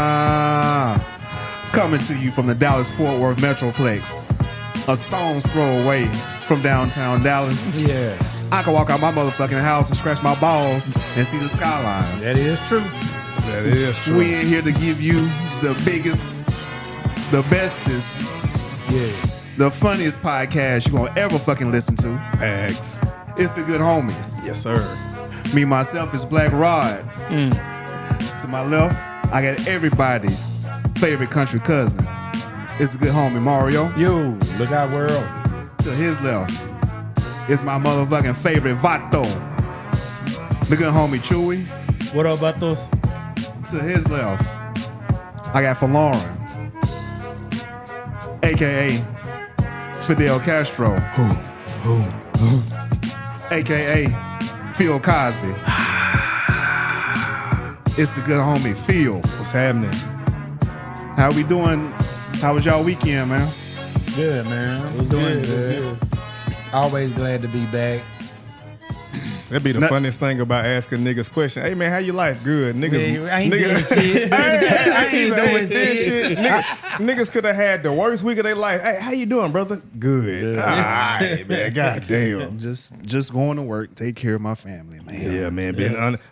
Wow. Coming to you from the Dallas-Fort Worth Metroplex. A stone's throw away from downtown Dallas. Yeah. I can walk out my motherfucking house and scratch my balls and see the skyline. That is true. That is true. We in here to give you the biggest, the bestest, the funniest podcast you gonna ever fucking listen to. Facts. It's the Good Homies. Yes, sir. Me, myself, is Black Rod. To my left, I got everybody's favorite country cousin. It's the good homie, Mario. Yo, look out, world. To his left, it's my motherfucking favorite Vato. The good homie, Chewy. What up, Vatos? To his left, I got Faloran, a.k.a. Fidel Castro. A.k.a. Phil Cosby. It's the good homie, Phil. What's happening? How we doing? How was y'all weekend, man? Good, man. It was Doing good. Always glad to be back. That'd be the funniest thing about asking niggas question. Hey man, how your life? Good. Niggas, Man, I ain't doing shit. I ain't doing shit. Niggas could have had the worst week of their life. Hey, how you doing, brother? Good. All right, man. God damn. Just going to work, take care of my family, man. Yeah, man.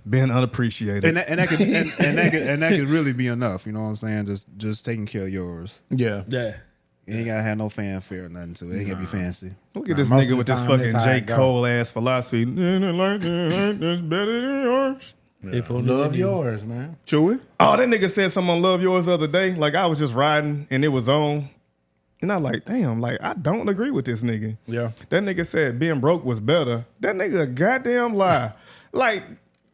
Being unappreciated. And that could really be enough. You know what I'm saying? Just taking care of yours. Yeah. Yeah. You ain't gotta have no fanfare or nothing to it. Ain't gotta be fancy. Look at this most nigga of with the this time, that's fucking how J. it go. Cole ass philosophy. That's better than yours. If only Love you- yours, man. Chewy? Oh, that nigga said something on Love Yours the other day. Like I was just riding and it was on. And I like, damn, like I don't agree with this nigga. Yeah. That nigga said being broke was better. That nigga a goddamn lie. Like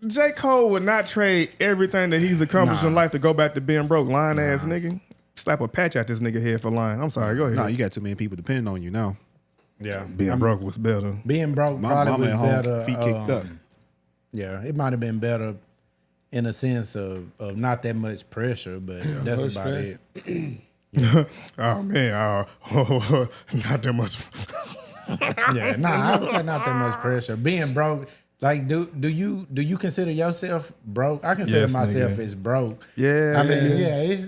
J. Cole would not trade everything that he's accomplished in life to go back to being broke. Lying ass nigga. Slap a patch out this nigga head for lying. I'm sorry, go ahead. No, you got too many people depending on you now. Yeah. Being broke was better. Being broke My probably mama was at home, better. feet kicked up. Yeah, it might have been better in a sense of not that much pressure, but that's Much about stress. it. Oh man, not that much. Yeah, I would say not that much pressure. Being broke, like, do you consider yourself broke? I consider Yes, myself nigga. as broke. Yeah, I mean,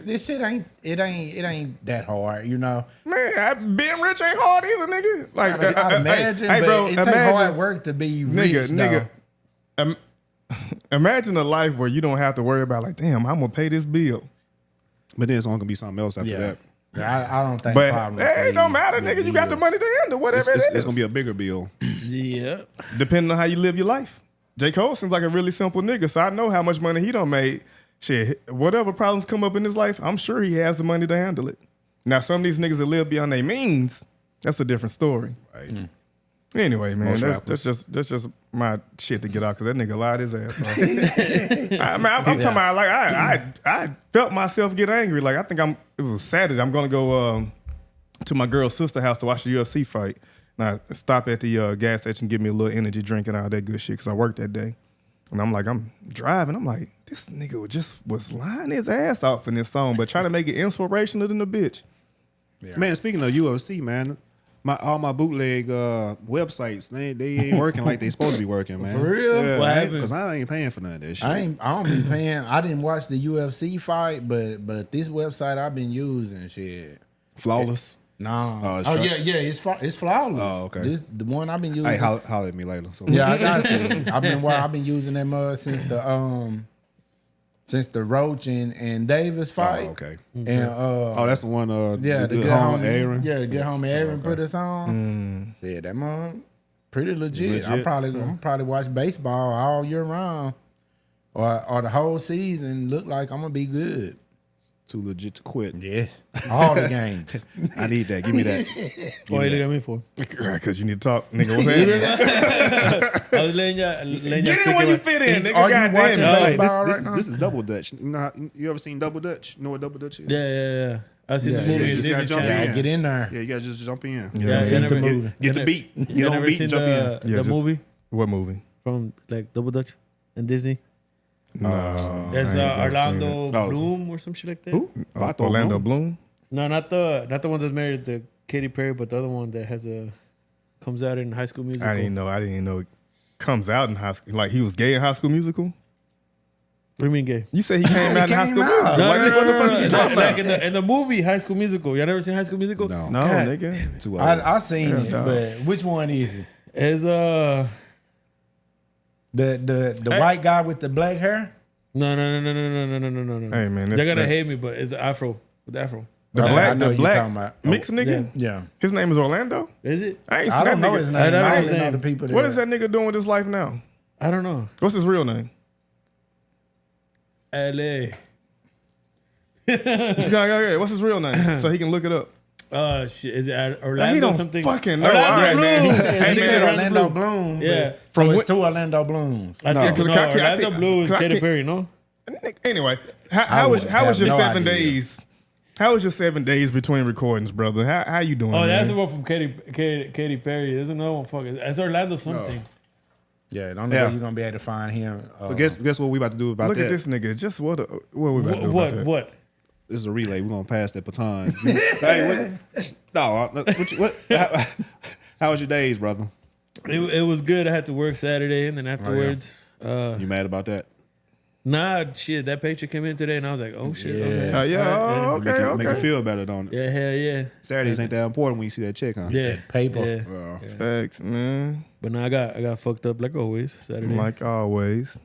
this shit ain't that hard, you know. Man, being rich ain't hard either, nigga. Like, I'd imagine, hey, but bro, it takes hard work to be rich, nigga. Imagine a life where you don't have to worry about like, damn, I'm gonna pay this bill. But then it's only gonna be something else after Yeah. that. I don't think. But problems it don't matter, with nigga. You got the bills. money to handle whatever it is. It's gonna be a bigger bill. Yeah. Depending on how you live your life. J. Cole seems like a really simple nigga, so I know how much money he done made. Shit, whatever problems come up in his life, I'm sure he has the money to handle it. Now, some of these niggas that live beyond their means, that's a different story. Right. Anyway, man, Most that's just my shit to get out because that nigga lied his ass off. I'm talking about like I felt myself get angry. Like I think it was Saturday. I'm gonna go to my girl's sister house to watch the UFC fight. And I stop at the gas station and give me a little energy drink and all that good shit because I worked that day. And I'm driving. I'm like, this nigga just was lying his ass off in this song, but trying to make it inspirational than a bitch. Yeah. Man, speaking of UFC, man, all my bootleg websites, they ain't working like they supposed to be working, man. For real? Yeah, What happened? because I ain't paying for none of that shit. I don't be paying. I didn't watch the UFC fight, but this website I've been using, shit. Flawless. No. Sure. Yeah, it's flawless. Oh, okay. This the one I've been using. Hey, holler at me later. So. Yeah, I got you. I've been using that mud since the Roach and Davis fight. Oh, okay. And that's the one. yeah, the good homie homie Aaron. Yeah, the good homie Aaron put us on. Said that mud pretty legit. I'm probably watch baseball all year round, or the whole season. Look like I'm gonna be good. Too legit to quit. Yes, all the games. I need that. Give me that. What are you looking at me for? Because you need to talk, nigga. What's happening? I was letting you Get in where you fit in, nigga. Are you Goddamn watching it. baseball? This is Double Dutch. You ever seen Double Dutch? You know what Double Dutch is? Yeah. I see the Yeah, movie. you on just gotta Disney jump Channel. in. Get in there. Yeah, you gotta just jump in. Yeah, Fit the movie. Get the beat. You Get on never beat seen and jump in. Yeah, the just- movie What movie? from like Double Dutch and Disney? No. There's I ain't ever Orlando seen it. Oh. Bloom or some shit like that. Who? Vato Orlando Bloom? Bloom? No, not the one that's married to Katy Perry, but the other one that comes out in High School Musical. I didn't know it comes out in high school. Like he was gay in High School Musical? What do you mean gay? You said he came out in High School Musical. No, Like, no, what the no, fuck no, you no. talking about? Like in the movie High School Musical. Y'all never seen High School Musical? No. No, God. nigga. Too old. I seen it, dog. but which one is it? It's The white guy with the black hair? no. Hey, man, They're gonna that's- hate me, but it's Afro with Afro. The I black, know the you're black talking about. mixed nigga. Yeah. His name is Orlando. Is it? I ain't I seen don't that know nigga. his name. I don't know I his only know name. the people that. What is that nigga doing with his life now? I don't know. What's his real name? L.A. Yeah. What's his real name? So he can look it up. Shit. Is it He Orlando don't something? fucking know. Orlando All right, man. Bloom. He He Hey, said man, Orlando Bloom. Yeah. From From it's what- two Orlando Blooms. I think so. No. No, Can I Orlando see- Blue is can I- Katy can- Perry, no? Anyway, how was have your no 7 idea. days? How was your 7 days between recordings, brother? How you doing? Oh, man? that's the one from Katy Perry. There's another one. Fuck it. It's Orlando something. Yeah, the only way you're gonna be able to find him. But guess what we about to do about Look that? at this nigga. Just what we about to do about that? What? This is a relay. We're gonna pass that baton. Hey, how was your days, brother? It was good. I had to work Saturday, and then afterwards, You mad about that? nah, shit. That paycheck came in today, and I was like, oh shit. Okay. Yeah. All right, Okay. Make you feel better, don't it? yeah, hell yeah. Saturdays ain't that important when you see that check, huh? Yeah, paper. Yeah. Facts, man. But now I got fucked up like always Saturday. Like always.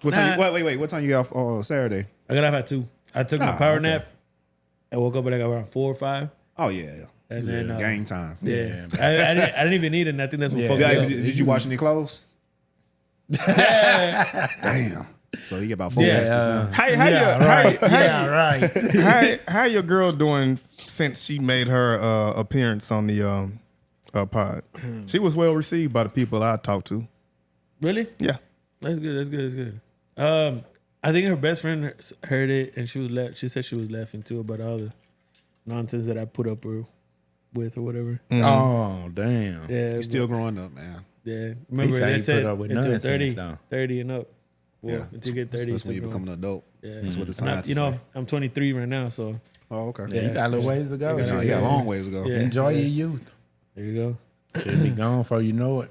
What time? Wait. What time you got off Saturday? I got off at 2. I took my power nap. I woke up at like around 4 or 5. Oh yeah. And then Game time. yeah, I didn't even need it. And I think that's what fucked me Yeah, up. did you wash any clothes? Damn. So you get about 4 Yeah. passes now. How your girl doing since she made her appearance on the pod? She was well received by the people I talked to. Really? Yeah. That's good. I think her best friend heard it, and she said she was laughing too about all the nonsense that I put up with or whatever. Oh damn! Yeah, You still growing up, man. yeah. Remember said they he said put up with until nonsense, though. 30 and up. Well, Yeah. until you get 30, That's when you still become an adult. Yeah. That's what the And I- science you know, I'm 23 right now, so Oh, okay. You got a little ways to go. Yeah, Yeah, Shit. you got a long ways to go. Yeah. Enjoy your youth. there you go. Should be gone before you know it.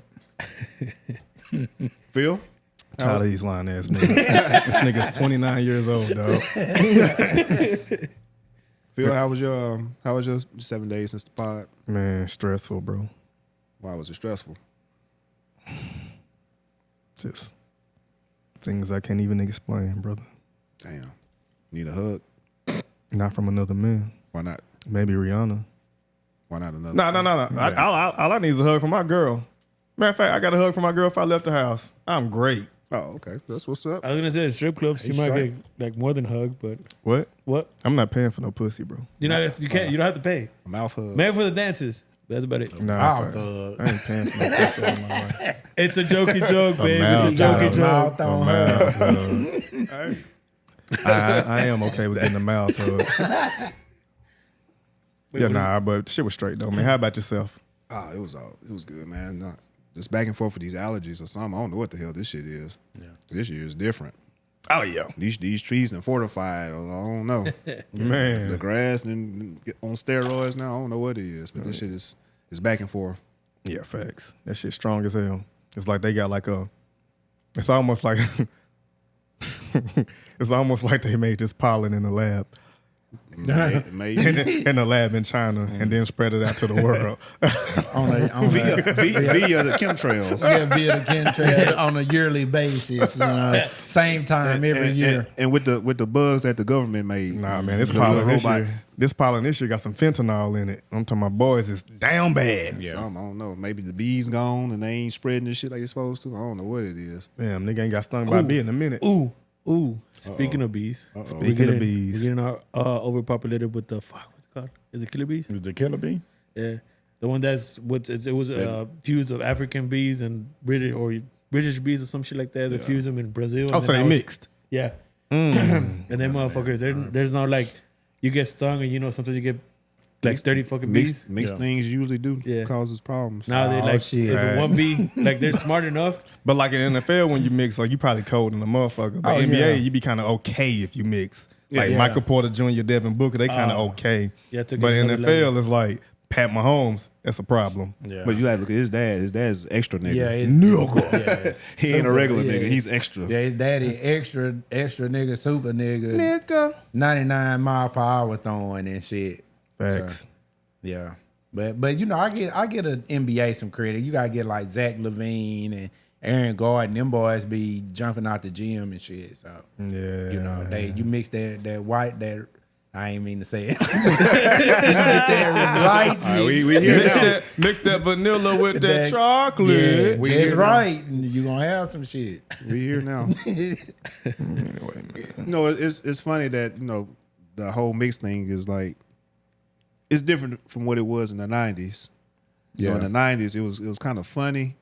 Phil? Tired of these lying ass niggas. This nigga's 29 years old, dog. Phil, how was your 7 days since the pod? Man, stressful, bro. Why was it stressful? Just things I can't even explain, brother. Damn. Need a hug? Not from another man. Why not? Maybe Rihanna. Why not another? No. All I need is a hug from my girl. Matter of fact, I got a hug from my girl if I left the house. I'm great. Oh, okay. That's what's up. I was gonna say strip clubs, you He's might straight. get like more than hug, but What? what? I'm not paying for no pussy, bro. You know, you can't. You don't have to pay. A mouth hug. Maybe for the dances. That's about it. Nah, Mouth hug. I ain't paying for no pussy all my life. It's a jokey joke, babe. It's a mouth jokey hug. joke. Mouth on her. I am okay with getting the mouth hug. Yeah, nah, but shit was straight though, man. How about yourself? Oh, it was good, man. Nah, just back and forth with these allergies or something. I don't know what the hell this shit is. Yeah. This year is different. Oh yeah, These trees and fortified. I don't know. man. The grass and get on steroids now. I don't know what it is, but this shit is back and forth. Yeah, facts. That shit strong as hell. It's like they got like a. It's almost like. It's almost like they made this pollen in the lab. Maybe. in the lab in China and then spread it out to the world. via the chemtrails. Yeah, via the chemtrails on a yearly basis. You know, same time every year. And with the bugs that the government made. Nah, man, this the pollen this year, robots. this pollen this year got some fentanyl in it. I'm talking about boys is down bad. Yeah. I don't know. Maybe the bees gone and they ain't spreading this shit like they're supposed to. I don't know what it is. Damn, nigga ain't got stung by a bee in a minute. Ooh. Speaking of bees. Speaking of bees. We're getting overpopulated with the fuck. What's it called? Is it killer bees? Is the killer bee? Yeah, the one that's what it was fused of African bees and British bees or some shit like that. They fuse them in Brazil. Oh, so they mixed. Yeah, and then motherfuckers, there's no like you get stung and you know sometimes you get like 30 fucking bees. Mixed things usually do causes problems. Now they like shit. if one bee like they're smart enough. But like in NFL, when you mix, like you probably cold in the motherfucker. But NBA, you be kind of okay if you mix. Like Michael Porter Jr., Devin Booker, they kind of okay. Yeah, I took but it another NFL level. is like Pat Mahomes, that's a problem. Yeah. But you like look at his dad. His dad's extra nigga. Yeah, his nigga. He ain't a Super, regular yeah. nigga. He's extra. Yeah, his daddy extra nigga, super nigga. Nigga. 99 mile per hour throwing and shit. Facts. So, yeah. But you know, I get an NBA some credit. You gotta get like Zach LaVine and Aaron Gordon. Them boys be jumping out the gym and shit. So Yeah. you know, you mix that white that I ain't mean to say it. You get that right. All right, we here now. Mix that vanilla with that chocolate. Yeah, We just here right. And you gonna have some shit. We here now. No, it's funny that the whole mix thing is like it's different from what it was in the 90s. You know, in the 90s, it was kind of funny.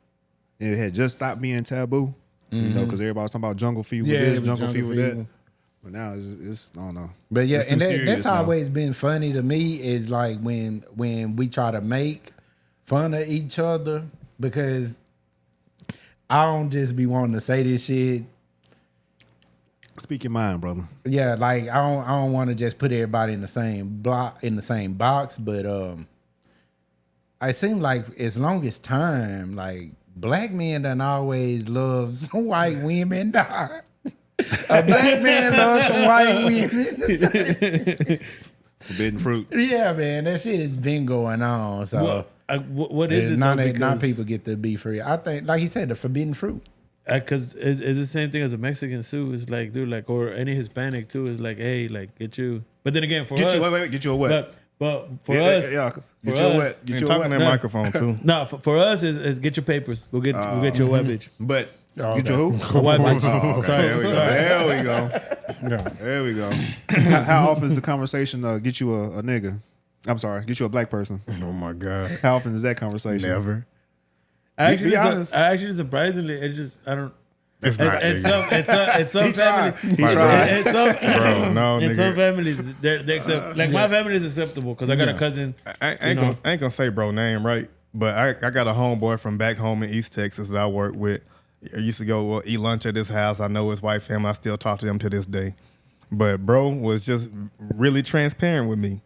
And it had just stopped being taboo. You know, because everybody was talking about jungle fever Yeah, this, it was jungle fever fever. that. But now it's I don't know. But yeah, It's too and serious that's now. always been funny to me is like when we try to make fun of each other because I don't just be wanting to say this shit. Speak your mind, brother. Yeah, like I don't want to just put everybody in the same box, but it seems like as long as time, like black men done always love some white women. Dog. A black man loves some white women. Forbidden fruit. Yeah, man, that shit has been going on. So what is it? now though? that now Because- people get to be free. I think, like he said, the forbidden fruit. Because it's the same thing as a Mexican too. It's like, dude, like, or any Hispanic too. Is like, hey, like, get you. But then again, for Get us, you wait, get you a what? but for yeah, us, yeah, for get you a us- what? Get You're you a talking what? that microphone too. no, for us is get your papers. We'll get your white bitch. But Oh, get your who? A white bitch. Oh, okay. Sorry. There we go. There we go. How often is the conversation get you a nigga? I'm sorry, get you a black person. Oh my God. How often is that conversation? Never. Actually, honest. actually, surprisingly, it's just I don't. It's not. It's nigga. some families. He tried. It's some, Bro, no, in nigga. some families, they accept. Like my family is acceptable because I got a cousin. I ain't gonna say bro name right, but I got a homeboy from back home in East Texas that I work with. I used to go eat lunch at his house. I know his wife, family. I still talk to them to this day. But bro was just really transparent with me.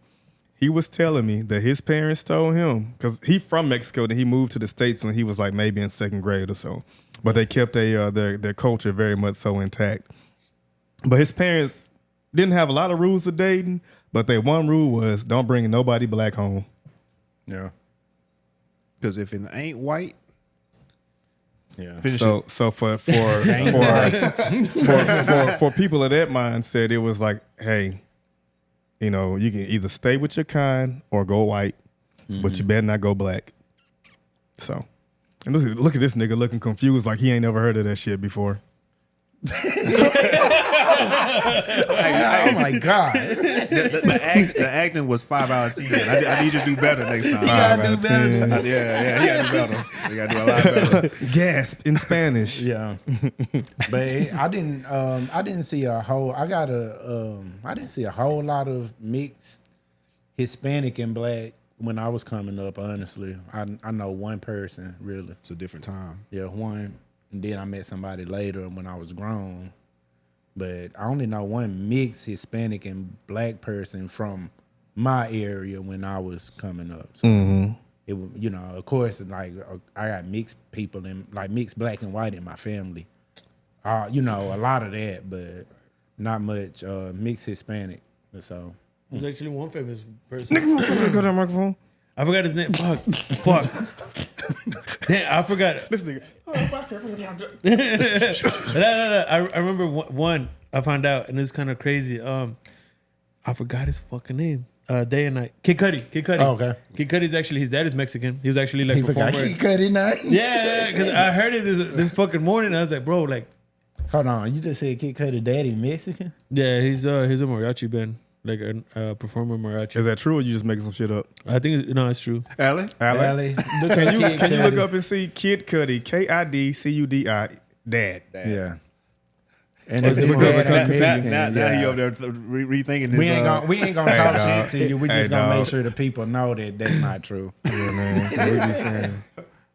He was telling me that his parents told him, because he from Mexico, then he moved to the States when he was like maybe in second grade or so. But they kept their culture very much so intact. But his parents didn't have a lot of rules of dating, but their one rule was don't bring nobody black home. Yeah, Because if it ain't white, yeah. finish So it. so for people of that mindset, it was like, hey, you know, you can either stay with your kind or go white, but you better not go black. So, and look at this nigga looking confused like he ain't never heard of that shit before. Oh my God. The acting was 5 out of 10. I need you to do better next time. 5 out of 10. Yeah, he gotta do better. You gotta do a lot better. Gasp in Spanish. Yeah, but I didn't see a whole. I didn't see a whole lot of mixed Hispanic and black when I was coming up. Honestly, I know one person really. It's a different time. Yeah, one, and then I met somebody later when I was grown. But I only know one mixed Hispanic and black person from my area when I was coming up. So it, you know, of course, like I got mixed people and like mixed black and white in my family. You know, a lot of that, but not much mixed Hispanic. So There's actually one famous person. Go to the microphone. I forgot his name. Fuck. Damn, I forgot. This nigga. No. I remember one. I found out, and it's kind of crazy. I forgot his fucking name. Day and Night. Kid Cudi. Oh, okay. Kid Cudi's actually, his dad is Mexican. He was actually like he forgot performer. he cut it now. Yeah, because I heard it this fucking morning. I was like, bro, like, Hold on, you just said Kid Cudi daddy Mexican? yeah, he's a mariachi band, like a performer mariachi. Is that true or you just making some shit up? I think it's true. Allie? Allie, look Can at you Kid look Cudi. up and see Kid Cudi, KIDCUDI, dad? Yeah. And Was it's it his because dad of Mexican, Now he yeah. over there rethinking this. We ain't gonna Hey, talk dog. shit to you. We Hey, just gonna dog. make sure the people know that that's not true. Yeah, man. What we be saying?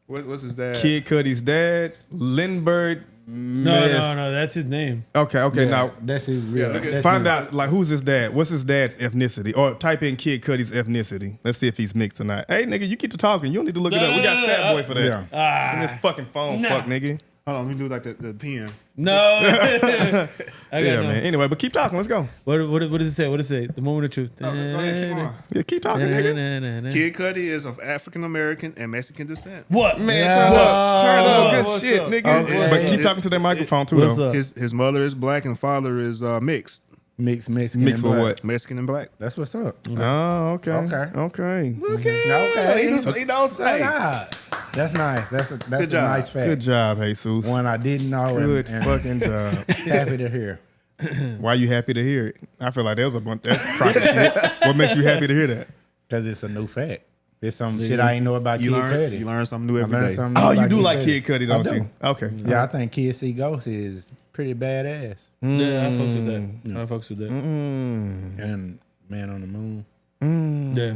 What's his dad? Kid Cudi's dad, Lindbergh No, that's his name. Okay. Now that's his real. That's find out like who's his dad. What's his dad's ethnicity? Or type in Kid Cudi's ethnicity. Let's see if he's mixed or not. Hey, nigga, you keep to talking. You don't need to look it up. We got Stat Boy for that. Yeah. Give me this fucking phone, fuck nigga. Hold on, let me do like the pen. No. I got Yeah, no. man. Anyway, but keep talking. Let's go. What does it say? What does it say? The moment of truth. Go ahead, come on. Yeah, keep talking, nigga. Kid Cudi is of African American and Mexican descent. What? Man, turn up. Good What's shit, up? nigga. But keep talking to that microphone too, What's though. up? His mother is black and father is mixed. mixed Mexican Mixed and with black. what? Mexican and black. That's what's up. Oh, okay. Okay. Okay. Okay. He don't say. That's nice. That's a job. nice fact. Good job, Jesus. One I didn't know. Good and fucking job. happy to hear. Why you happy to hear it? I feel like there was a bunch that's crock of shit. What makes you happy to hear that? Because it's a new fact. There's some shit I ain't know about Kid Cudi. You learn something new I every learned day. something Oh, new you about do like Cudi. Kid Cudi, don't I do. you? Okay. Yeah, I think Kid See Ghost is pretty badass. Yeah, I fucks with that. I fucks with that. And Man on the Moon. Yeah.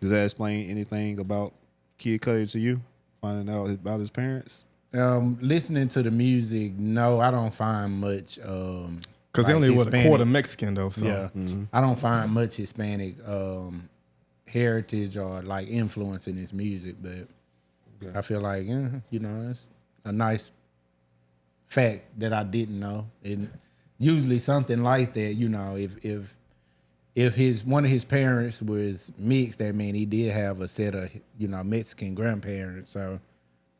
Does that explain anything about Kid Cudi to you? Finding out about his parents? Listening to the music, no, I don't find much. Because they only was a Hispanic. quarter Mexican, though. So. Yeah, I don't find much Hispanic heritage or like influence in his music, but I feel like it's a nice fact that I didn't know. And usually something like that, if his one of his parents was mixed, that mean he did have a set of Mexican grandparents. So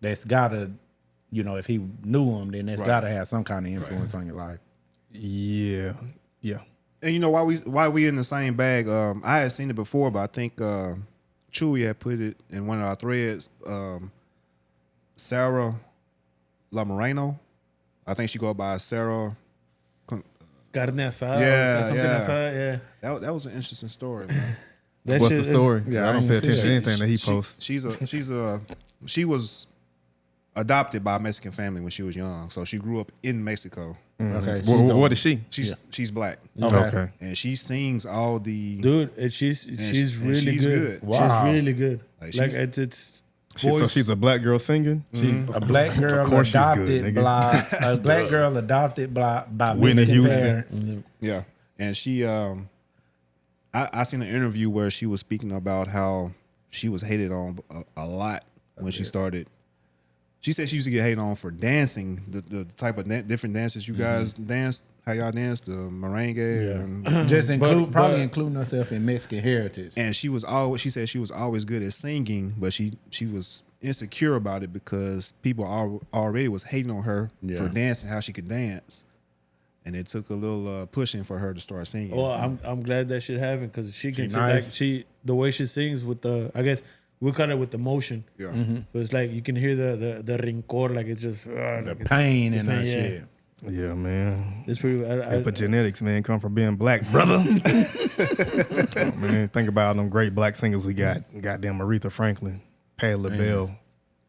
that's gotta, if he knew them, then that's gotta have some kind of influence on your life. Yeah. Yeah. And why we in the same bag? I had seen it before, but I think Chewy had put it in one of our threads. Sarah Lamoreno, I think she go by Sarah. Carne asada. Yeah, Something yeah. asada, yeah. That was an interesting story, man. That What's shit the is- story? Yeah, I don't I pay ain't see attention to that. anything that he posts. She was adopted by a Mexican family when she was young, so she grew up in Mexico. Okay, What is she? She's black. Okay. And she sings all the Dude, she's really she's good. good. Wow. She's really good. Like, Like she's- it's So voice. she's a black girl singing? She's a black girl course she's good, adopted nigga. by a black girl adopted by Whitney Mexican Houston. parents. Yeah, and she, I seen an interview where she was speaking about how she was hated on a lot when she started. She said she used to get hated on for dancing, the type of different dances you guys dance, how y'all dance, the merengue, and, Just including herself in Mexican heritage. and she said she was always good at singing, but she was insecure about it because people already was hating on her for dancing, how she could dance. And it took a little pushing for her to start singing. Well, I'm glad that shit happened because she can nice. the way she sings with I guess we cut it with the motion. Yeah. So it's like you can hear the rincor, like it's just The pain and that yeah. shit. Yeah, man. It's pretty. Epigenetics, man, come from being black, brother. Oh, man, think about them great black singers we got. Goddamn Aretha Franklin, Patti LaBelle,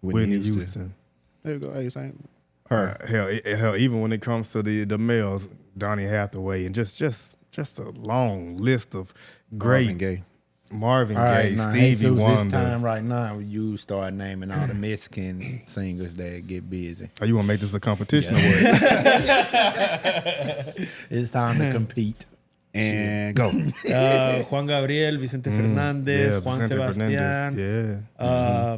Whitney Houston. There you go. Hey, same. Hell, even when it comes to the males, Donny Hathaway, and just a long list of great Marvin Gaye. Marvin All right, Gaye, now, Stevie Jesus, it's Wonder. time right now. You start naming all the Mexican singers that get busy. Oh, you want to make this a competition or what? It's time to compete. And go. Juan Gabriel, Vicente Fernández, Juan Vicente Sebastián, Fernandez, yeah.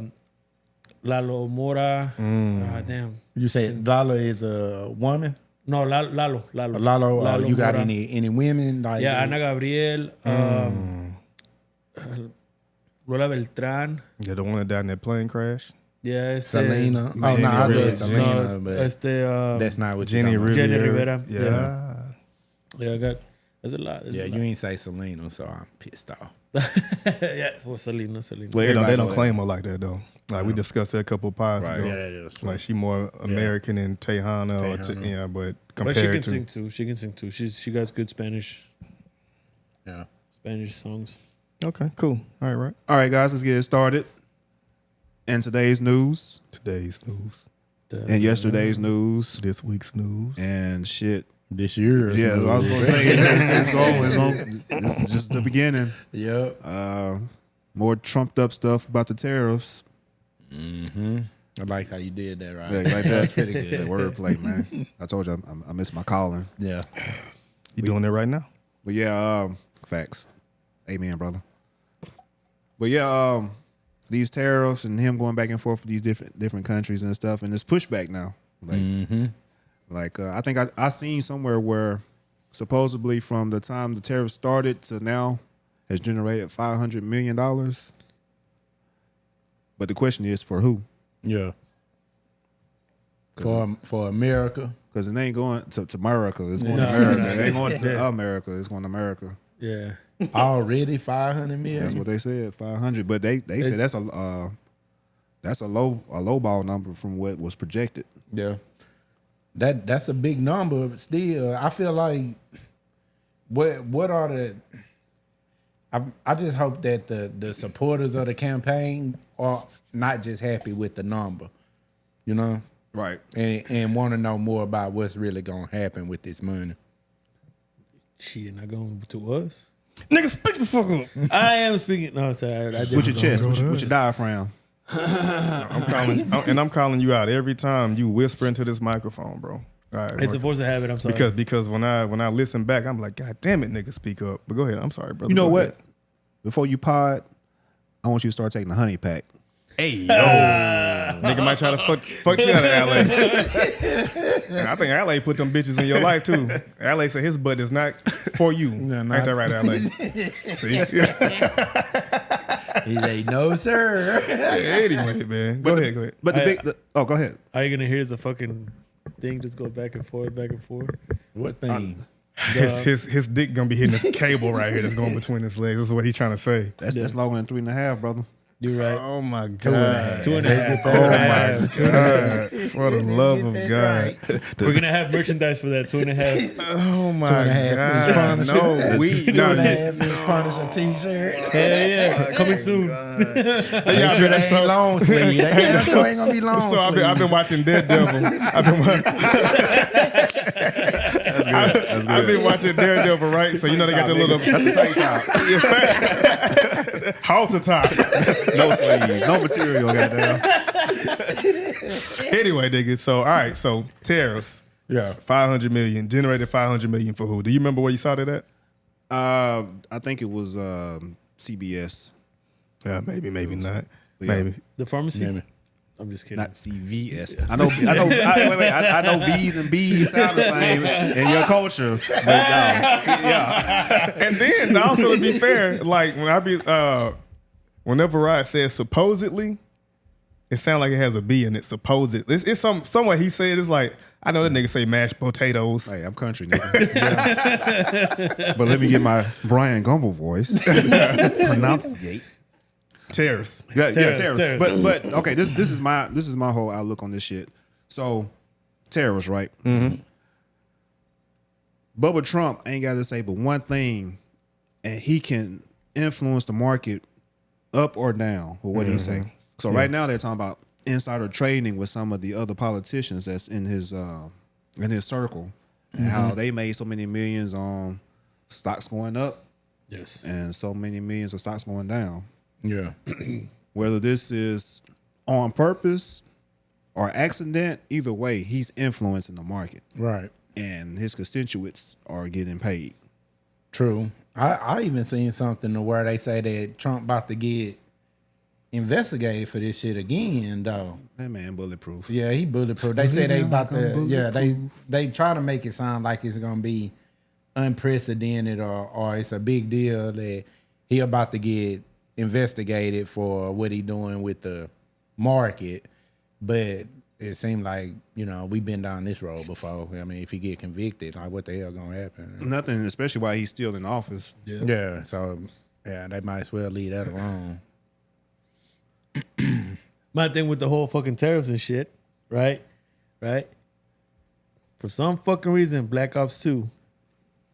Lalo Mora. Damn. You say Lala is a woman? No, Lalo. Lalo, you got Mora. any women? Like, Yeah, Ana Gabriel, Lola Beltrán. Yeah, the one that died in that plane crash. Yeah, Selena. Oh, Jenny no, I Rivera. said Selena, but That's that's not what Jenny you Rivera. Rivera. Yeah. Yeah, I got. There's a lot. Yeah, you ain't say Selena, so I'm pissed off. Yeah, well, Selena. They don't claim her like that though. Like we discussed that a couple of pods ago. Yeah, that is true. Like she more American than Tejana, Tejana. but But compared she can to sing too. She can sing too. She got good Spanish Yeah. songs. okay, cool. All right. All right, guys, let's get it started. And today's news, Today's news, and yesterday's news, this week's news. and shit. This year. Yeah, I was gonna say it's just the beginning. Yep. More trumped up stuff about the tariffs. I like how you did that, right? Yeah, like that. That's pretty good. That wordplay, man. I told you I miss my calling. Yeah. You doing it right now? But yeah, facts. Amen, brother. But yeah, these tariffs and him going back and forth with these different countries and stuff, and there's pushback now. Like, I think I seen somewhere where supposedly from the time the tariff started to now has generated $500 million. But the question is for who? Yeah. For America. Because it ain't going to America. It's going to America. It ain't going to America. It's going to America. Yeah. Already 500 million. That's what they said, 500. But they said that's a low ball number from what was projected. Yeah. That's a big number, but still, I feel like what are the I just hope that the supporters of the campaign are not just happy with the number, you know? Right. And want to know more about what's really gonna happen with this money. Shit, not going to us. Nigga, speak the fuck up. I am speaking. No, sorry. I With your chest, with your diaphragm. I'm calling you out every time you whisper into this microphone, bro. All right, It's a force of habit. I'm sorry. because when I listen back, I'm like, God damn it, nigga, speak up. But go ahead. I'm sorry, brother. You know Go what? ahead. Before you pod, I want you to start taking the honey pack. Hey, yo. Nigga might try to fuck you out of LA. And I think LA put them bitches in your life too. LA said his butt is not for you. No, Ain't that right, LA? See? He's a no, sir. Anyway, man. Go ahead. But go ahead. All you're gonna hear is the fucking thing just go back and forth, back and forth. What thing? His dick gonna be hitting this cable right here that's going between his legs. This is what he's trying to say. That's longer than 3.5, brother. You're right. Oh my God. 2.5. Oh my God. For the love of God. Right. We're gonna have merchandise for that 2.5. Oh my 2.5 inch God. Punisher. No, we 2.5 inch Punisher t-shirt. Hell yeah, coming soon. Make sure they ain't long sleeve. That damn show ain't gonna be long So sleeve. I've been watching Daredevil. I've been watching Daredevil, right? So you know they got the little That's a tight top. halter top. No sleeves, no material, goddamn. Anyway, nigga. So all right. So tariffs. Yeah. 500 million generated. 500 million for who? Do you remember where you saw that at? I think it was CBS. Yeah, maybe not. Yeah. Maybe. The pharmacy. Yeah. I'm just kidding. Not CVS. I know V's and B's sound the same in your culture. But yeah. And then also to be fair, like when I be whenever I says supposedly, it sounds like it has a B in it. Supposed. It's somewhere he said it's like I know that nigga say mashed potatoes. Hey, I'm country nigga. Yeah. But let me get my Brian Gumble voice. Pronunciate. Tariffs. Yeah, Tariffs. tariffs. But okay, this is my whole outlook on this shit. So tariffs, right? Mm-hmm. Bubba Trump ain't got to say but one thing, and he can influence the market up or down with what he say. So right now they're talking about insider trading with some of the other politicians that's in his circle, and how they made so many millions on stocks going up, Yes. and so many millions of stocks going down. Yeah. Whether this is on purpose or accident, either way, he's influencing the market, Right. and his constituents are getting paid. True. I even seen something where they say that Trump about to get investigated for this shit again, though. That man bulletproof. Yeah, he bulletproof. They say they about to. Yeah, they try to make it sound like it's gonna be unprecedented or it's a big deal that he about to get investigated for what he doing with the market. But it seemed like, we've been down this road before. I mean, if he get convicted, like what the hell gonna happen? Nothing, especially while he's still in office. Yeah. So they might as well leave that alone. My thing with the whole fucking tariffs and shit, right? For some fucking reason, Black Ops 2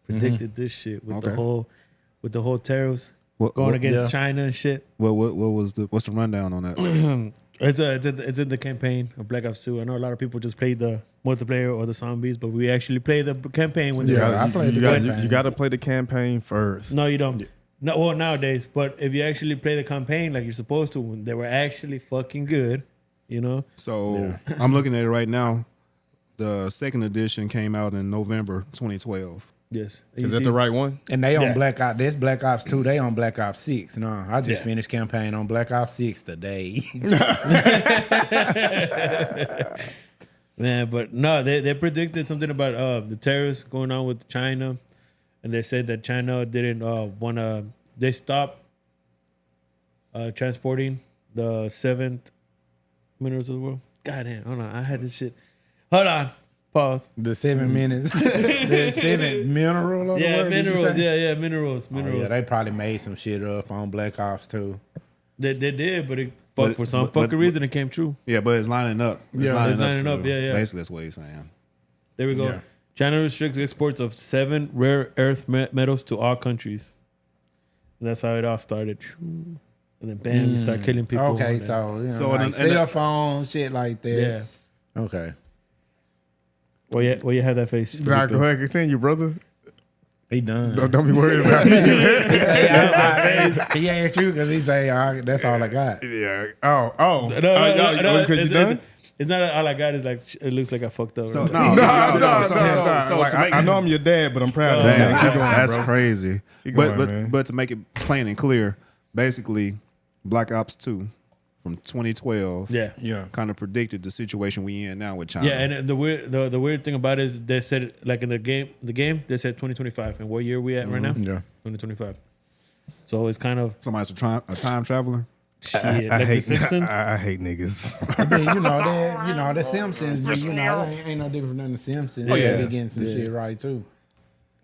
predicted this shit with the whole tariffs going against China and shit. What's the rundown on that? It's in the campaign of Black Ops 2. I know a lot of people just play the multiplayer or the zombies, but we actually play the campaign when I played the campaign. You got to play the campaign first. No, you don't. No, well, nowadays, but if you actually play the campaign like you're supposed to, when they were actually fucking good, you know. So I'm looking at it right now. The second edition came out in November 2012. Yes. Is that the right one? And they on Black Ops. There's Black Ops 2. They on Black Ops 6. No, I just finished campaign on Black Ops 6 today. Man, but no, they predicted something about the terrorists going on with China, and they said that China didn't want to. They stopped transporting the 7th minerals of the world. God damn, hold on, I had this shit. Hold on, pause. The 7 minutes. The 7th mineral of the world, minerals. Yeah, minerals. Oh, yeah, they probably made some shit up on Black Ops 2. They did, but for some fucking reason it came true. Yeah, but it's lining up. It's lining up. Yeah. Basically, that's what he's saying. There we go. Yeah. China restricts exports of 7 rare earth metals to all countries. And that's how it all started. And then bam, you start killing people. Okay, so like cell phone, shit like that. Yeah. Okay. Well, you had that face. Go ahead, continue, brother. He done. Don't be worried about it. He ain't true because he say, that's all I got. Yeah. No, because you done? it's not all I got. It's like it looks like I fucked up. So, right? I know I'm your dad, but I'm proud of you. Damn, that's bro. crazy. Keep going, man. But to make it plain and clear, basically, Black Ops 2 from 2012 Yeah. kind of predicted the situation we in now with China. Yeah, and the weird thing about it is they said, like in the game they said 2025. And what year are we at right now? Yeah. 2025. So it's kind of Somebody's a time traveler. shit. I Like hate the Simpsons. I hate niggas. I mean, the Simpsons, but ain't no different than the Simpsons. Oh, yeah. They be getting some shit right too.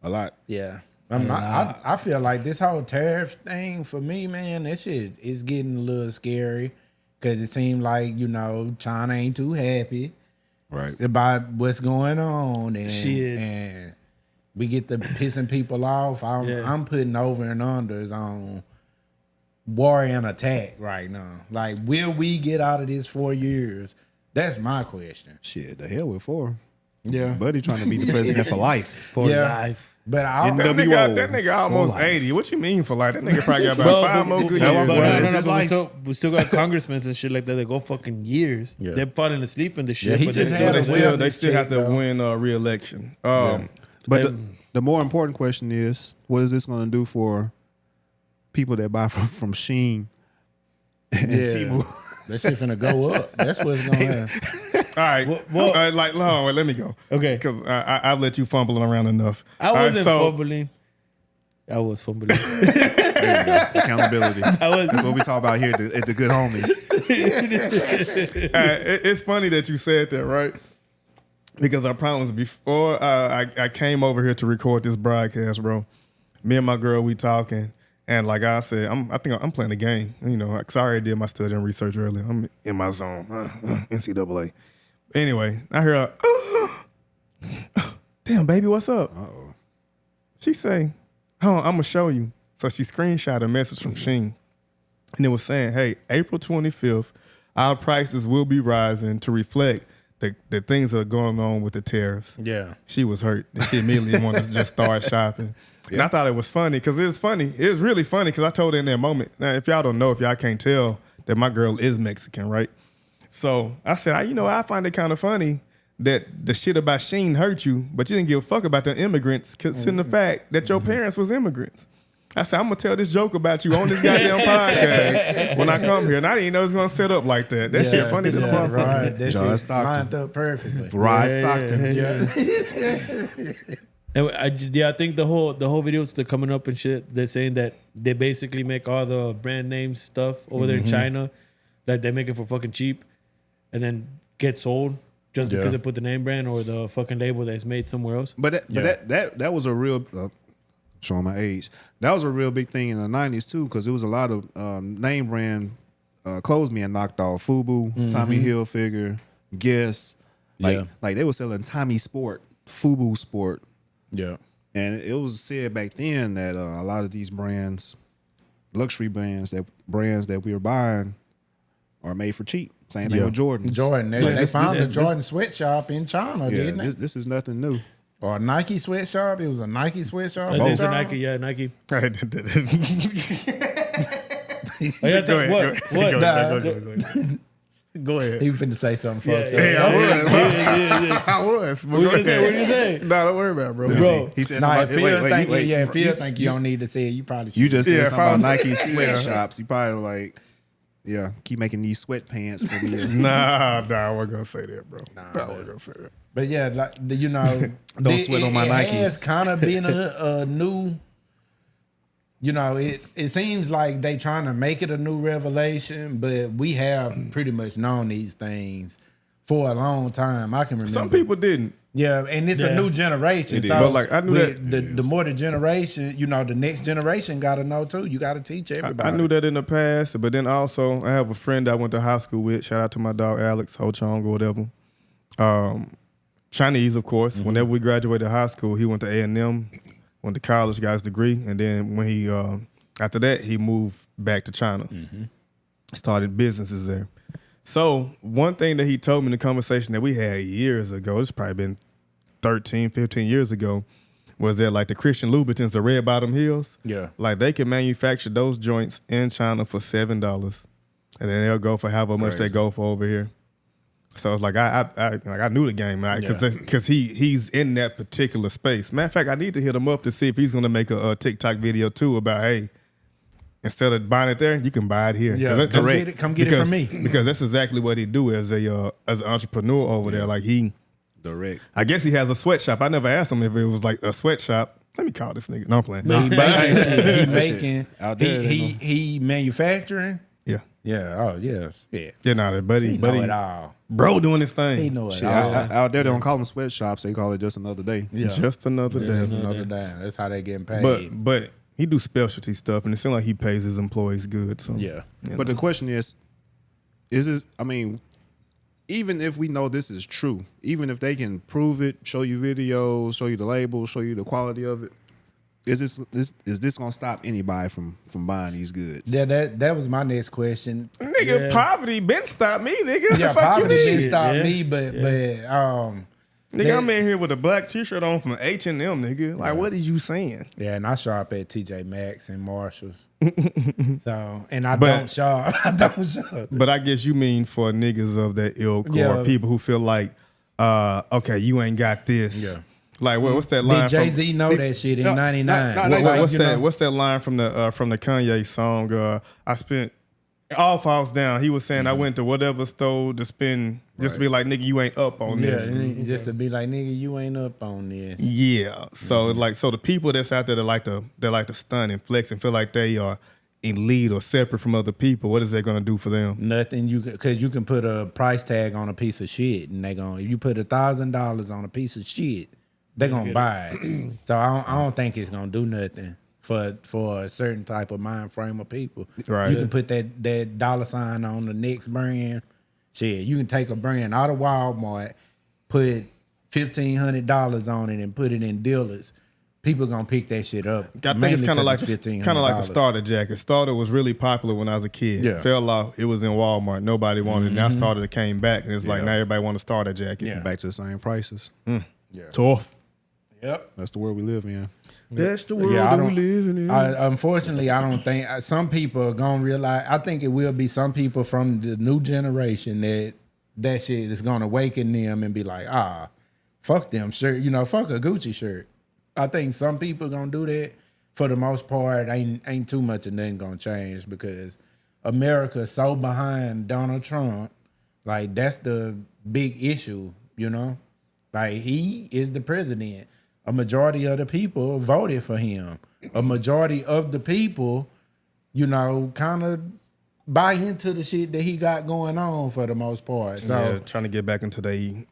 A lot. Yeah. I feel like this whole tariff thing for me, man, that shit is getting a little scary because it seems like, China ain't too happy Right. about what's going on. And, Shit. and we get to pissing people off. I'm putting over and unders on war and attack right now. Like, will we get out of this 4 years? That's my question. Shit, the hell with 4. Yeah. Buddy trying to be the president for life. For life. But That nigga almost 80. What you mean for life? That nigga probably got about 5 more good Well, years. But we still got congressmen and shit like that. They go fucking years. Yeah. They're falling asleep in the shit. Yeah, he but just they had still- They still have to win re-election. But the more important question is, what is this going to do for people that buy from Shein and Temu? That shit finna go up. That's what's going to happen. All right. Well- Hold on, wait, let me go. Okay. Because I've let you fumbling around enough. I wasn't fumbling. I was fumbling. Accountability. I was. That's what we talk about here at the Good Homies. It's funny that you said that, right? Because I promised before I came over here to record this broadcast, bro. Me and my girl, we talking. And like I said, I think I'm playing the game. Cause I already did my study and research earlier. I'm in my zone. NCAA. Anyway, I hear her, damn, baby, what's up? Uh-oh. She say, I'm going to show you. So she screenshot a message from Shein. And it was saying, hey, April 25th, our prices will be rising to reflect the things that are going on with the tariffs. Yeah. She was hurt. And she immediately wanted to just start shopping. And I thought it was funny because it was funny. It was really funny because I told her in that moment. Now, if y'all don't know, if y'all can't tell, that my girl is Mexican, right? So I said, I find it kind of funny that the shit about Shein hurt you, but you didn't give a fuck about the immigrants considering the fact that your parents was immigrants. I said, I'm going to tell this joke about you on this goddamn podcast when I come here. And I didn't know it was going to set up like that. That shit funny to the motherfucker. Right. That John shit Stockton. lined up perfectly. Rod Stockton. And I think the whole videos that coming up and shit, they're saying that they basically make all the brand name stuff over there in China, that they make it for fucking cheap, and then get sold just because they put the name brand or the fucking label that's made somewhere else. But that was a real showing my age. That was a real big thing in the 90s too, because there was a lot of name brand clothes being knocked off. FUBU, Tommy Hilfiger, Guess, like they were selling Tommy Sport, FUBU Sport. Yeah. And it was said back then that a lot of these brands, luxury brands that we were buying, are made for cheap. Same thing with Jordan. They found a Jordan sweatshop in China, didn't they? This is nothing new. Or a Nike sweatshop. It was a Nike sweatshop. I think it's a Nike, Nike. Go ahead. What? Go ahead. Go ahead. He finna say something fucked up. Yeah, I was. I was. What you say? What you say? No, don't worry about it, bro. Bro, He said Nah, if something Phil about, think, Phil think you don't need to say it, you probably should. you just said Yeah, something about if Nike sweatshops. You probably like, yeah, keep making these sweatpants for me. Nah, I wasn't gonna say that, bro. I wasn't gonna say that. But yeah, like, you know, Don't sweat on my it Nikes. has kind of been a new. You know, it seems like they trying to make it a new revelation, but we have pretty much known these things for a long time. I can remember. Some people didn't. Yeah, and it's a new generation. It is. So But, like, I knew that- the more the generation, you know, the next generation got to know too. You got to teach everybody. I knew that in the past, but then also I have a friend I went to high school with. Shout out to my dog Alex Ho Chong or whatever. Chinese, of course. Whenever we graduated high school, he went to A&M, went to college, got his degree, and then when he after that he moved back to China, started businesses there. So one thing that he told me in the conversation that we had years ago, it's probably been 13, 15 years ago, was that like the Christian Louboutins, the red bottom heels, like they can manufacture those joints in China for $7, and then they'll go for however much they go for over here. So it's like I knew the game, because he's in that particular space. Matter of fact, I need to hit him up to see if he's gonna make a TikTok video too about, hey, instead of buying it there, you can buy it here. Yeah, come get it from me. Because that's exactly what he do as an entrepreneur over there. Like Direct. I guess he has a sweatshop. I never asked him if it was like a sweatshop. Let me call this nigga. No, I'm playing. He making shit. He making. Out there, He manufacturing. Yeah. Yeah. Oh yes. Yeah. Getting out of it, buddy. He know it all. Bro doing his thing. He know it Shit, all. out there, they don't call them sweatshops. They call it just another day. Yeah. Just another day. That's another day. That's how they getting paid. But he do specialty stuff, and it seems like he pays his employees good. So yeah. But the question is this, I mean, even if we know this is true, even if they can prove it, show you videos, show you the label, show you the quality of it, is this gonna stop anybody from buying these goods? Yeah, that was my next question. Nigga, poverty been stopped me, nigga. Yeah, The fuck you poverty mean? didn't stop Yeah. me, but Nigga, I'm in here with a black t-shirt on from H&M, nigga. Like, what is you saying? yeah, and I shop at TJ Maxx and Marshalls. So, and I don't shop. I don't shop. But I guess you mean for niggas of that ilk or people who feel like, okay, you ain't got this. Yeah. Like, what's that line? Did Jay-Z know that shit in '99? What's that line from the Kanye song? I spent all falls down. He was saying I went to whatever store to spend, just to be like, nigga, you ain't up on Yeah, this. just to be like, nigga, you ain't up on this. Yeah. So so the people that's out there that like to stun and flex and feel like they are elite or separate from other people, what is that gonna do for them? Nothing. Because you can put a price tag on a piece of shit, and if you put $1,000 on a piece of shit, they're gonna buy it. So I don't think it's gonna do nothing for a certain type of mind frame of people. Right. You can put that dollar sign on the next brand. Shit, you can take a brand out of Walmart, put $1,500 on it, and put it in dealers. People gonna pick that shit up. I think it's kind of like the starter jacket. Starter was really popular when I was a kid. Yeah. Fell off. It was in Walmart. Nobody wanted it. Now starter came back, and it's like now everybody want a starter jacket. Yeah. Back to the same prices. Tough. Yep. That's the world we live in. That's the world Yeah, we live in. Unfortunately, I don't think some people are gonna realize. I think it will be some people from the new generation that shit is gonna awaken them and be like, fuck them shirt, fuck a Gucci shirt. I think some people gonna do that. For the most part, ain't too much of nothing gonna change because America's so behind Donald Trump. Like that's the big issue, Like he is the president. A majority of the people voted for him. A majority of the people, kind of buy into the shit that he got going on for the most part. So trying to get back into the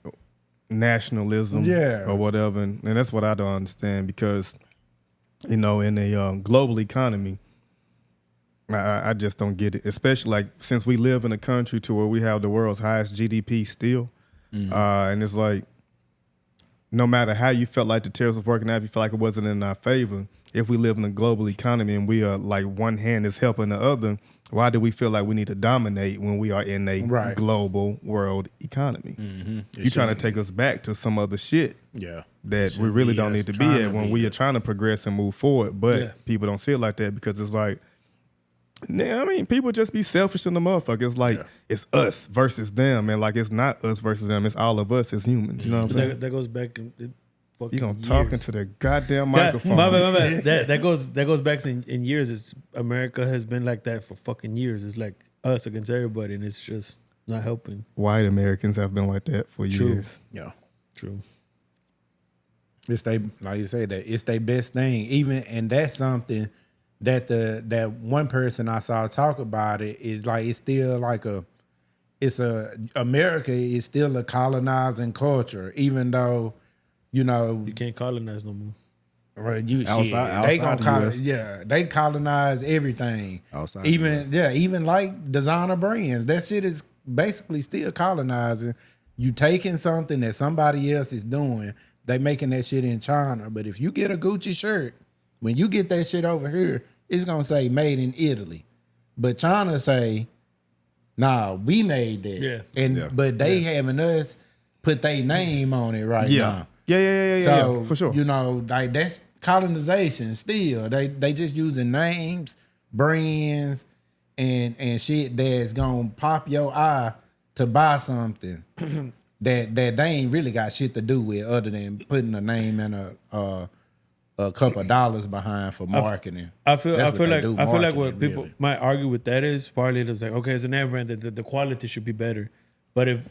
nationalism or whatever. And that's what I don't understand because, in a global economy, I just don't get it. Especially like since we live in a country to where we have the world's highest GDP still. And it's like, no matter how you felt like the tariffs was working out, if you felt like it wasn't in our favor, if we live in a global economy and we are like one hand is helping the other, why do we feel like we need to dominate when we are in a global world economy? You're trying to take us back to some other shit that we really don't need to be at when we are trying to progress and move forward. But people don't see it like that because it's like Yeah, I mean, people just be selfish in the motherfuckers. Like it's us versus them, and like it's not us versus them. It's all of us as humans. You know what I'm saying? That goes back in fucking You don't years. talk into the goddamn microphone. My bad. That goes back in years. It's America has been like that for fucking years. It's like us against everybody, and it's just not helping. White Americans have been like that for years. Yeah. True. It's they, like you said, that it's their best thing. Even, and that's something that that one person I saw talk about it is like, it's still like America is still a colonizing culture, even though, you know, You can't colonize no more. right, Outside they gonna the US. they colonize everything. Outside Even even like designer brands. That shit is basically still colonizing. You taking something that somebody else is doing, they making that shit in China. But if you get a Gucci shirt, when you get that shit over here, it's gonna say made in Italy. But China say, nah, we made that. Yeah. And but they having us put their name on it right now. Yeah, So for sure. you know, like that's colonization still. They just using names, brands, and shit that's gonna pop your eye to buy something that they ain't really got shit to do with other than putting a name and a couple of dollars behind for marketing. I feel That's like what they do, what marketing, people really. might argue with that is partly it's like, okay, it's an ad brand that the quality should be better. But if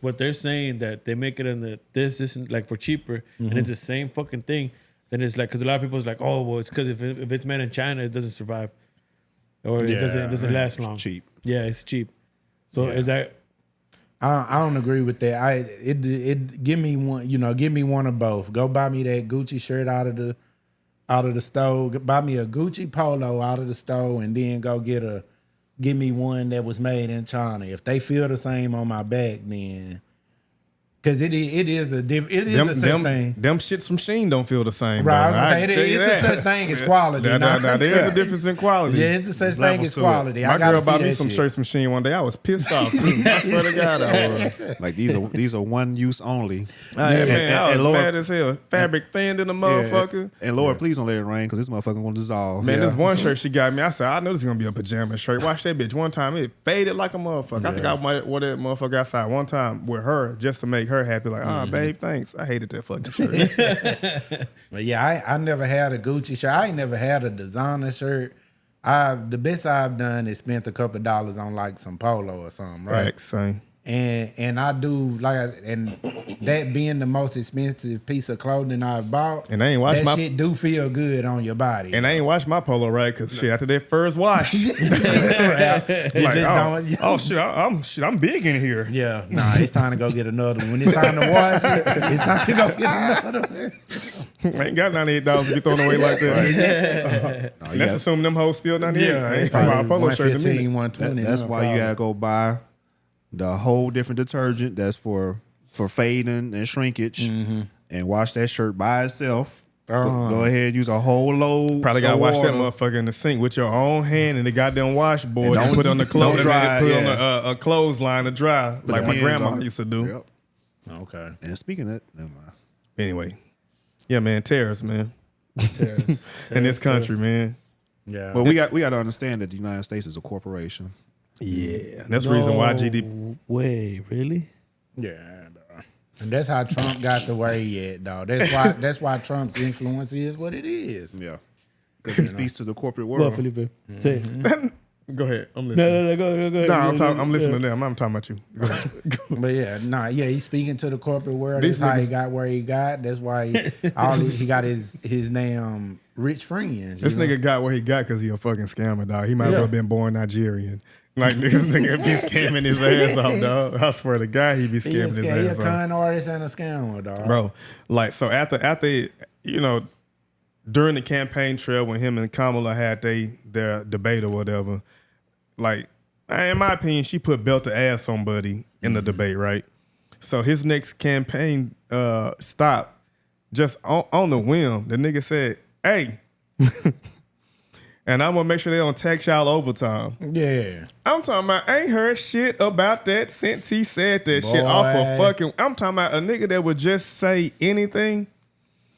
what they're saying that they make it in this isn't like for cheaper and it's the same fucking thing, then it's like, because a lot of people is like, oh well, it's because if it's made in China, it doesn't survive or it doesn't last long. cheap. Yeah, it's cheap. So is that I don't agree with that. It give me one, give me one of both. Go buy me that Gucci shirt out of the store. Buy me a Gucci polo out of the store, and then go give me one that was made in China. If they feel the same on my back, then because it is a such thing. Them shits from Sheen don't feel the same. Right, Bro. I was I gonna can say tell you it's a that. such thing as quality. Now, there is a difference in quality. Yeah, it's a such thing levels as to it. quality. My I gotta girl bought see me that some shit. shirts from Sheen one day. I was pissed off. Too. I swear to God, I was. Like these are one use only. Man, I was Lord, mad as hell. Fabric thin than a motherfucker. And Lord, please don't let it rain because this motherfucker gonna dissolve. Man, this one shirt she got me, I said, I know this is gonna be a pajama shirt. Watch that bitch. One time it faded like a motherfucker. I think I might wore that motherfucker outside one time with her just to make her happy. Like, babe, thanks. I hated that fucking shirt. But yeah, I never had a Gucci shirt. I ain't never had a designer shirt. The best I've done is spent a couple of dollars on like some polo or something, right? Right, same. And I do and that being the most expensive piece of clothing I've bought, And I ain't watched that my- shit do feel good on your body. And I ain't washed my polo right because shit after that first wash, I'm big in here. Yeah, nah, it's time to go get another one. When it's time to wash it, it's time to go get another one. I ain't got $98 to be thrown away like that. And that's assuming them hoes still 98. I ain't talking about a polo shirt to me. 120. That's why you gotta go buy the whole different detergent that's for fading and shrinkage, and wash that shirt by itself. Go ahead and use a whole load. Probably gotta of wash that water. motherfucker in the sink with your own hand and the goddamn washboard. And And don't- put on the clothes, don't dry, put yeah. on a clothesline to dry, like my Hands grandma on it. used to do. Yep. Okay. And speaking of that, never mind. Anyway, yeah, man, terrorists, man, terrorists? in this country, man. Yeah. But we got to understand that the United States is a corporation. Yeah, that's the reason why GDP. Wait, really? Yeah, bro. And that's how Trump got the way he at, dog. That's why Trump's influence is what it is. Yeah. Because he speaks to the corporate Well, world. Felipe, say it. Go ahead, I'm listening. No, go ahead. No, I'm listening to them. I'm talking about you. Go ahead. But yeah, he's speaking to the corporate world. That's how he got where he got. That's why he got his damn rich friends. This nigga got where he got because he a fucking scammer, dog. He might as well have been born Nigerian. Like this nigga be scamming his ass off, dog. I swear to God, he be scamming his He a ass off. con artist and a scammer, dog. Bro, like so after during the campaign trail when him and Kamala had their debate or whatever, like in my opinion, she put belt to ass somebody in the debate, right? So his next campaign stop, just on the whim, the nigga said, "Hey," and I'm gonna make sure they don't tax y'all overtime. Yeah. I'm talking about, I ain't heard shit about that since he said that shit off of fucking. I'm talking about a nigga that would just say anything.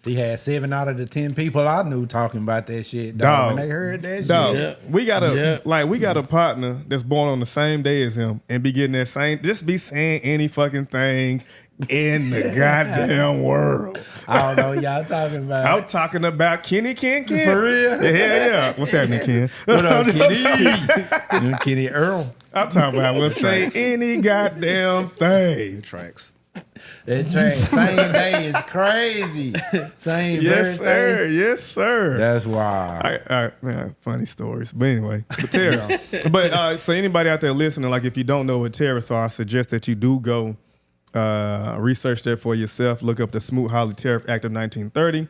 He had 7 out of the 10 people I knew talking about that shit, Dog. dog. When they heard that Dog, shit. we got a partner that's born on the same day as him and be getting that same, just be saying any fucking thing in the goddamn world. I don't know what y'all talking about. I'm talking about Kenny Ken. For real? Yeah. What's happening, Ken? What up, Kenny? Kenny Earl. I'm talking about we'll say any goddamn thing. Tracks. That track, same day is crazy. Same Yes, birthday. sir. Yes, sir. That's wild. Man, funny stories. But anyway, the tariffs. But so anybody out there listening, like if you don't know what tariffs are, I suggest that you do go research that for yourself. Look up the Smoot-Hawley Tariff Act of 1930,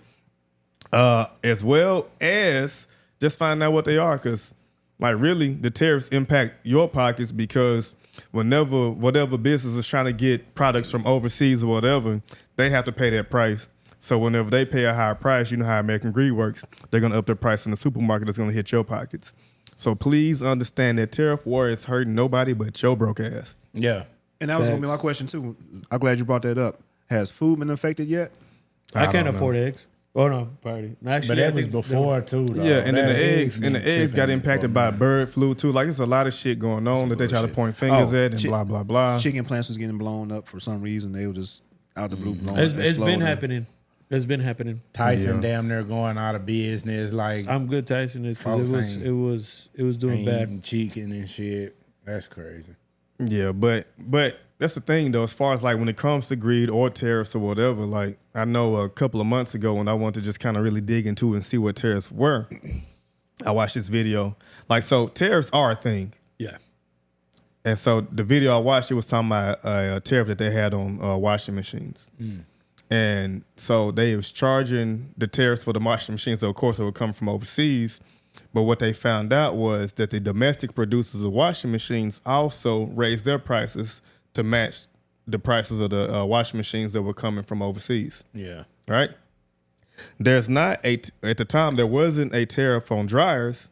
as well as just find out what they are. Because, like, really, the tariffs impact your pockets because whatever business is trying to get products from overseas or whatever, they have to pay that price. So whenever they pay a higher price, you know how American Greed works. They're going to up their price in the supermarket. That's going to hit your pockets. So please understand that tariff war is hurting nobody but your broke ass. Yeah. And that was going to be my question, too. I'm glad you brought that up. Has food been affected yet? I can't afford eggs. Oh no, party. Actually, But that was before too, though. Yeah, and then That the eggs got impacted by bird flu too. Like it's a lot of shit going on that they try to point fingers at and blah blah blah. Chicken plants was getting blown up for some reason. They were just out the blue blown. It's been happening. It's been happening. Tyson damn near going out of business. Like I'm good, Tyson. It was doing bad. eating chicken and shit. That's crazy. Yeah, but that's the thing though. As far as like when it comes to greed or tariffs or whatever, like I know a couple of months ago when I wanted to just kind of really dig into and see what tariffs were, I watched this video. Like so, tariffs are a thing. Yeah. And so the video I watched, it was talking about a tariff that they had on washing machines. And so they was charging the tariffs for the washing machines. So of course it would come from overseas. But what they found out was that the domestic producers of washing machines also raised their prices to match the prices of the washing machines that were coming from overseas. Yeah. Right? There's not at the time, there wasn't a tariff on dryers,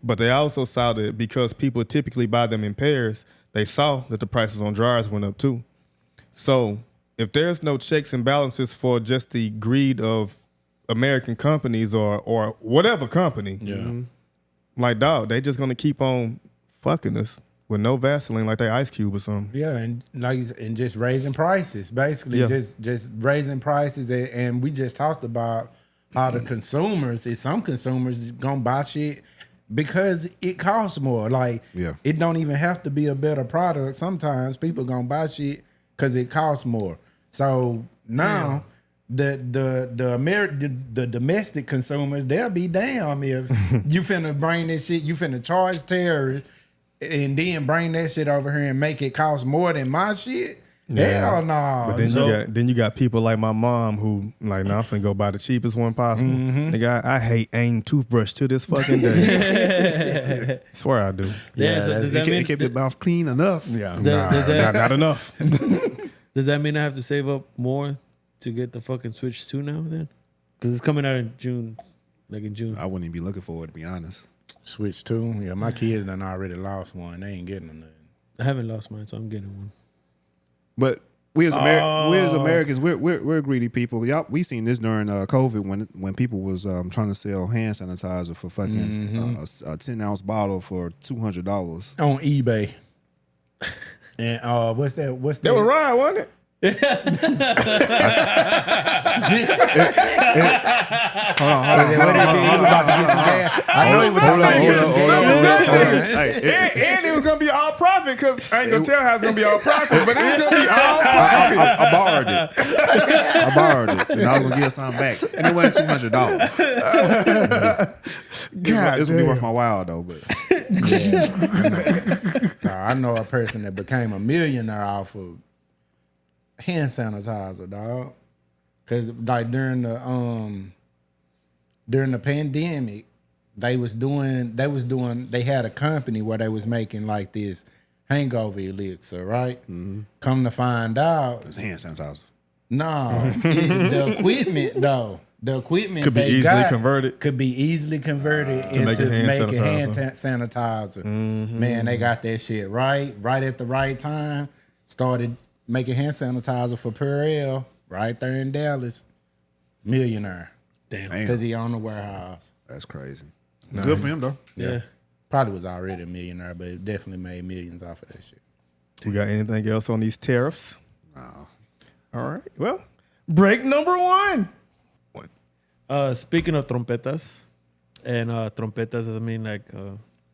but they also saw that because people typically buy them in pairs, they saw that the prices on dryers went up too. So if there's no checks and balances for just the greed of American companies or whatever company, like dog, they just gonna keep on fucking us with no Vaseline like they Ice Cube or something. Yeah, and just raising prices, basically, just raising prices, and we just talked about how the consumers, some consumers gonna buy shit because it costs more. Like, it don't even have to be a better product. Sometimes people gonna buy shit because it costs more. So now the domestic consumers, they'll be damn if you finna bring this shit, you finna charge terrorists and then bring that shit over here and make it cost more than my shit. Hell no. But then you got people like my mom who like, nah, I'm finna go buy the cheapest one possible. Nigga, I hate AIM toothbrush to this fucking day. Swear I do. Does that mean it kept your mouth clean enough? Yeah, not enough. Does that mean I have to save up more to get the fucking Switch 2 now then? Because it's coming out in June. Like in June. I wouldn't even be looking for it, to be honest. Switch 2? Yeah, my kids done already lost one. They ain't getting nothing. I haven't lost mine, so I'm getting one. But we as Americans, we're greedy people. Y'all, we seen this during COVID when people was trying to sell hand sanitizer for fucking a 10-ounce bottle for $200 on eBay. And what's that? That was right, wasn't it? Hold on. I know he was about to get some gas. And it was gonna be all profit because I ain't gonna tell how it's gonna be all profit, but it was gonna be all profit. I borrowed it, and I was gonna give something back, and it wasn't $200. It's gonna be worth my while though, but. I know a person that became a millionaire off of hand sanitizer, dog. Cause like during the pandemic, they had a company where they was making like this hangover elixir, right? Come to find out, it's hand sanitizer. No, the equipment though. The equipment could be easily converted into make a hand sanitizer. Man, they got that shit right at the right time. Started making hand sanitizer for Purell right there in Dallas. millionaire. Damn. Because he owned a warehouse. That's crazy. Good for him though. Yeah. Probably was already a millionaire, but definitely made millions off of that shit. We got anything else on these tariffs? No. All right. Well, break number one. Speaking of trompetas, and trompetas, I mean like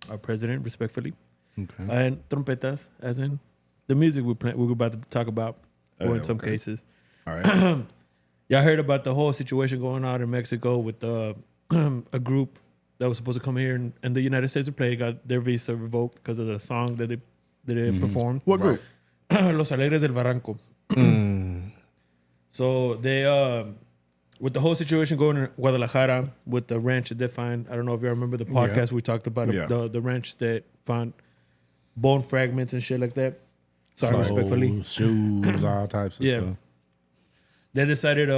our president, respectfully. Okay. And trompetas, as in the music we're about to talk about, or in some cases. All right. Y'all heard about the whole situation going on in Mexico with a group that was supposed to come here in the United States to play, got their visa revoked because of the song that they performed. What group? Los Alegres del Barranco. So they, with the whole situation going in Guadalajara with the ranch that they found, I don't know if you remember the podcast we talked about the ranch that found bone fragments and shit like that. Sorry, respectfully. Shoes, all types of stuff. They decided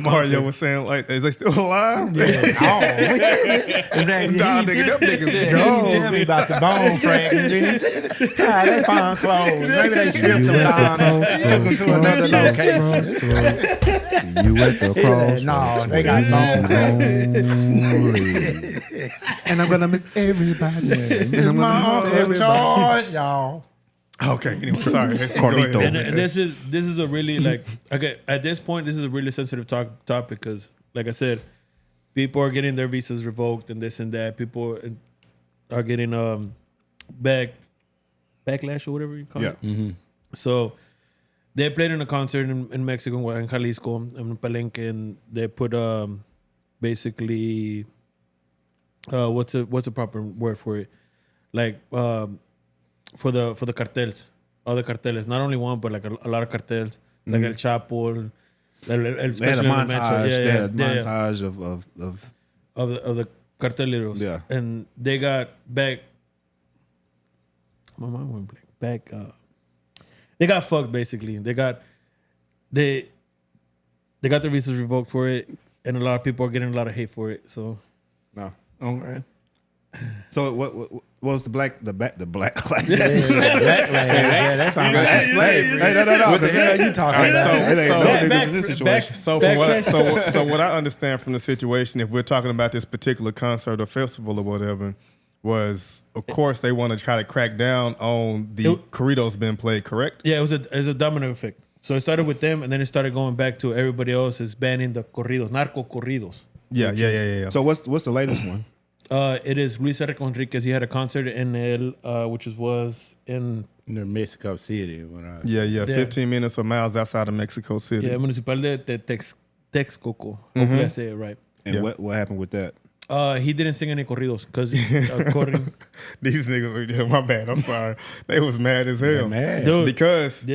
Mario was saying, like, is they still alive? Nah, nigga, them niggas gone. Tell me about the bone fragments. They found clothes. Maybe they stripped them down and took them to another location. See you at the cross. No, they got bone. And I'm gonna miss everybody. And I'm My Uncle George, y'all. Okay, anyway, sorry. Carlito. And this is a really like, okay, at this point this is a really sensitive topic because, like I said, people are getting their visas revoked and this and that. People are getting backlash or whatever you call it. Mm-hmm. So they played in a concert in Mexico, in Jalisco, in Palenque, and they put basically what's a proper word for it, like for the cartels, other cartels, not only one but like a lot of cartels, like El Chapo, They had a montage, of the carteleros, and they got back. My mind went blank. Back. They got fucked basically. They got their visas revoked for it, and a lot of people are getting a lot of hate for it. So no. Okay. So what was the black black lady. Yeah, that sounds like slavery. Hey, no. What the hell are you talking about? So what I understand from the situation, if we're talking about this particular concert or festival or whatever, was of course they want to try to crack down on the corridos being played, correct? Yeah, it was a domino effect. So it started with them, and then it started going back to everybody else is banning the corridos, Narcocorridos. Yeah. So what's the latest one? It is Luis Enrique Enriquez. He had a concert in which was in near Mexico City. 15 minutes or miles outside of Mexico City. Yeah, Municipal de Texcoco. Hopefully I say it right. And what happened with that? He didn't sing any corridos because these niggas, my bad, I'm sorry. They was mad as hell. Mad. Dude, because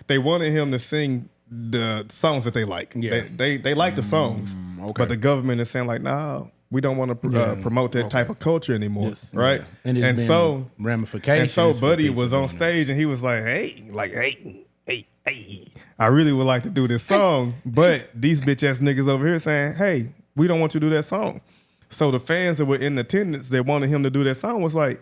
they wanted him to sing the songs that they like. Yeah. They like the songs, but the government is saying like, nah, we don't want to promote that type of culture anymore, right? Yeah. And so ramifications. And so Buddy was on stage and he was like, hey, I really would like to do this song, but these bitch ass niggas over here saying, hey, we don't want you to do that song. So the fans that were in attendance that wanted him to do that song was like,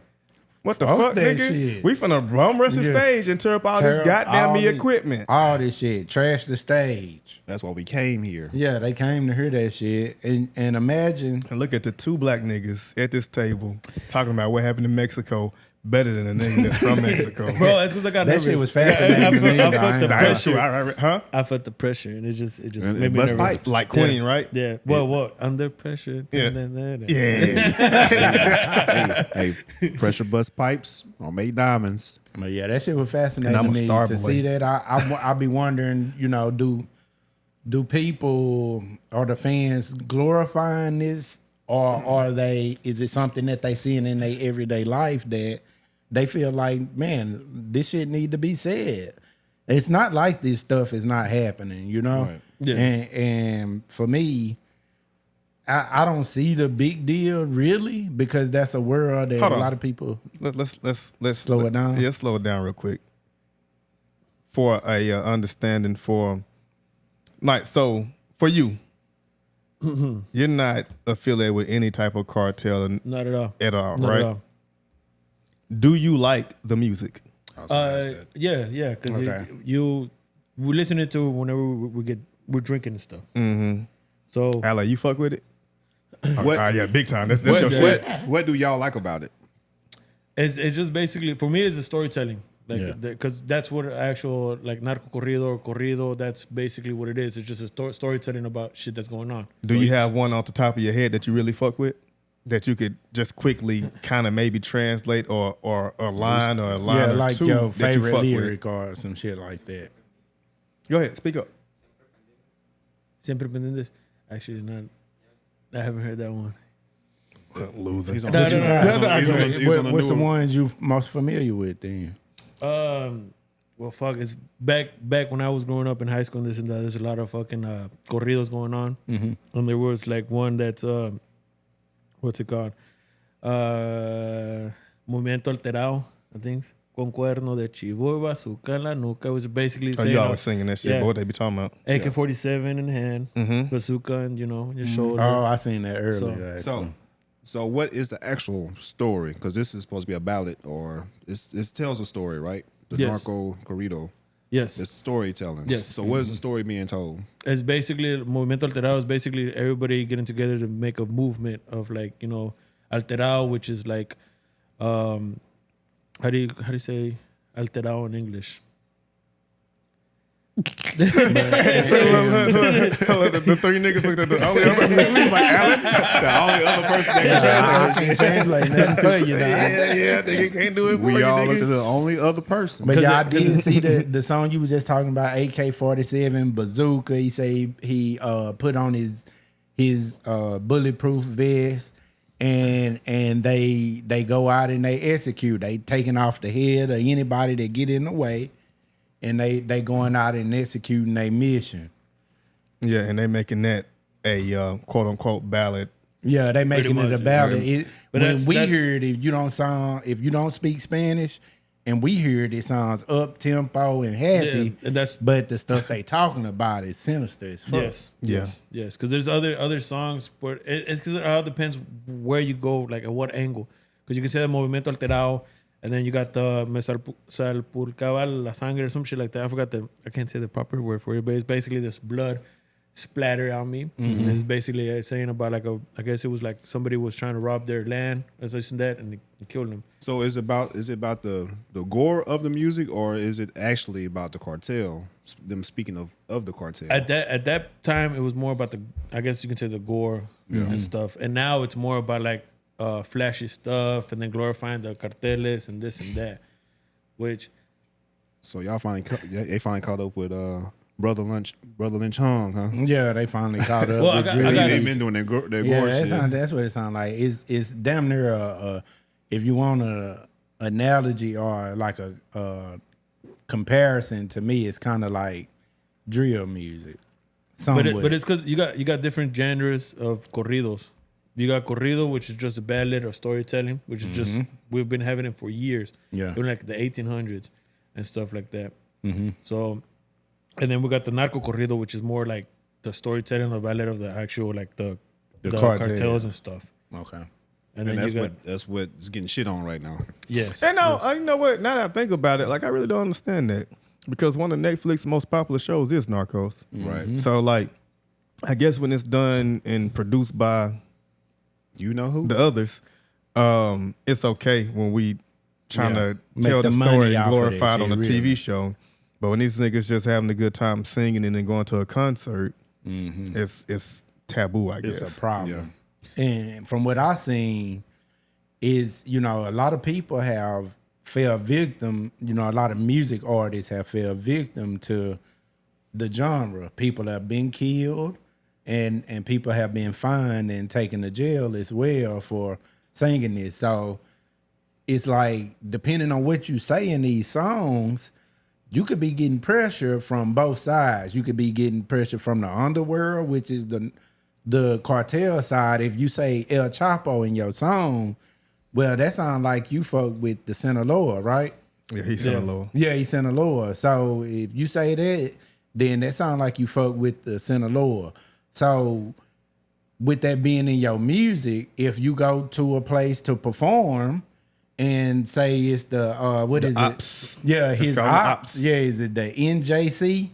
what the fuck, nigga? Shit. We finna bum rush the stage and tear up all this goddamn equipment. All this shit. Trash the stage. That's why we came here. Yeah, they came to hear that shit. And imagine. And look at the two black niggas at this table talking about what happened in Mexico better than a nigga that's from Mexico. Bro, it's because I got nervous. That shit was fascinating to me. I felt the pressure. Huh? I felt the pressure, and it just And made me bust nervous. pipes. Like Queen, right? Yeah. Well, what? Under pressure. Yeah. Hey, pressure bust pipes or make diamonds. But yeah, that shit was fascinating And I'm to a me star to boy. see that. I be wondering, do people or the fans glorifying this, or are they? Is it something that they seeing in their everyday life that they feel like, man, this shit need to be said? It's not like this stuff is not happening, Right. Yes. And for me, I don't see the big deal really, because that's a world that Hold a on. lot of people. Let's Slow it down? Yeah, slow it down real quick. For a understanding for, like, so for you, you're not affiliated with any type of cartel Not at all. right? Not at all. Do you like the music? Yeah, because Okay. we listen to it whenever we're drinking and stuff. Mm-hmm. So Ale, you fuck with it? What- Yeah, big time. That's your shit. What do y'all like about it? it's just basically for me it's the storytelling. Like, Yeah. because that's what actual like narcocorrido or corrido. That's basically what it is. It's just a storytelling about shit that's going on. Do you have one off the top of your head that you really fuck with? That you could just quickly kind of maybe translate or a line or a line Yeah, or like two your that you favorite fuck lyric or some shit like that. Go ahead, speak up. Siempre pendientes. Actually, not. I haven't heard that one. Loser. He's on, No, he's no, on- no. he's on- he's on the- he's on the What's the new- ones you most familiar with then? Well, fuck. It's back when I was growing up in high school. And this and that. There's a lot of fucking corridos going on, and there was like one that's what's it called? Movimiento Alterado, I think. Con cuerno de chivo y bazooka en la nuca. It was basically Oh, saying, you always singing that shit, yeah. boy. What they be talking about? AK-47 in hand, bazooka, and your shoulder. Oh, I seen that earlier. So what is the actual story? Because this is supposed to be a ballad, or it tells a story, right? The Yes. Narcocorrido. Yes. It's storytelling. Yes. So what is the story being told? It's basically Movimiento Alterado is basically everybody getting together to make a movement of like, alterado, which is like how do you say alterado in English? The three niggas looked at the only other niggas like Alan. The only other person that I can't translate nothing for you now. Yeah, nigga can't do it for we you, all nigga. looked at the only other person. But y'all it- did see the song you was just talking about, AK-47 bazooka. He say he put on his bulletproof vest and they go out and they execute. They taking off the head of anybody that get in the way, and they going out and executing their mission. Yeah, and they making that a quote unquote ballad. Yeah, they making Pretty it a much, ballad. yeah. But When we that's- hear it, if you don't speak Spanish, and we hear it, it sounds up tempo and happy. Yeah, and that's but the stuff they talking about is sinister as fuck. yes. Because there's other songs, but it's because it all depends where you go, like at what angle. Because you can say the Movimiento Alterado, and then you got the Me salpulcaba la sangre or some shit like that. I can't say the proper word for it, but it's basically this blood splattered on me. And it's basically saying about I guess it was like somebody was trying to rob their land, as this and that, and they killed them. So is it about the gore of the music, or is it actually about the cartel? Them speaking of the cartel. At that time, it was more about I guess you can say the gore and stuff. And now it's more about like flashy stuff and then glorifying the carteles and this and that. Which, So they finally caught up with Brother Lynch Hung, huh? Yeah, they finally caught up Well, with I got- Julius. They've been doing their gore Yeah, shit. that's what it sounds like. It's damn near if you want a analogy or like a comparison, to me, it's kind of like drill music. but it's because you got different genres of corridos. You got corrido, which is just a ballad of storytelling, which is just we've been having it for years. Yeah. During like the 1800s and stuff like that. So, and then we got the narcocorrido, which is more like the storytelling, the ballad of the actual like the cartels and stuff. Okay. And And then that's what's getting shit on right now. yes. And you know what? Now that I think about it, like I really don't understand that because one of Netflix's most popular shows is Narcos. Right. So like, I guess when it's done and produced by You know who? the others, it's okay when we trying to Make tell the the money story off and of glorify that it on a shit, really. TV show. But when these niggas just having a good time singing and then going to a concert, it's taboo, I guess. It's a problem. And from what I seen is, a lot of people have fell victim, a lot of music artists have fell victim to the genre. People have been killed and people have been fined and taken to jail as well for singing this. So it's like, depending on what you say in these songs, you could be getting pressure from both sides. You could be getting pressure from the underworld, which is the cartel side. If you say El Chapo in your song, well, that sounds like you fuck with the Sinaloa, right? Yeah, he's Sinaloa. Yeah, he's Sinaloa. So if you say that, then that sounds like you fuck with the Sinaloa. So with that being in your music, if you go to a place to perform and say it's the what is Ops. it? Yeah, his called ops. Ops. Yeah, is it the NJC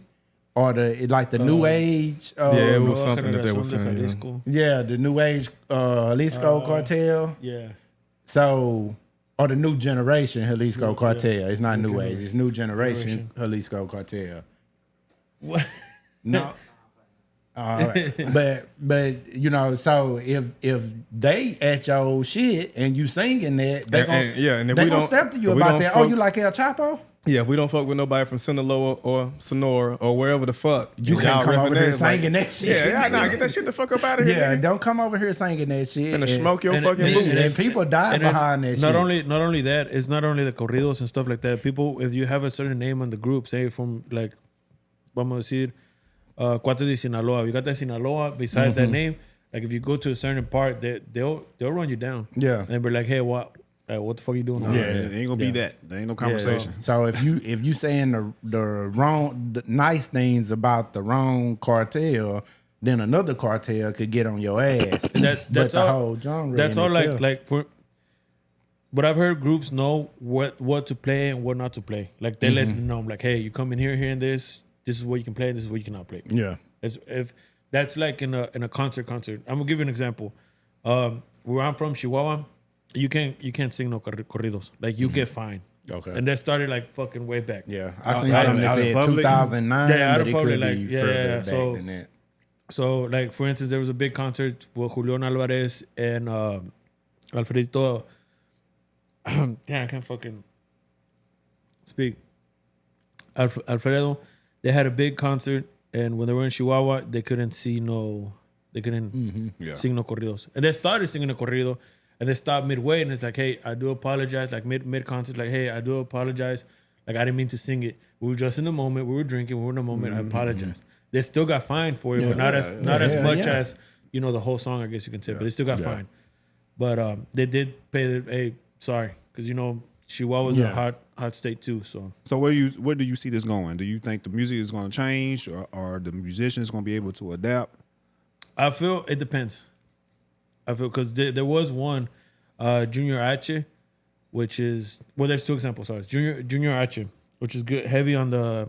or the new age. Yeah, it was something that they were saying. Yeah, the new age Jalisco cartel. Yeah. So, or the new generation Jalisco cartel. It's not new age. It's new generation Jalisco cartel. What? No. All right. But you know, so if they at your shit and you singing that, they gonna step to you about that. Oh, you like El Chapo? Yeah, if we don't fuck with nobody from Sinaloa or Sonora or wherever the fuck, you can't come over here singing that shit. Yeah, get that shit the fuck up out of here. Yeah, don't come over here singing that shit. And smoke your fucking boots. And people die behind that shit. Not only that, it's not only the corridos and stuff like that. People, if you have a certain name on the group, say from like, vamos a decir, Cuates de Sinaloa. You got that Sinaloa beside that name. Like if you go to a certain part, they'll run you down. Yeah, and be like, hey, what the fuck you doing? Yeah, it ain't gonna be that. There ain't no conversation. Yeah. So if you saying the nice things about the wrong cartel, then another cartel could get on your ass. That's but the all, whole genre. That's all. Like for. But I've heard groups know what to play and what not to play. Like they let them know, like, hey, you come in here hearing this. This is what you can play. This is what you cannot play. Yeah, if that's like in a concert. I'm gonna give you an example. Where I'm from, Chihuahua, you can't sing no corridos. Like you get fined. Okay. And that started like fucking way back. Yeah, I seen something that said 2009, but it could be further back than that. So like for instance, there was a big concert with Julián Álvarez and Alfredito. Damn, I can't fucking speak. Alfredo, they had a big concert, and when they were in Chihuahua, they couldn't sing no corridos. And they started singing a corrido, and they stopped midway, and it's like, hey, I do apologize. Like mid concert, like, hey, I do apologize. Like I didn't mean to sing it. We were just in the moment. We were drinking. We were in the moment. I apologize. They still got fined for it, but not as much as the whole song, I guess you can say. But they still got fined. But they did pay the hey, sorry, because Chihuahua is a hot state too. So where do you see this going? Do you think the music is going to change, or the musicians going to be able to adapt? I feel it depends. I feel because there was one, Junior H, which is there's two examples. Sorry, Junior H, which is good, heavy on the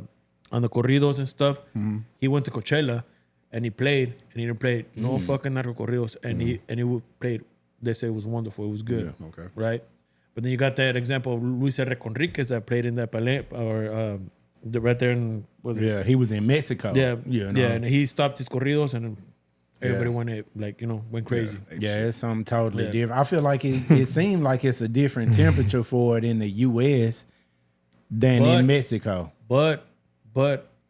corridos and stuff. Mm-hmm. He went to Coachella and he played, and he didn't play no fucking narcocorridos, and he would play. They say it was wonderful. It was good. Yeah, okay. Right. But then you got that example of Luis R. Conriquez that played in that ballet, or right there in he was in Mexico. Yeah, and he stopped his corridos, and everybody went crazy. Yeah, it's something totally different. I feel like it seemed like it's a different temperature for it in the U.S. than in Mexico. But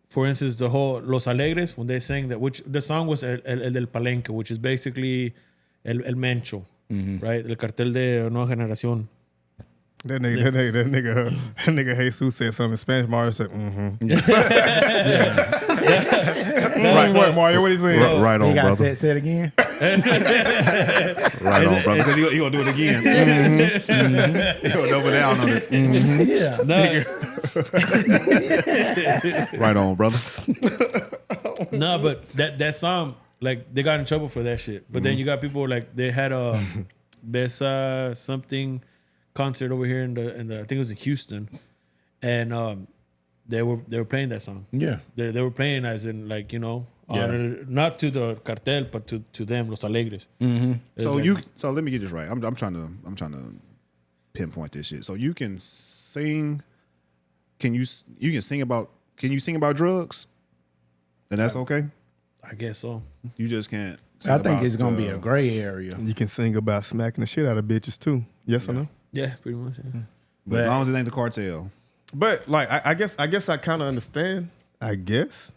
for instance, the whole Los Alegres, when they sang that, which the song was El del Palenque, which is basically El Mencho, right? El cartel de Nueva Generación. That nigga Jesus said something in Spanish. Mario said, Right, Mario, what he saying? Right on, he got brother. Say it again. Right on, brother. Because he gonna do it again. He gonna double down on it. Right on, brother. No, but that song, like they got in trouble for that shit. But then you got people like they had a Besa something concert over here in the I think it was in Houston, and they were playing that song. Yeah, they were playing as in like not to the cartel but to them Los Alegres. So let me get this right. I'm trying to pinpoint this shit. So you can sing. Can you sing about drugs? And that's okay? I guess so. You just can't. I think it's gonna be a gray area. You can sing about smacking the shit out of bitches too. Yes or no? Yeah, pretty much. Yeah. But as long as it ain't the cartel. But like, I guess I kind of understand. I guess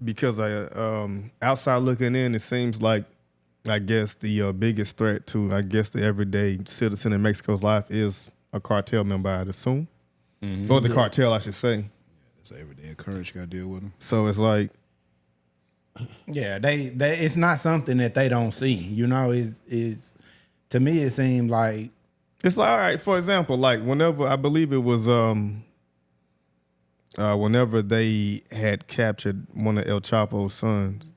because outside looking in, it seems like I guess the biggest threat to the everyday citizen in Mexico's life is a cartel member, I'd assume, or the cartel, I should say. Yeah, that's an everyday occurrence. You gotta deal with them. So it's like. Yeah, they it's not something that they don't see. Is to me it seemed like it's like, all right, for example, like whenever I believe it was whenever they had captured one of El Chapo's sons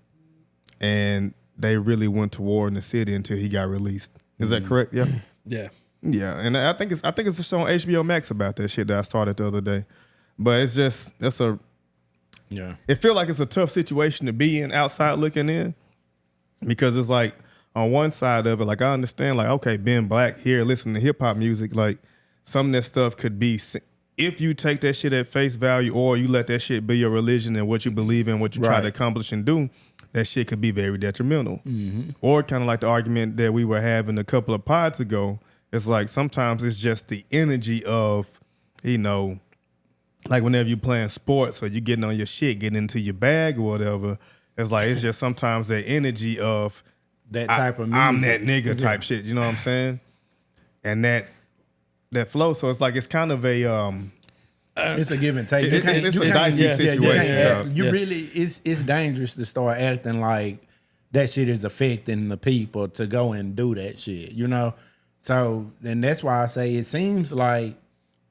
and they really went to war in the city until he got released. Is that correct? Yeah. Yeah. Yeah. And I think it's just on HBO Max about that shit that I started the other day. But it's just Yeah. It feel like it's a tough situation to be in outside looking in, because it's like on one side of it, like I understand, like, okay, being black here, listening to hip hop music, like some of that stuff could be, if you take that shit at face value or you let that shit be your religion and what you believe in, what you try to accomplish and do, that shit could be very detrimental. Or kind of like the argument that we were having a couple of pods ago. It's like sometimes it's just the energy of, you know, like whenever you playing sports or you getting on your shit, getting into your bag or whatever, it's like it's just sometimes that energy of that type of music. I'm that nigga type shit, you know what I'm saying? And that flow. So it's like it's kind of a it's a give and take. It's a dicey situation. You really, it's dangerous to start acting like that shit is affecting the people to go and do that shit, you know? So, and that's why I say it seems like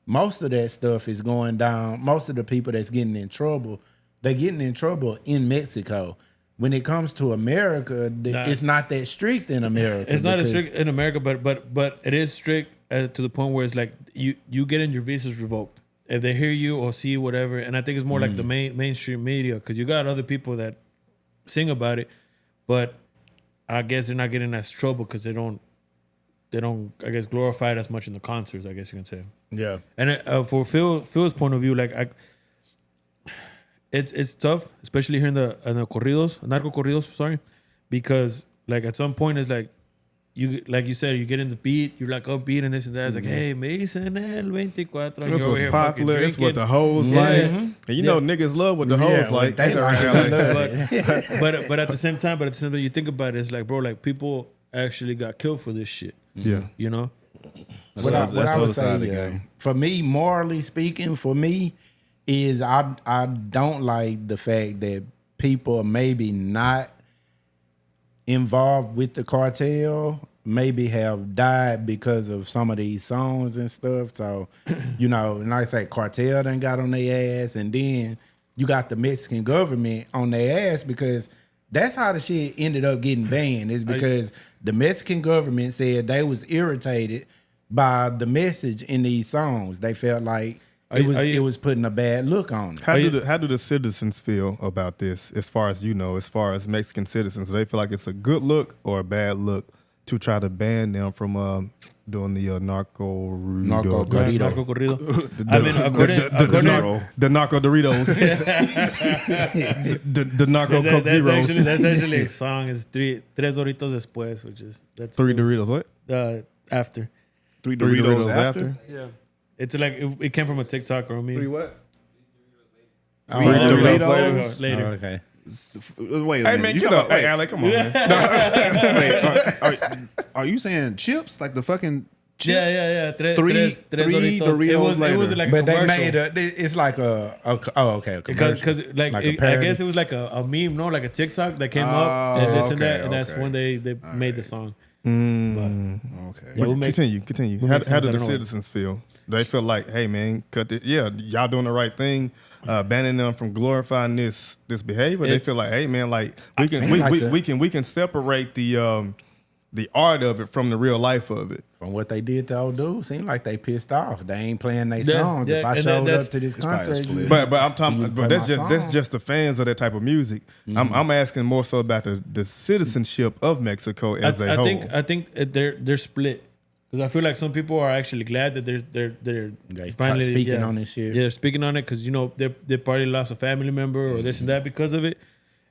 most of that stuff is going down. Most of the people that's getting in trouble, they're getting in trouble in Mexico. When it comes to America, it's not that strict in America. It's not as strict in America, but it is strict to the point where it's like you getting your visas revoked if they hear you or see whatever. And I think it's more like the mainstream media, because you got other people that sing about it, but I guess they're not getting as trouble because they don't I guess glorify it as much in the concerts, I guess you can say. Yeah. And for Phil's point of view, like it's tough, especially here in the Narcocorridos, sorry, because like at some point it's like you said, you get in the beat, you're like upbeat and this and that. It's like, hey, me dicen el 24. This was popular. It's what the hoes like. And you know niggas love what the hoes like. They like it. But at the same time, you think about it, it's like, bro, like people actually got killed for this shit. Yeah. You know? What I would say, for me, morally speaking, for me, is I don't like the fact that people are maybe not involved with the cartel, maybe have died because of some of these songs and stuff. So, you know, and like I say, cartel done got on their ass, and then you got the Mexican government on their ass, because that's how the shit ended up getting banned, is because the Mexican government said they was irritated by the message in these songs. They felt like it was putting a bad look on it. How do the citizens feel about this, as far as you know, as far as Mexican citizens? Do they feel like it's a good look or a bad look to try to ban them from doing the Narcocorrido. The Narcodoritos. the Narcocorridos. That's actually a song. Is Tres Doritos Después, which is that's Three Doritos. What? After. Three Doritos after? Yeah. It's like it came from a TikTok or a meme. Three what? Three Doritos later. Oh, okay. Wait a Hey minute. man, You get talking up. about- Hey Alec, come on, man. Wait, are you saying chips? Like the fucking chips? Yeah. Tres Three Doritos. It was later. like a But they commercial. made it's like a Because like a I parody. guess it was like a meme, no, like a TikTok that came up and this and that, and that's when they made the song. Okay. Yeah, Continue. How do the citizens feel? They feel like, hey man, cut it. Yeah, y'all doing the right thing, banning them from glorifying this behavior. They feel like, hey man, like we can separate the art of it from the real life of it. From what they did to old dude, seemed like they pissed off. They ain't playing their songs. If I showed up to this concert, but I'm talking. But that's just the fans of that type of music. I'm asking more so about the citizenship of Mexico as a whole. I think they're split. Because I feel like some people are actually glad that they're finally speaking on this shit. Yeah, they're speaking on it because, you know, they probably lost a family member or this and that because of it.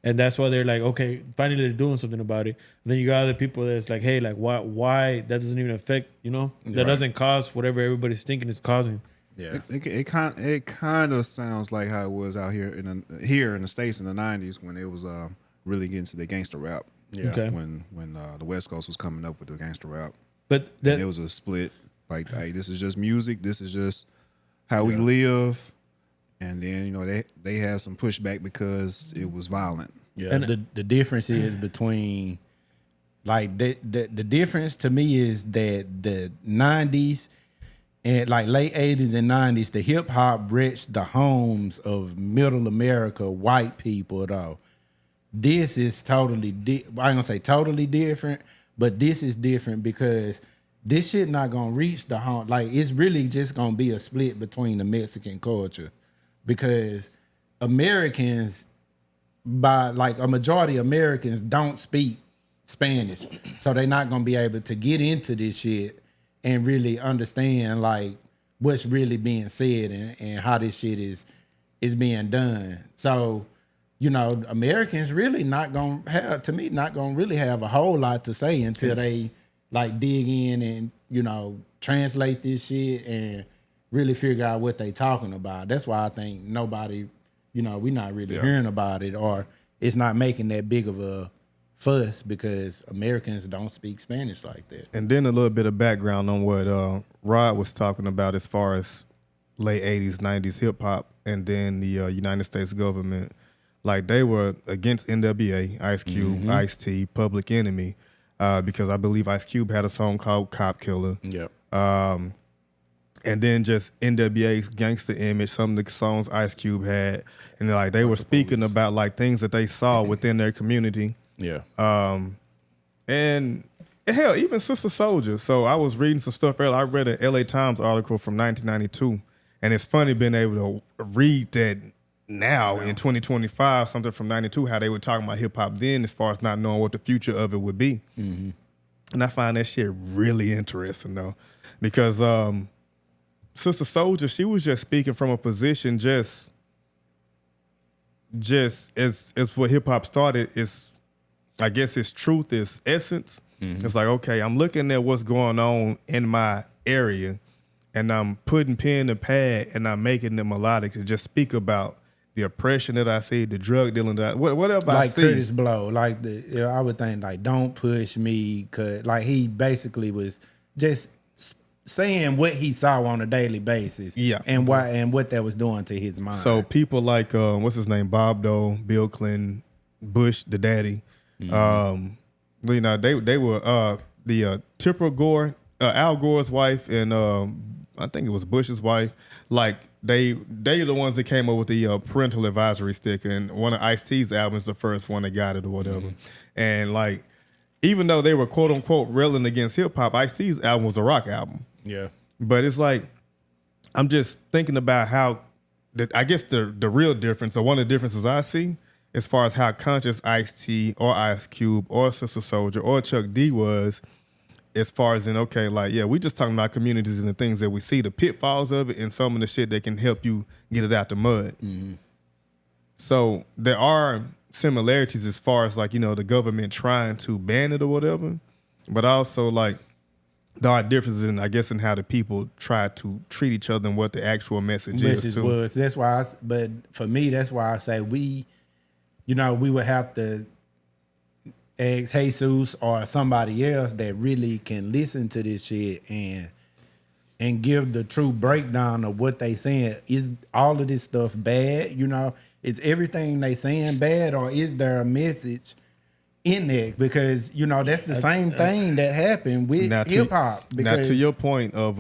And that's why they're like, okay, finally they're doing something about it. And then you got other people that's like, hey, like why that doesn't even affect, you know? That doesn't cause whatever everybody's thinking it's causing. Yeah. It kind of sounds like how it was out here in the States in the 90s when it was really getting to the gangster rap. Yeah. Okay. When the West Coast was coming up with the gangster rap. But and it was a split. Like, hey, this is just music. This is just how we live. And then, you know, they had some pushback because it was violent. Yeah. And the difference is between, like, the difference to me is that the 90s and like late 80s and 90s, the hip hop reached the homes of middle America, white people, though. This is totally, I ain't gonna say totally different, but this is different because this shit not gonna reach the home. Like, it's really just gonna be a split between the Mexican culture, because Americans, by like a majority of Americans, don't speak Spanish, so they're not gonna be able to get into this shit and really understand like what's really being said and how this shit is being done. So, you know, Americans really not gonna really have a whole lot to say until they like dig in and, you know, translate this shit and really figure out what they talking about. That's why I think nobody, you know, we're not really hearing about it, or it's not making that big of a fuss because Americans don't speak Spanish like that. And then a little bit of background on what Rod was talking about as far as late 80s, 90s hip hop, and then the United States government. Like, they were against NWA, Ice Cube, Ice-T, Public Enemy, because I believe Ice Cube had a song called Cop Killer. Yep. And then just NWA's gangster image, some of the songs Ice Cube had, and like they were speaking about like things that they saw within their community. Yeah. And hell, even Sister Soldier. So I was reading some stuff earlier. I read an LA Times article from 1992, and it's funny being able to read that now in 2025, something from 92, how they were talking about hip hop then as far as not knowing what the future of it would be. Mm-hmm. And I find that shit really interesting though, because Sister Soldier, she was just speaking from a position just as what hip hop started. Is, I guess, its truth, its essence. Mm-hmm. It's like, okay, I'm looking at what's going on in my area, and I'm putting pen to pad, and I'm making it melodic to just speak about the oppression that I see, the drug dealing that whatever I see. Like Curtis Blow, like I would think like, don't push me, cause like he basically was just saying what he saw on a daily basis, and why and what that was doing to his mind. So people like what's his name, Bob Dole, Bill Clinton, Bush, the daddy, you know, they were the Tipper Gore, Al Gore's wife, and I think it was Bush's wife. Like they're the ones that came up with the parental advisory sticker, and one of Ice-T's albums, the first one that got it or whatever, and like. Even though they were quote unquote railing against hip hop, Ice-T's album was a rock album. Yeah. But it's like, I'm just thinking about how, I guess the real difference, or one of the differences I see, as far as how conscious Ice-T or Ice Cube or Sister Soldier or Chuck D was, as far as in, okay, like, yeah, we just talking about communities and the things that we see, the pitfalls of it, and some of the shit that can help you get it out the mud. Mm-hmm. So there are similarities as far as like, you know, the government trying to ban it or whatever, but also like there are differences in, I guess, in how the people try to treat each other and what the actual message is too. Was. That's why but for me, that's why I say we would have to ask Jesus or somebody else that really can listen to this shit and give the true breakdown of what they saying. Is all of this stuff bad? You know, is everything they saying bad, or is there a message in there? Because, you know, that's the same thing that happened with hip hop. Now, to your point of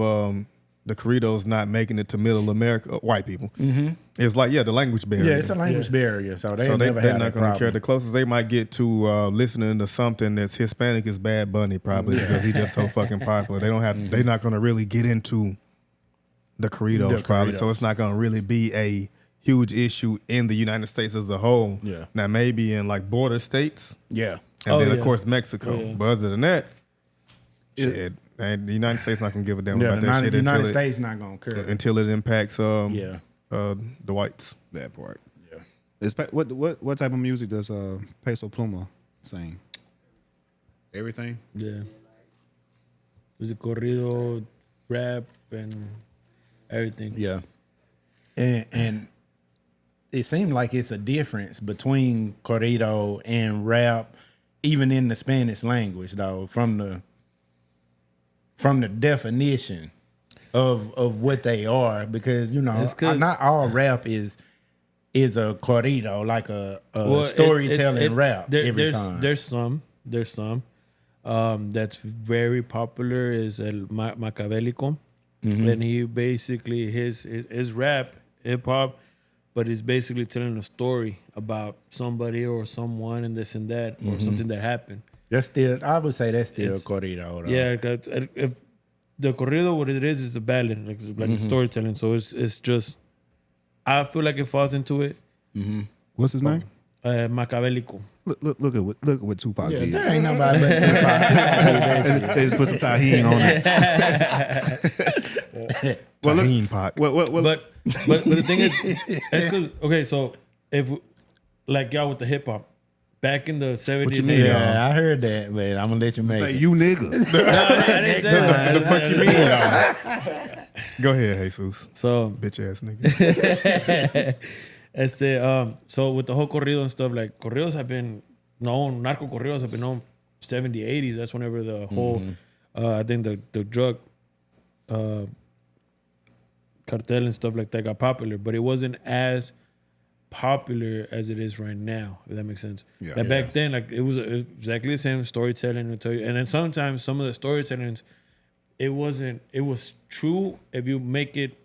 the Corridos not making it to middle America, white people, it's like, the language barrier. Yeah, it's a language barrier. So they're not going to care. The closest they might get to listening to something that's Hispanic is Bad Bunny, probably, because he's just so fucking popular. They don't have. They're not going to really get into the Corridos, probably. So it's not going to really be a huge issue in the United States as a whole. Yeah. Now maybe in like border states. Yeah. And then of course Mexico. Yeah. But other than that, shit. And the United States not gonna give a damn about that shit. The United States not gonna care until it impacts the whites. That part. Yeah. It's, what type of music does Peso Pluma sing? Everything. Yeah. There's a corrido, rap, and everything. Yeah. And it seemed like it's a difference between corrido and rap, even in the Spanish language, though, from the definition of what they are, because, you know, not all rap is a corrido, like a storytelling rap time. There's some that's very popular is El Macabélico, and he basically his rap hip hop, but he's basically telling a story about somebody or someone and this and that or something that happened. I would say that's still corrido. Though. Yeah, cause if the corrido, what it is a ballad, like a storytelling. So it's just, I feel like it falls into it. What's his name? Macabélico. Look at what Tupac Yeah, did. there ain't nobody but Tupac. They just put some tahini on it. Tahini pot. But the thing is, it's because okay, so if like y'all with the hip hop back in the 70s, What you mean? Yeah, I heard that, but I'm gonna let you make Say it. you niggas. I didn't say that. The fuck you mean? Go ahead, Jesus. So Bitch ass nigga. so with the whole corrido and stuff, like corridos have been known, narcocorridos have been known 70s, 80s. That's whenever the whole, I think the drug cartel and stuff like that got popular, but it wasn't as popular as it is right now, if that makes sense. Yeah. Like back then, like it was exactly the same storytelling. And then sometimes some of the storytellings, it was true if you make it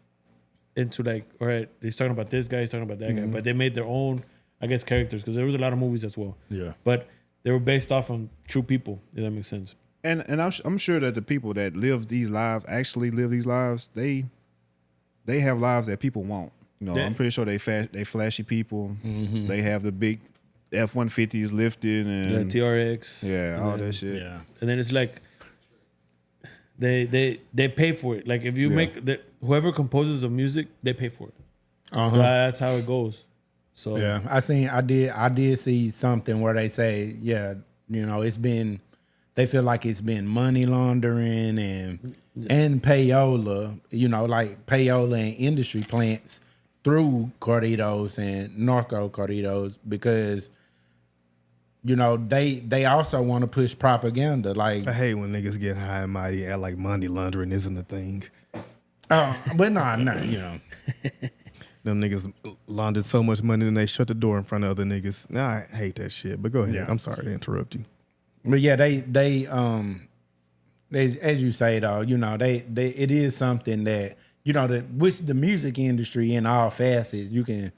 into like, all right, he's talking about this guy, he's talking about that guy, but they made their own, I guess, characters because there was a lot of movies as well. Yeah. But they were based off on true people, if that makes sense. And I'm sure that the people that live these lives actually live these lives. They have lives that people want. You know, I'm pretty sure they flashy people. They have the big F-150s lifted and The TRX. yeah, all that shit. Yeah. And then it's like they pay for it. Like if you make whoever composes the music, they pay for it. So that's how it goes. So Yeah, I did see something where they say, yeah, you know, they feel like it's been money laundering and payola, you know, like payola and industry plants through corridos and narcocorridos because, you know, they also want to push propaganda. Like, I hate when niggas get high and mighty and act like money laundering isn't a thing. but no, you know. Them niggas laundered so much money and they shut the door in front of other niggas. Nah, I hate that shit. But go ahead. Yeah. I'm sorry to interrupt you. But yeah, they as you say though, you know, it is something that, you know, which the music industry in all facets, you can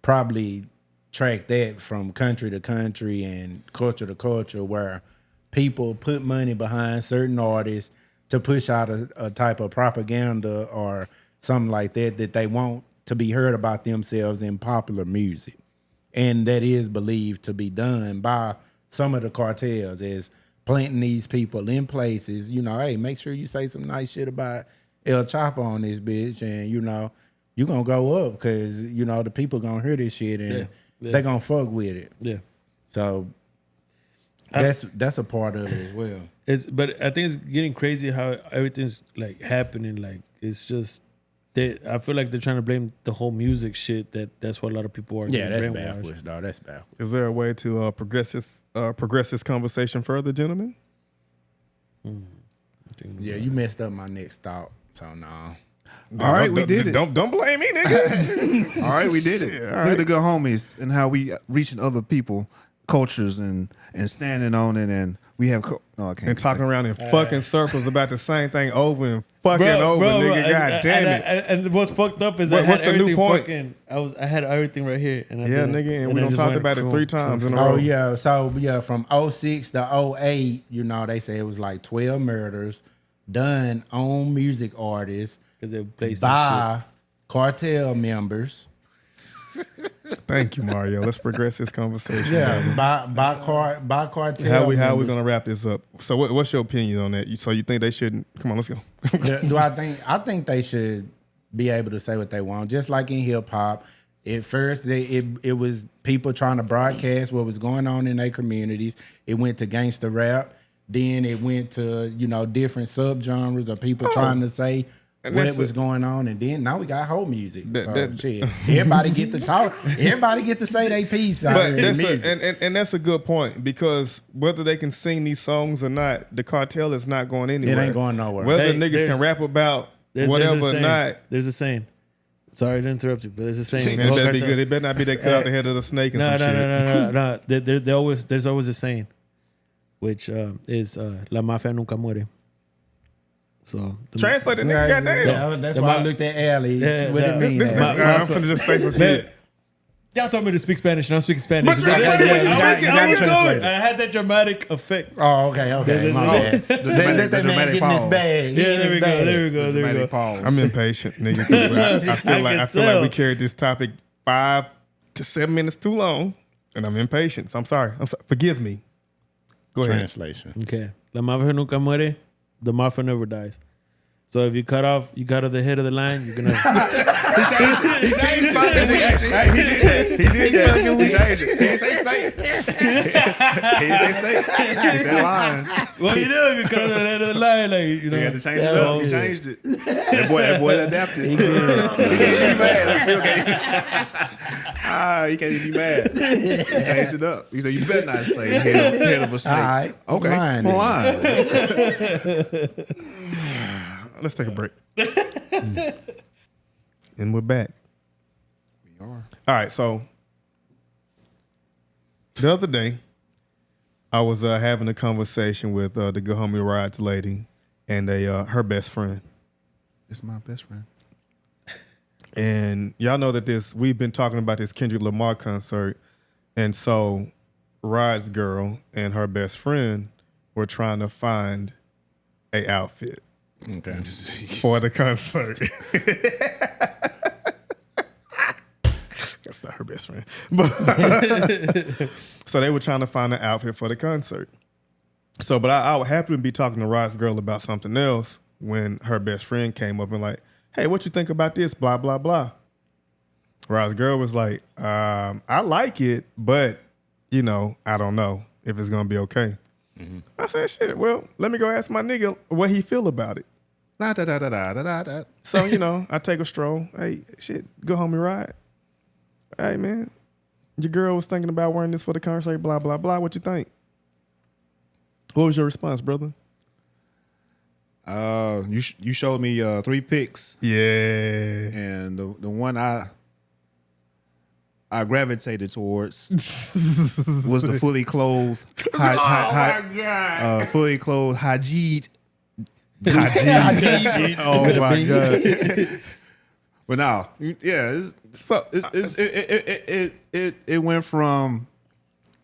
probably track that from country to country and culture to culture where people put money behind certain artists to push out a type of propaganda or something like that they want to be heard about themselves in popular music. And that is believed to be done by some of the cartels is planting these people in places, you know, hey, make sure you say some nice shit about El Chapo on this bitch and, you know, you going to go up because, you know, the people going to hear this shit and they going to fuck with it. yeah. So that's a part of it as well. But I think it's getting crazy how everything's like happening. Like it's just I feel like they're trying to blame the whole music shit. That's what a lot of people are. Yeah, that's brainwashed. backwards, dog. That's backwards. Is there a way to progress this conversation further, gentlemen? Yeah, you messed up my next thought. So no. All right, we did it. Don't blame me, nigga. All right, we did it. Yeah, all Look right. at the good homies and how we reaching other people, cultures, and standing on it. And we have I can't. And talking around in fucking circles about the same thing over and fucking over, nigga. God damn it. And what's fucked up is What's the new point? Fucking, I had everything right here. And I Yeah, didn't. nigga, and we I done just talked went about it boom, 3 times in a boom, row. Oh yeah, so yeah, from 06 to 08, you know, they say it was like 12 murders done on music artists because they play some by cartel members. Thank you, Mario. Let's progress this conversation. Yeah, by cartel. How we members. gonna wrap this up? So what's your opinion on that? So you think they shouldn't? Come on, let's go. Do I think they should be able to say what they want, just like in hip hop. At first, it was people trying to broadcast what was going on in their communities. It went to gangster rap. Then it went to, you know, different subgenres of people trying to say what was going on, and then now we got whole music. Shit, everybody get to talk. Everybody get to say their piece. But that's a good point, because whether they can sing these songs or not, the cartel is not going anywhere. It ain't going nowhere. Whether Hey, niggas can rap about whatever or not. There's a saying. Sorry to interrupt you, but there's a saying. Man, it better be good. It better not be they cut out the head of the snake and some shit. No. There's always a saying, which is La mafia nunca muere. So Translate it, nigga. Goddamn. Yeah, that's why I looked at Allie. What it mean? I'm finna just say some shit. Y'all told me to speak Spanish, and I'm speaking Spanish. But translate it. I was translate going. I had that dramatic effect. Oh, okay. My bad. They let that man get in his bag. Yeah, there we go. Dramatic pause. I'm impatient, nigga. I feel like we carried this topic 5 just 7 minutes too long, and I'm impatient. So I'm sorry. Forgive me. Go ahead. Translation. Okay. La mafia nunca muere. The mafia never dies. So if you cut off the head of the line, you're gonna. He changed something. He did that. He changed it. He didn't say snake. He didn't say snake. He said lion. What you do if you cut off the head of the line? Like, you know. He had to change it up. He changed it. That boy adapted. He can't even be mad. He can't even be mad. He changed it up. He said, "You better not say head of a snake." All right. Okay. Lion. Let's take a break. And we're back. We are. All right, so the other day, I was having a conversation with the Good Homie Rides lady and her best friend. It's my best friend. And y'all know that we've been talking about this Kendrick Lamar concert. And so Ride's girl and her best friend were trying to find a outfit. Okay. For the concert. That's not her best friend. But so they were trying to find an outfit for the concert. So, but I would happen to be talking to Rod's girl about something else when her best friend came up and like, hey, what you think about this? Blah, blah, blah. Rod's girl was like, I like it, but, I don't know if it's going to be okay. Mm-hmm. I said, shit, well, let me go ask my nigga what he feel about it. So, I take a stroll. Hey, shit, Good Homie Ride. Hey, man, your girl was thinking about wearing this for the concert, blah, blah, blah. What you think? What was your response, brother? You showed me 3 pics. Yeah. And the one I gravitated towards was the fully clothed, fully clothed Hajid. Oh my god! But now, yeah, it went from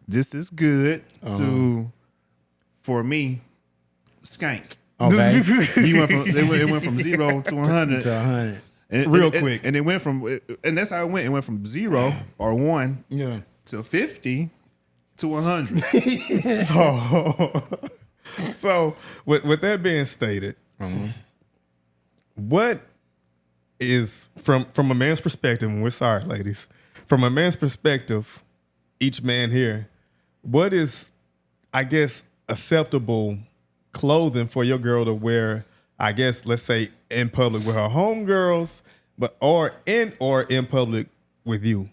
this is good to, for me, skank. Okay. It went from 0 to 100 To 100. Real quick. And it went from, and that's how it went. It went from 0 or 1 to 50 to 100. So with that being stated, what is from a man's perspective, and we're sorry, ladies, from a man's perspective, each man here, what is, I guess, acceptable clothing for your girl to wear, I guess, let's say in public with her homegirls, or in public with you?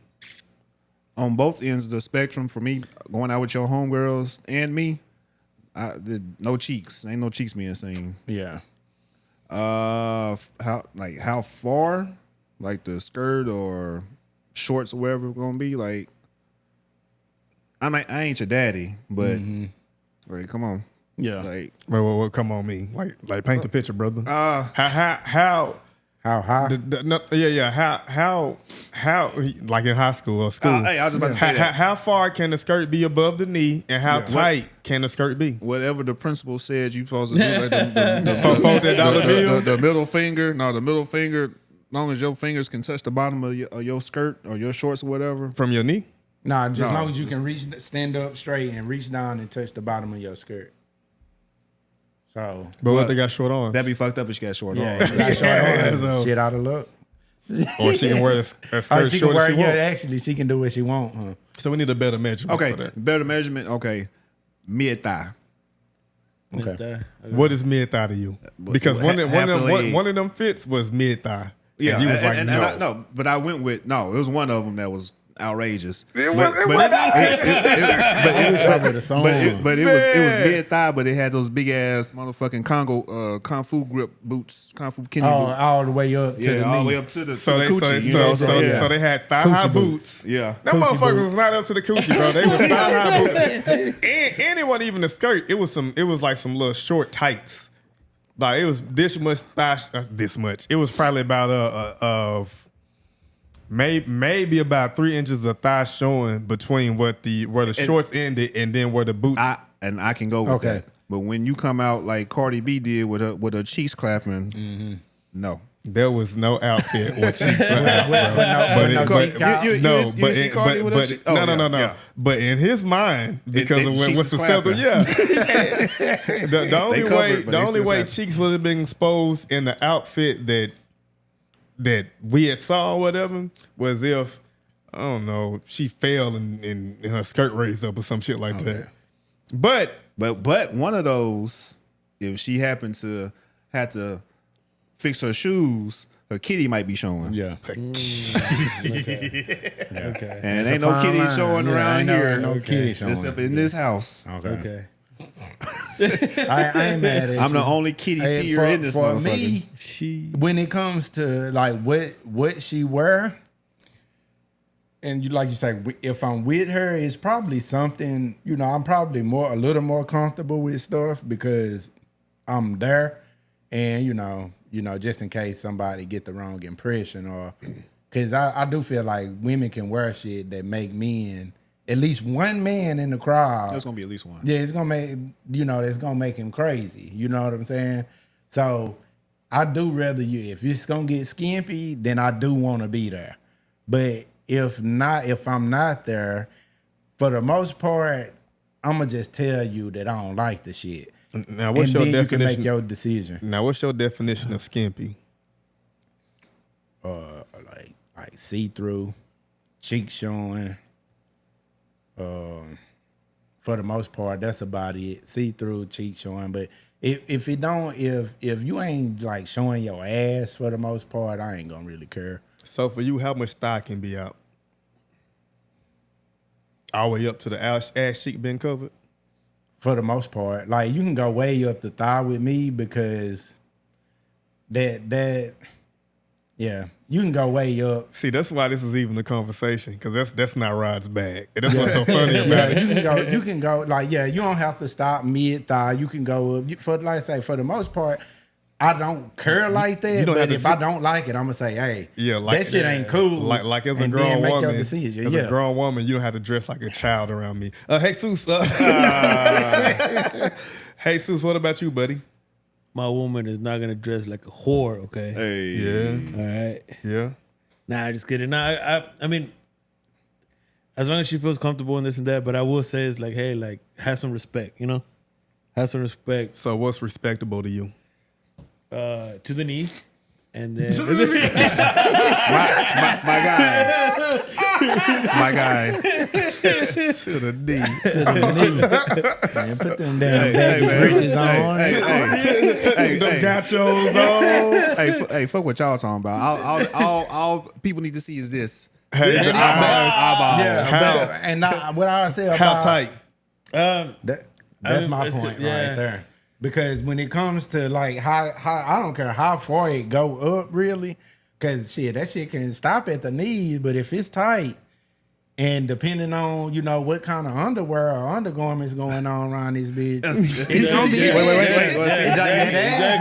On both ends of the spectrum, for me, going out with your homegirls and me, no cheeks. Ain't no cheeks being seen. Yeah. How far? Like the skirt or shorts or whatever it's gonna be. Like, I ain't your daddy, but like, come on. Yeah. Like, Well, come on, me. Like paint the picture, brother. How high? How like in high school or school? Hey, I was just about to say that. How far can the skirt be above the knee, and how tight can the skirt be? Whatever the principal said you supposed to do, like the middle finger. No, the middle finger. As long as your fingers can touch the bottom of your skirt or your shorts or whatever. From your knee? Nah, as long as you can stand up straight and reach down and touch the bottom of your skirt. So, but what they got short arms? That'd be fucked up if she got short arms. Got short arms. Shit out of luck. Or she can wear a skirt short as she wants. Actually, she can do what she want. Huh? So we need a better measurement for that. Better measurement. Okay, mid thigh. Okay. What is mid thigh to you? Because one of them fits was mid thigh. Yeah, and he was like, no. No, but I went with no. It was one of them that was outrageous. It was mid thigh, but it had those big ass motherfucking kung fu grip boots, kung fu kenny boots. All the way up to the knee. all the way up to the coochie. So they had thigh high boots. Yeah, that motherfucker was not up to the coochie, bro. They was thigh high boots, and it wasn't even a skirt. It was like some little short tights. Like it was this much thigh. This much. It was probably about maybe about 3 inches of thigh showing between where the shorts ended and then where the boots. I can go with that. But when you come out like Cardi B did with her cheeks clapping, no. There was no outfit or cheeks were out, no. But in his mind, because of what's acceptable, the only way cheeks would have been exposed in the outfit that we had saw or whatever was if, I don't know, she fell and her skirt raised up or some shit like that. But one of those, if she happened to had to fix her shoes, her kitty might be showing. Yeah. Okay. And ain't no kitty showing around here. No kitty showing. Except in this house. Okay. I ain't mad at you. I'm the only kitty seer in this for motherfucker. me, when it comes to like what she wear, and you say, if I'm with her, it's probably something, I'm probably a little more comfortable with stuff because I'm there, and just in case somebody get the wrong impression, or because I do feel like women can wear shit that make men, at least one man in the crowd. There's gonna be at least one. Yeah, it's gonna make it's gonna make him crazy. You know what I'm saying? So I do rather if it's gonna get skimpy, then I do want to be there. But if I'm not there, for the most part, I'ma just tell you that I don't like the shit. Now, what's your definition? You can make your decision. Now, what's your definition of skimpy? Like see-through, cheek showing. For the most part, that's about it. See-through, cheek showing. But if you ain't like showing your ass for the most part, I ain't gonna really care. So for you, how much thigh can be out? All the way up to the ass cheek being covered? For the most part, like you can go way up the thigh with me because you can go way up. See, that's why this is even a conversation, because that's not Rod's bag. And that's what's so funny about it. You can go like, you don't have to stop mid thigh. You can go up. For the most part, I don't care like that. But if I don't like it, I'm gonna say, hey, that shit ain't cool. Like as a grown woman, a grown woman, you don't have to dress like a child around me. Jesus, Jesus, what about you, buddy? My woman is not gonna dress like a whore, okay? Hey. Yeah. All right. Yeah. Nah, just kidding. Nah, I mean, as long as she feels comfortable in this and that, but I will say it's like, hey, like, have some respect, Have some respect. So what's respectable to you? To the knee. And then my guy. To the knee. Man, put them damn baggy britches on. Them gachos on. Hey, fuck what y'all talking about. All people need to see is this. Hey, the eyeballs. Yeah, what I say about how tight? That's my point right there. Because when it comes to like how I don't care how far it go up really, because that shit can stop at the knees. But if it's tight, and depending on what kind of underwear or undergarments going on around this bitch, it's gonna be wait.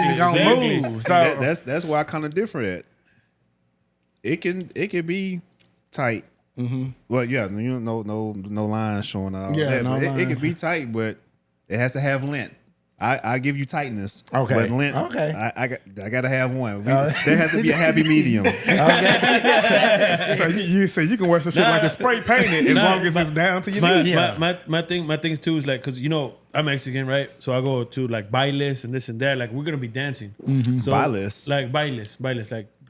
It's gonna move. So that's why I kind of differ at. It can be tight. Mm-hmm. Well, yeah, no lines showing out. Yeah, it can be tight, but it has to have length. I give you tightness. Okay. But length, okay. I gotta have one. There has to be a happy medium. So you can wear some shit like it's spray painted as long as it's down to your knee. My thing too is like, because I'm Mexican, right? So I go to like bailes and this and that. Like we're gonna be dancing. Mm-hmm. So, bailes, like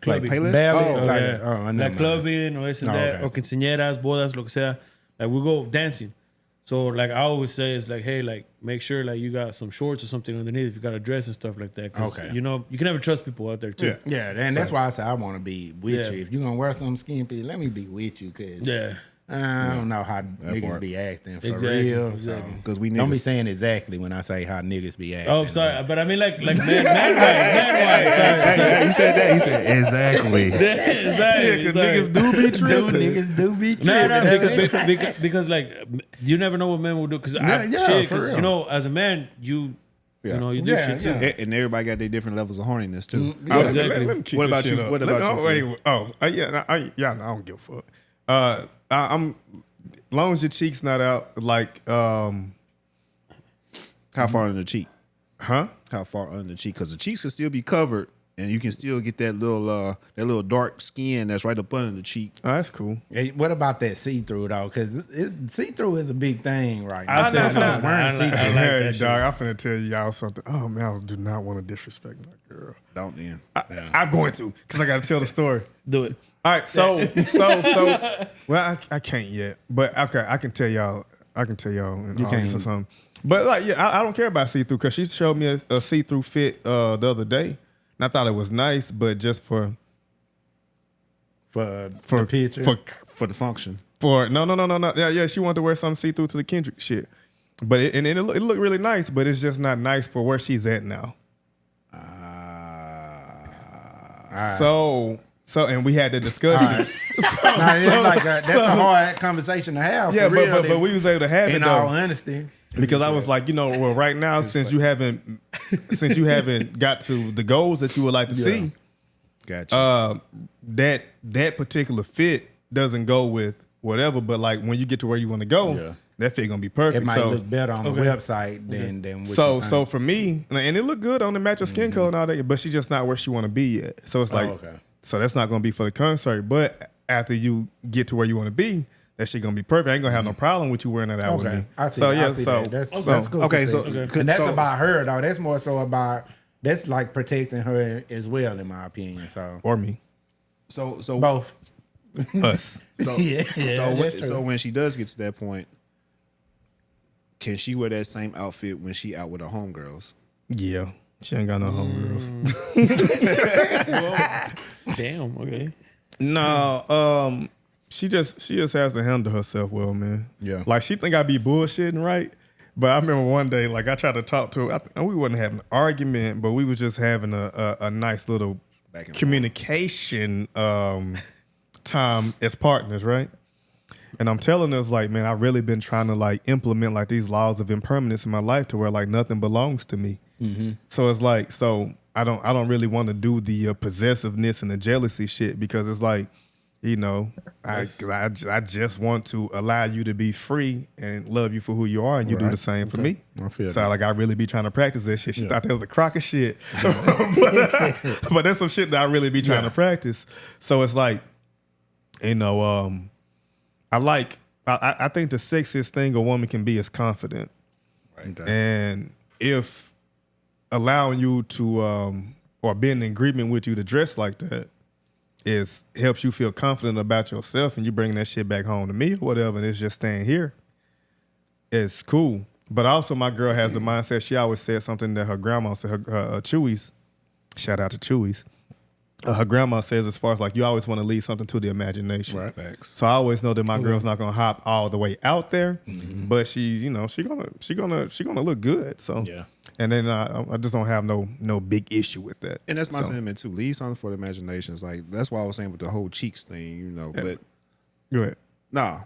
clubbing, like clubbing or this and that, or quinceañeras, bodas, lo que sea. Like we go dancing. So like I always say, it's like, hey, like make sure like you got some shorts or something underneath if you got a dress and stuff like that. Okay. You can never trust people out there too. Yeah, and that's why I say I want to be with you. If you're gonna wear something skimpy, let me be with you, cause I don't know how niggas be acting for real. Exactly. Because we niggas don't be saying exactly when I say how niggas be acting. Oh, sorry, but I mean like man wise. Hey, you said that. He said exactly. Exactly. Because niggas do be tripping. Niggas do be tripping. No, because like you never know what men will do. Because as a man, you do shit too. And everybody got their different levels of horniness too. Exactly. What about you? What about you? I don't give a fuck. I'm long as your cheek's not out, like how far under the cheek? Huh? How far under the cheek? Because the cheeks can still be covered and you can still get that little dark skin that's right up under the cheek. Oh, that's cool. Hey, what about that see-through though? Because see-through is a big thing right now. I said Motherfuckers wearing see-through. I like Hey, that shit. dog, I'm finna tell y'all something. Oh man, I do not want to disrespect my girl. Don't then. I'm going to, because I got to tell the story. Do it. All right, so, well, I can't yet, but okay, I can tell y'all in You August or can't. something. But like, yeah, I don't care about see-through, because she showed me a see-through fit the other day, and I thought it was nice, but just for For the picture. For the function. No. Yeah, she wanted to wear some see-through to the Kendrick shit, but it looked really nice, but it's just not nice for where she's at now. So, and we had the discussion. Nah, it's like that's a hard conversation to have. Yeah, for real, but we was able to have it in though. all honesty. Because I was like, well, right now, since you haven't got to the goals that you would like to see, Gotcha. that particular fit doesn't go with whatever. But like when you get to where you want to go, that fit gonna be perfect. It might look better on the website than what so for me, and it looked good on the match of skin color and all that, but she's just not where she want to be yet. So it's like, so that's not gonna be for the concert. But after you get to where you want to be, that shit gonna be perfect. I ain't gonna have no problem with you wearing that out with me. I see. So I see that. That's cool. Okay, and that's about her though. That's more so about that's like protecting her as well, in my opinion. So or me. So both. Us. So when she does get to that point, can she wear that same outfit when she out with her homegirls? Yeah. She ain't got no homegirls. Damn. Okay. No, she just has to handle herself well, man. Yeah. Like she think I be bullshitting, right? But I remember one day, like I tried to talk to her. We wasn't having an argument, but we was just having a nice little communication time as partners, right? And I'm telling us like, man, I really been trying to like implement like these laws of impermanence in my life to where like nothing belongs to me. Mm-hmm. So it's like, so I don't really want to do the possessiveness and the jealousy shit, because it's like, you know, I just want to allow you to be free and love you for who you are, and you do the same for me. I feel so that. like I really be trying to practice that shit. She thought that was a crock of shit, but that's some shit that I really be trying to practice. So it's like, you know, I think the sexiest thing a woman can be is confident, Right. and if allowing you to or being in agreement with you to dress like that helps you feel confident about yourself, and you bring that shit back home to me or whatever, and it's just staying here, it's cool. But also my girl has the mindset, she always said something that her grandma said, her Chewy's, shout out to Chewy's, her grandma says, as far as like, you always want to leave something to the imagination. Right. Facts. So I always know that my girl's not gonna hop all the way out there, but she's, you know, she gonna look good. So Yeah. And then I just don't have no big issue with that. And that's my sentiment too. Leave something for the imagination. It's like, that's why I was saying with the whole cheeks thing, you know. But Go ahead. nah.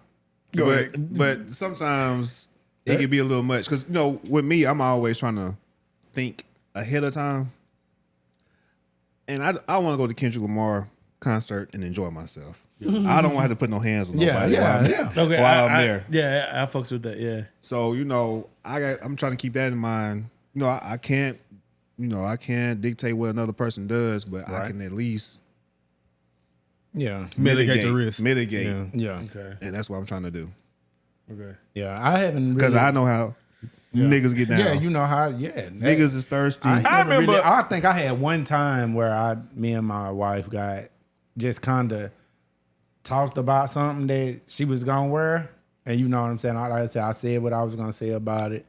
Go ahead. But sometimes it can be a little much. Because, you know, with me, I'm always trying to think ahead of time. And I want to go to Kendrick Lamar concert and enjoy myself. I don't want to have to put no hands on nobody Okay. while I'm there. Yeah, I fucks with that. Yeah. So, you know, I'm trying to keep that in mind. You know, I can't dictate what another person does, but I can at least Mitigate the risk. Mitigate. Yeah. Okay. And that's what I'm trying to do. Okay. Yeah. I haven't Because really, I know how niggas get down. Yeah, you know how. Yeah, Niggas is thirsty. I think I had one time where me and my wife got just kind of talked about something that she was gonna wear, and you know what I'm saying. Like I said what I was gonna say about it,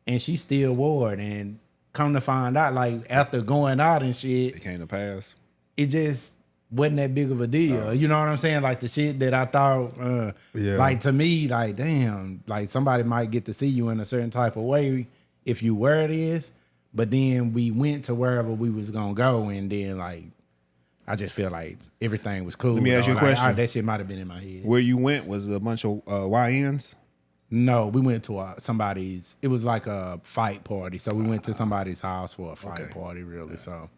and she still wore it. And come to find out, like after going out and shit, It came to pass. it just wasn't that big of a deal. You know what I'm saying? Like the shit that I thought, like to me, like damn, like somebody might get to see you in a certain type of way if you wear this. But then we went to wherever we was gonna go, and then like I just feel like everything was cool. Let me ask you a question. That shit might have been in my head. Where you went was a bunch of YNs? No, we went to somebody's. It was like a fight party, so we went to somebody's house for a fight party, really. So,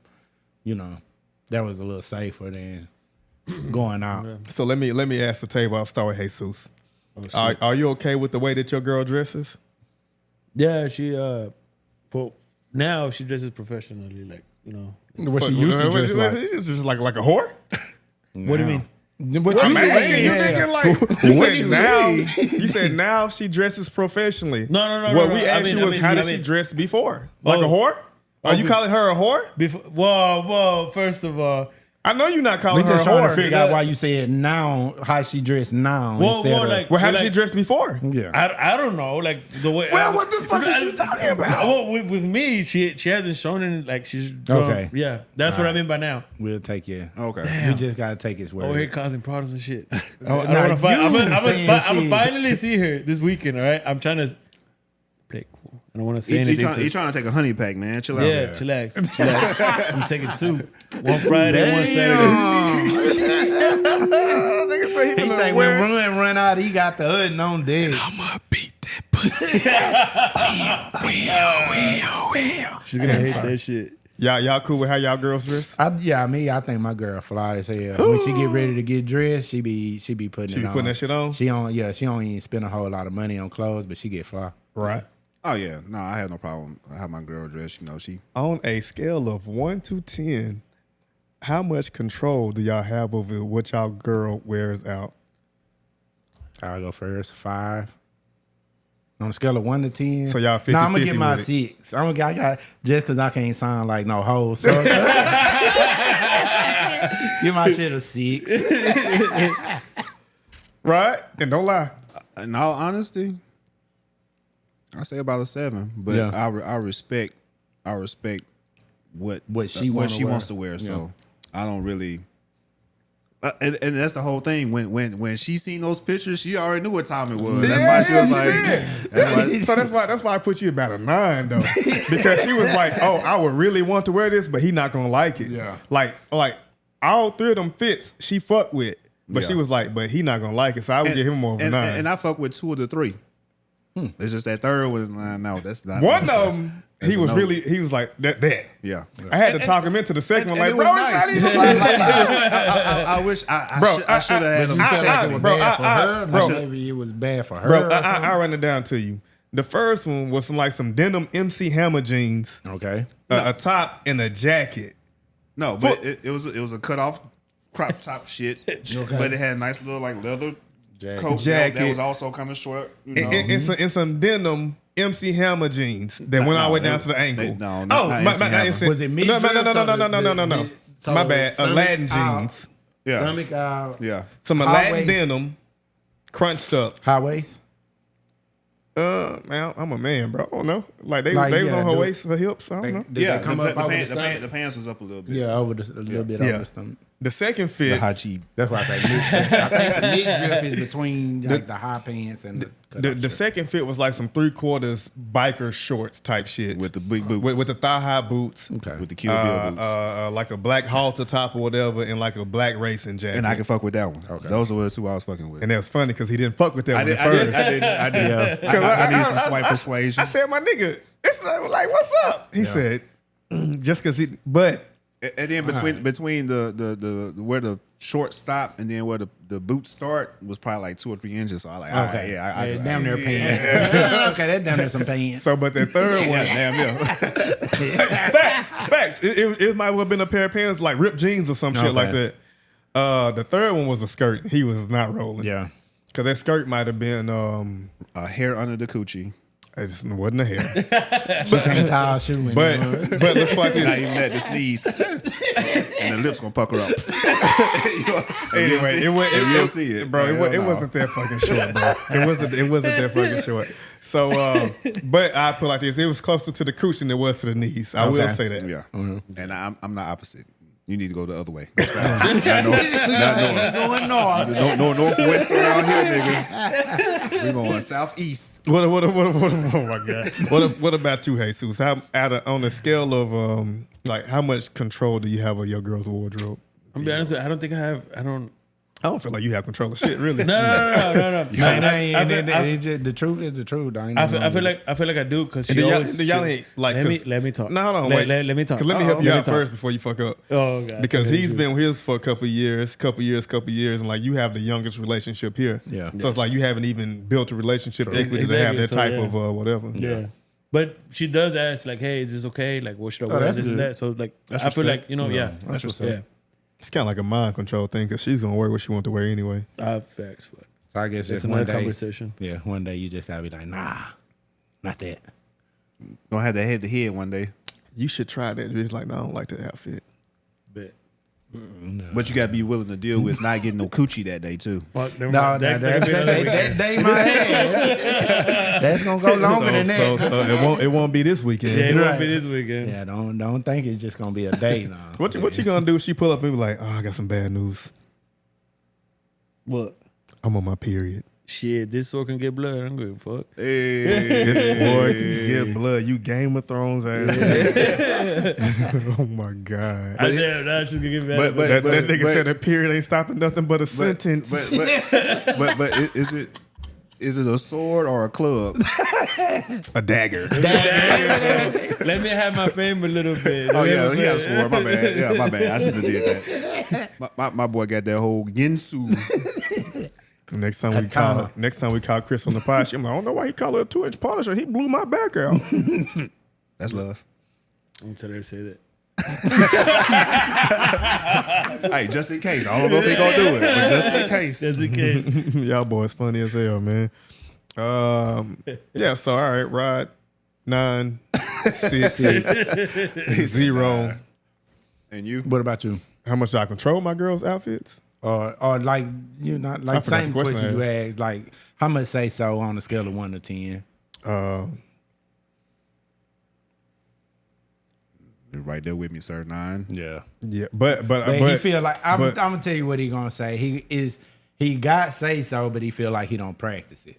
you know, that was a little safer than going out. So let me ask the table. I'll start with Jesus. Are you okay with the way that your girl dresses? Yeah, she now she dresses professionally, like you know. What she used to dress like. It's just like a whore. What do you mean? What you Man, mean? you thinking like What you now? mean? You said now she dresses professionally. No. What we asked you was how did she dress before? Like a whore? Are you calling her a whore? Whoa. First of all, I know you're not We calling her a just trying to whore. figure out why you said now, how she dressed now instead of. like, Well, how did she dress before? Yeah. I don't know, like the way. Well, what the fuck is you talking about? Well, with me, she hasn't shown any like she's Okay. Yeah, that's what I mean by now. We'll take you. Okay. We just gotta take his word. Over here causing problems and shit. I Nah, wanna find, you I'm saying gonna shit. finally see her this weekend. All right, I'm trying to play cool. I don't want to say He anything. trying to take a honey pack, man. Chill out. Yeah, chillax. I'm taking 2. One Friday, one Saturday. He say when run out, he got the hood on dead. I'ma beat that pussy. She's gonna hate that shit. Y'all cool with how y'all girls dress? I think my girl fly as hell. When she get ready to get dressed, she be putting it on. Putting that shit on? She don't even spend a whole lot of money on clothes, but she get fly. Right. Oh yeah, no, I have no problem. How my girl dress, you know, she. On a scale of 1 to 10, how much control do y'all have over what y'all girl wears out? I'll go first. 5. On a scale of 1 to 10. So y'all 50-50 I'm gonna get my with it. 6. I got just because I can't sound like no hoe. So give my shit a 6. Right? And don't lie. In all honesty, I say about a 7. But Yeah. I respect what she wants to wear. So I don't really. And that's the whole thing. When she seen those pictures, she already knew what time it was. That's why she was like. That's why I put you about a 9 though, because she was like, "Oh, I would really want to wear this, but he not gonna like it." Yeah. Like all 3 of them fits she fucked with, but she was like, "But he not gonna like it," so I would give him more of a 9. And I fuck with 2 of the 3. It's just that third was no, that's not One of them, that's he a was no. really, he was like that. Yeah. I had to talk him into the second one. Like, it bro, was it's nice. not even I wish Bro, I should have had him. You said text it me. was bro, bad for her. bro. Maybe it was bad for her. Bro, or something. I run it down to you. The first one was some denim MC Hammer jeans, Okay. a top and a jacket. No, but it was a cut off crop top shit. But it had a nice little like leather coat Jacket. that was also kind of short. You know. And some denim MC Hammer jeans that went all the way down to the ankle. No, not MC Hammer. Was it midriff? No. So My bad. stomach Aladdin out. jeans. Yeah. Stomach out. Yeah. Some High Aladdin waist. denim, crunched up. High waist. Man, I'm a man, bro. I don't know. Like they Like, was yeah, on her dude. waist, her hips. I don't know. Did Yeah. they come up over the stomach? The pants was up a little bit. Yeah, over a little bit over the stomach. The second The fit, high cheap. That's why I say mid. I think the midriff is between like the high pants and the second fit was like some 3/4 biker shorts type shit With the big boots. with the thigh high boots. Okay. With the Kill Bill boots. Like a black halter top or whatever, and like a black racing jacket. And I can fuck with that one. Okay. Those were the 2 I was fucking with. And that was funny because he didn't fuck with that I one did. at I first. did. I need some swipe persuasion. I said, my nigga, it's like, what's up? He said, just because he, but And then between the where the shorts stop and then where the boots start was probably like 2 or 3 inches. So I like, Okay. I damn near pants. Okay, that damn near some pants. so, but the third one, damn yeah. facts. It might have been a pair of pants like ripped jeans or some shit like that. The third one was a skirt. He was not rolling. Yeah. Because that skirt might have been, A hair under the coochie. it just wasn't a hair. She can't tie a shoe in But let's play Not this. even that, the sneeze. And the lips gonna pucker up. Anyway, you'll see it, bro. Hell It no. wasn't that fucking short, bro. It wasn't that fucking short. So, but I put like this: it was closer to the cooch than it was to the knees. I will Okay. say that. Yeah. And I'm not opposite. You need to go the other way. Go south. not north. going north. No north or west around here, nigga. We're going southeast. What? Oh my god. What about you, Jesus? How on a scale of like how much control do you have of your girl's wardrobe? I'm be honest with you, I don't think I have. I don't feel like you have control of shit, really. No. The truth is the truth. I feel like I do because she And always. y'all ain't like. Let me talk. No, hold on, Let- wait. let me talk. 'Cause let me help you Let me out talk. first before you fuck up. Oh god. Because he's been with his for a couple years, and like you have the youngest relationship here. Yeah. So it's like you haven't even built a relationship equity to have Exactly, that so, type yeah. of whatever. Yeah. But she does ask like, "Hey, is this okay? Like, what should I wear? that's This and good. that." So like, That's I feel respect. like that's what's up. yeah, It's kind of like a mind control thing because she's gonna wear what she wants to wear anyway. facts. But So I guess it's just another one day. conversation. Yeah, one day you just gotta be like, nah, not that. Gonna have that head to head one day. You should try that. It's like, no, I don't like that outfit. Bet. But you gotta be willing to deal with not getting no coochie that day too. Fuck, never No, mind. That could be another weekend. that day my ass. That's gonna go longer than that. So it won't be this weekend. Yeah, it won't Right. be this weekend. Yeah, don't think it's just gonna be a day now. What you gonna do if she pull up and be like, oh, I got some bad news. What? I'm on my period. Shit, this sword can get blood. I don't give a fuck. Hey. This boy can get blood. You Game of Thrones ass. Oh my God. I damn, now she's gonna get mad. but- That nigga said a period ain't stopping nothing but a sentence. But is it a sword or a club? A dagger. Let me have my fame a little bit. Oh yeah, he got a sword. My bad. Yeah, my bad. I should have did that. My boy got that whole Ginsu. Next time we call Chris on the pod, I'm like, I don't know why he called it a 2-inch polisher. He blew my back out. That's love. I'm gonna tell her to say that. Hey, just in case. I don't know if he gonna do it, but just in case. That's a kid. Y'all boys funny as hell, man. Yeah, so all right, Rod, 9, 6, 0. And you? What about you? How much do I control my girls' outfits? Or like you know, I like forgot same the question question you I asked, like how much say so on a scale of 1 to 10? You're right there with me, sir. 9. Yeah. Yeah, but He feel like I'm but- gonna tell you what he gonna say. He got say so, but he feel like he don't practice it.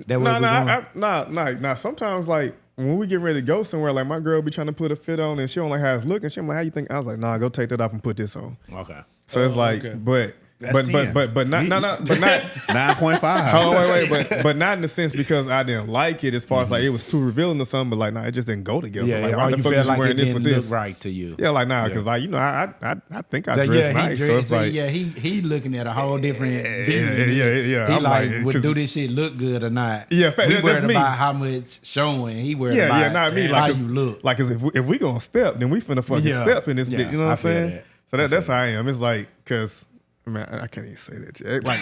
That what we doing? Nah. Sometimes like when we get ready to go somewhere, like my girl be trying to put a fit on and she don't like how it's looking. She like, how you think? I was like, nah, go take that off and put this on. Okay. So it's like, okay. but That's 10. but not 9.5. Oh wait, but not in the sense because I didn't like it as far as like it was too revealing or something. But like, nah, it just didn't go together. Yeah, like, yeah. why Or the you fuck feel is you like it wearing this didn't with look this? right to you. Yeah, like nah, because I think I So dress yeah, nice. he So it's like, he looking at a whole different view. yeah. He I'm like, would 'cause- do this shit look good or not? Yeah, we that's worried me. about how much showing. He worried Yeah, about not me. how Like, you look. Like, cause if we gonna step, then we finna fucking Yeah. step in this bitch. You know what I I'm feel saying? that. So that's how I am. It's like, cause man, I can't even say that. Shit. Like,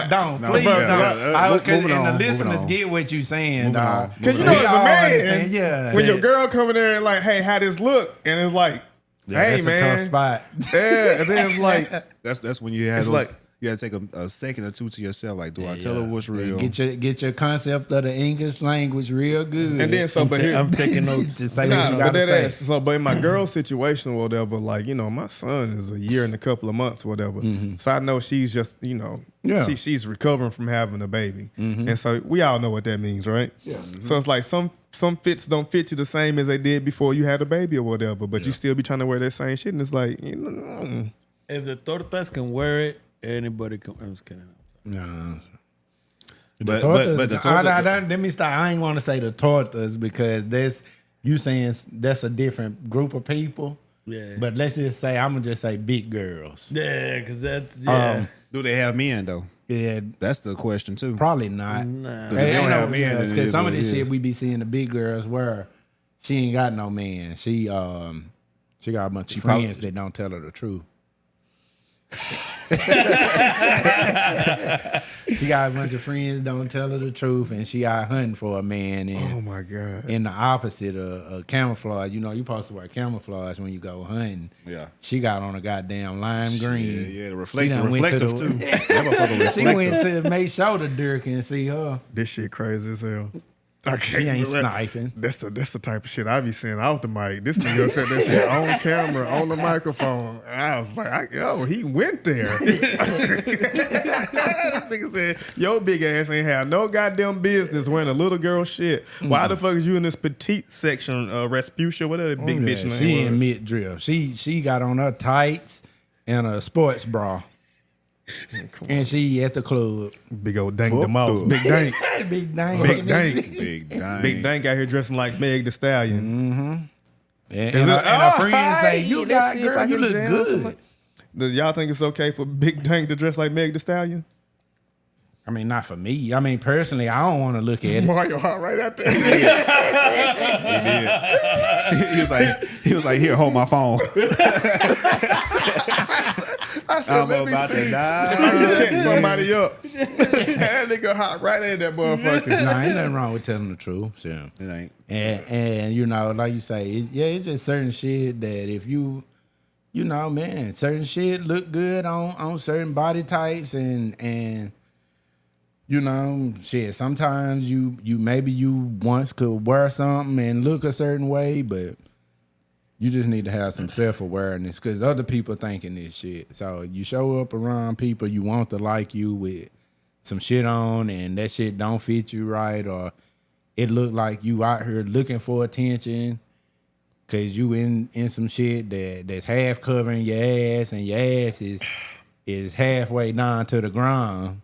don't No, please bro, don't. moving And the on, listeners moving on. get what you saying, Moving dog. on. cause you We know, as a all man, understand, yeah. when your girl come in there and like, hey, how this look, and it's like, hey, that's man, a tough spot. Yeah, and then it's like, That's when you had It's those, like- you had to take a second or two to yourself. Like, do I tell her what's real? Get your concept of the English language real good. and then so, but here, I'm taking notes. to say nah, what you but gotta that say. ass, so, but in my girl's situation or whatever, like, you know, my son is a year and a couple of months, whatever. So I know she's just, you know, Yeah. she's recovering from having a baby, and so we all know what that means, right? Yeah. So it's like some fits don't fit you the same as they did before you had a baby or whatever, but you still be trying to wear that same shit, and it's like, you know, If the tortas can wear it, anybody can. I'm just kidding. Nah. But Tortas, the tortas, let me stop. I ain't want to say the tortas because that's you saying that's a different group of people. Yeah. But let's just say I'm gonna just say big girls. Yeah, because that's do they have men though? Yeah, That's the question too. probably not. Nah. If they don't have men, then it because is some what of it this shit is. we be seeing the big girls where she ain't got no man. She got a bunch of friends that don't tell her the truth. She got a bunch of friends don't tell her the truth, and she out hunting for a man. And oh my god, in the opposite of camouflage, you know, you supposed to wear camouflage when you go hunting. Yeah. She got on a goddamn lime green. Yeah, the She done went to reflective the- too. That motherfucker She reflective. went to make sure the deer can see her. this shit crazy as hell. She ain't sniping. That's the type of shit I be saying out the mic. This nigga said that shit on camera, on the microphone. And I was like, yo, he went there. This nigga said, your big ass ain't have no goddamn business wearing a little girl shit. Why the fuck is you in this petite section, Rasputia, whatever big bitch name She was? in mid drift. She got on her tights and a sports bra. And she at the club. Big old dank Fuck the mouth. up. Big dank. Big dang. Big dank. Big dang. Big dank out here dressing like Meg the Stallion. And Is it- her friends hi, say, you let's got see if I girl, you can look jam good. something. Does y'all think it's okay for Big Dank to dress like Meg the Stallion? I mean, not for me. I mean, personally, I don't want to look at it. Mario Hart right out there. He did. He was like, here, hold my phone. I said, I'm about to die. You catch somebody up. That nigga hot right in that motherfucker. Nah, ain't nothing wrong with telling the truth. So. It ain't. And you know, like you say, it's just certain shit that if you know, man, certain shit look good on certain body types and you know, shit, sometimes you maybe you once could wear something and look a certain way, but you just need to have some self-awareness because other people thinking this shit. So you show up around people you want to like you with some shit on and that shit don't fit you right, or it look like you out here looking for attention because you in some shit that's half covering your ass and your ass is halfway down to the ground.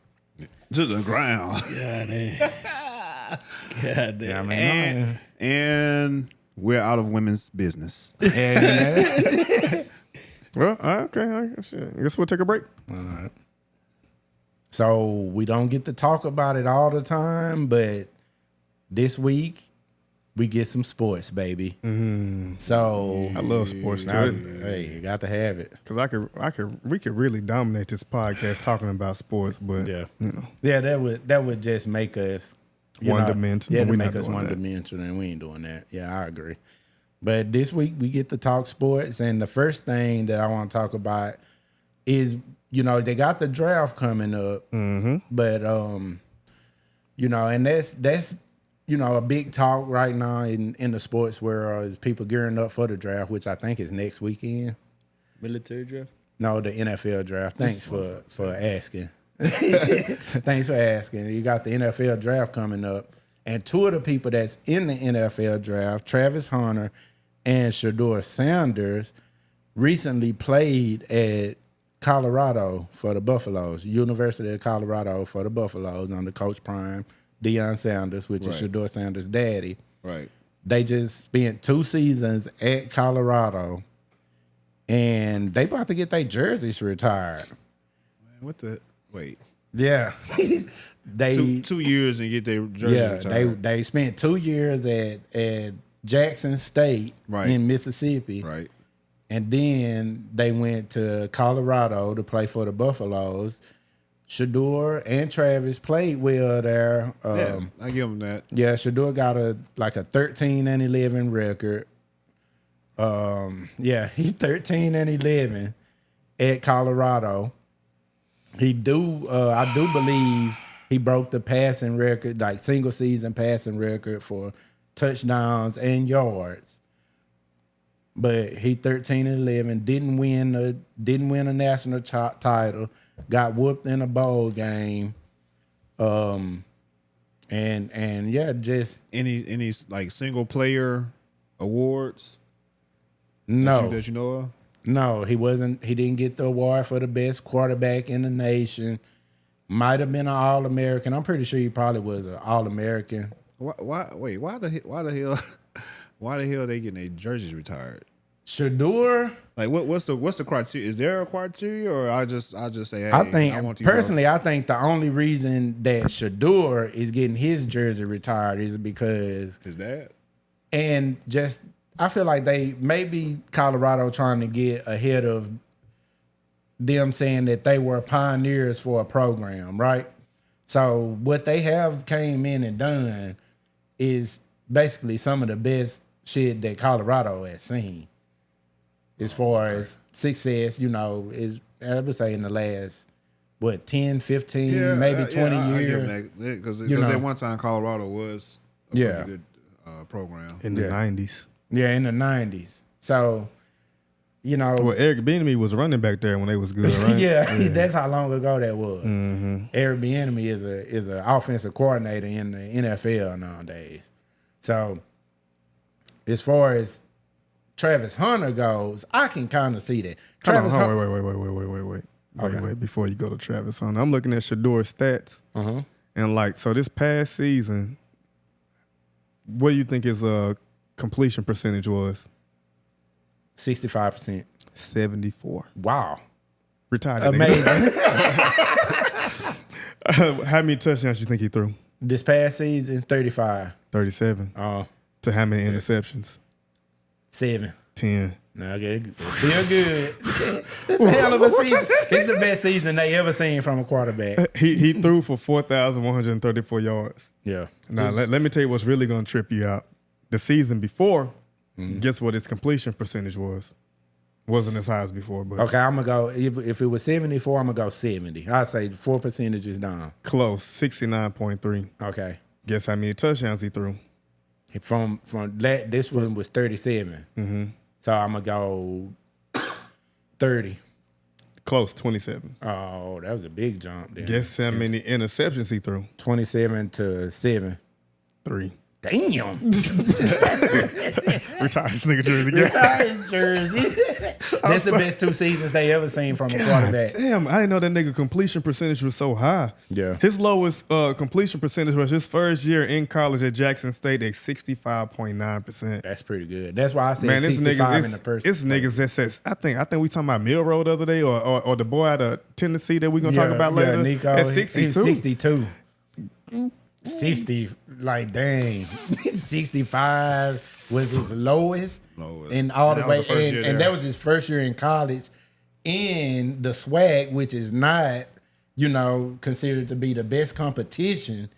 To the ground. God damn. God damn. Yeah, I mean, And we're out of women's business. Well, okay. I guess we'll take a break. All right. So we don't get to talk about it all the time, but this week we get some sports, baby. So I love sports too. hey, you got to have it. Because we could really dominate this podcast talking about sports, but you know, Yeah, that would just make us one-dimensional. Yeah, to We're make not us doing that. one-dimensional, and we ain't doing that. Yeah, I agree. But this week we get to talk sports, and the first thing that I want to talk about is, you know, they got the draft coming up, but you know, and that's you know, a big talk right now in the sports world is people gearing up for the draft, which I think is next weekend. Military draft? No, the NFL draft. Thanks for asking. Thanks for asking. You got the NFL draft coming up. And two of the people that's in the NFL draft, Travis Hunter and Shedeur Sanders, recently played at Colorado for the Buffaloes, University of Colorado for the Buffaloes under Coach Prime, Deion Sanders, which is Shedeur Sanders' daddy. Right. They just spent 2 seasons at Colorado, and they about to get their jerseys retired. What the? Wait. Yeah. They 2 years and get their jersey retired. they spent 2 years at Jackson State in Mississippi. Right. And then they went to Colorado to play for the Buffaloes. Shedeur and Travis played well there. Yeah, I give them that. Yeah, Shedeur got a 13-11 record. Yeah, he's 13-11 at Colorado. I do believe he broke the passing record, like single season passing record for touchdowns and yards. But he 13-11, didn't win a national title, got whooped in a bowl game, and yeah, just Any like single player awards no. that you know of? No, he wasn't. He didn't get the award for the best quarterback in the nation. Might have been an All-American. I'm pretty sure he probably was an All-American. Why the hell they getting their jerseys retired? Shedeur, Like what's the criteria? Is there a criteria, or I just say, hey, I think want these personally, I think the only reason that Shedeur is getting his jersey retired is because his dad. and just I feel like they maybe Colorado trying to get ahead of them saying that they were pioneers for a program, right? So what they have came in and done is basically some of the best shit that Colorado has seen as far as success, you know, is I would say in the last 10, 15, maybe 20 years. Because You know. at one time Colorado was a Yeah. pretty good program. In the 90s. Yeah, in the 90s. So, you know, Well, Eric Bieniemy was running back there when they was good, right? yeah, that's how long ago that was. Eric Bieniemy is an offensive coordinator in the NFL nowadays. So, as far as Travis Hunter goes, I can kind of see that. Travis Hunter, Wait, before you go to Travis Hunter. I'm looking at Shedeur's stats. And like, so this past season, what do you think his completion percentage was? 65%. 74. Wow. Retired. Amazing. How many touchdowns you think he threw? This past season, 35. 37. Oh, To how many interceptions? 7. 10. No, okay, it's still good. It's a hell of a season. It's the best season they ever seen from a quarterback. He threw for 4,134 yards. Yeah. Now, let me tell you what's really going to trip you out. The season before, guess what his completion percentage was? Wasn't as high as before, but Okay, I'm going to go, if it was 74, I'm going to go 70. I'd say 4 percentages down. close, 69.3. Okay. Guess how many touchdowns he threw? From that, this one was 37. Mm-hmm. So I'm going to go 30. Close, 27. Oh, that was a big jump there. Guess how many interceptions he threw? 27 to 7. 3. Damn. Retire this nigga jersey. Retired jersey. That's the best 2 seasons they ever seen from a quarterback. Damn, I didn't know that nigga completion percentage was so high. Yeah. His lowest completion percentage was his first year in college at Jackson State at 65.9%. That's pretty good. That's why I said Man, this 65 in the first. It's niggas that says I think we talking about Milroe the other day or the boy out of Tennessee that we gonna talk about later. Nico, at he was 62. 62. 60, like dang. 65 was his lowest. And all the That was way, the first year and there. that was his first year in college. In the SWAC, which is not, considered to be the best competition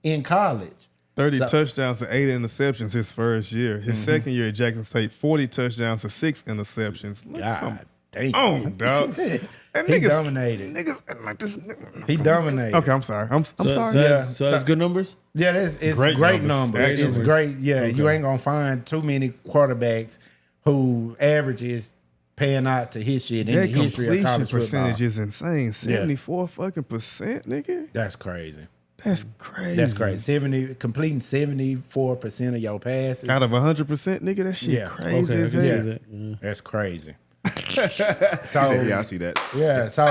in college. 30 touchdowns to 8 interceptions his first year. His second year at Jackson State, 40 touchdowns to 6 interceptions. God damn. Oh, dog. And He dominated. Niggas like this. He dominated. Okay, I'm sorry. I'm sorry. So that's good numbers. Yeah, it's Great great numbers. numbers. Excellent. It's great. Yeah, you ain't gonna find too many quarterbacks who averages paying out to his shit in the That history of completion college football. percentage is insane. 74 fucking percent, nigga. That's crazy. That's crazy. That's crazy. Completing 74% of your passes. Out of 100%, nigga, that shit Yeah. crazy Okay, I as can see hell. that. Yeah. That's crazy. Yeah, I see that. Yeah. So,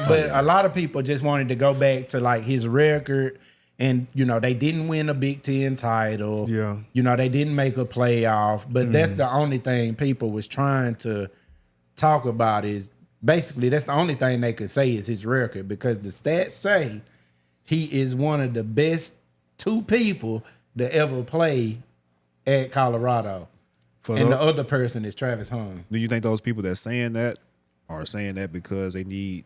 but a lot of people just wanted to go back to like his record, and they didn't win a Big Ten title. Yeah. They didn't make a playoff, but that's the only thing people was trying to talk about. Is basically that's the only thing they could say is his record, because the stats say he is one of the best 2 people to ever play at Colorado. And the other person is Travis Hunter. Do you think those people that's saying that are saying that because they need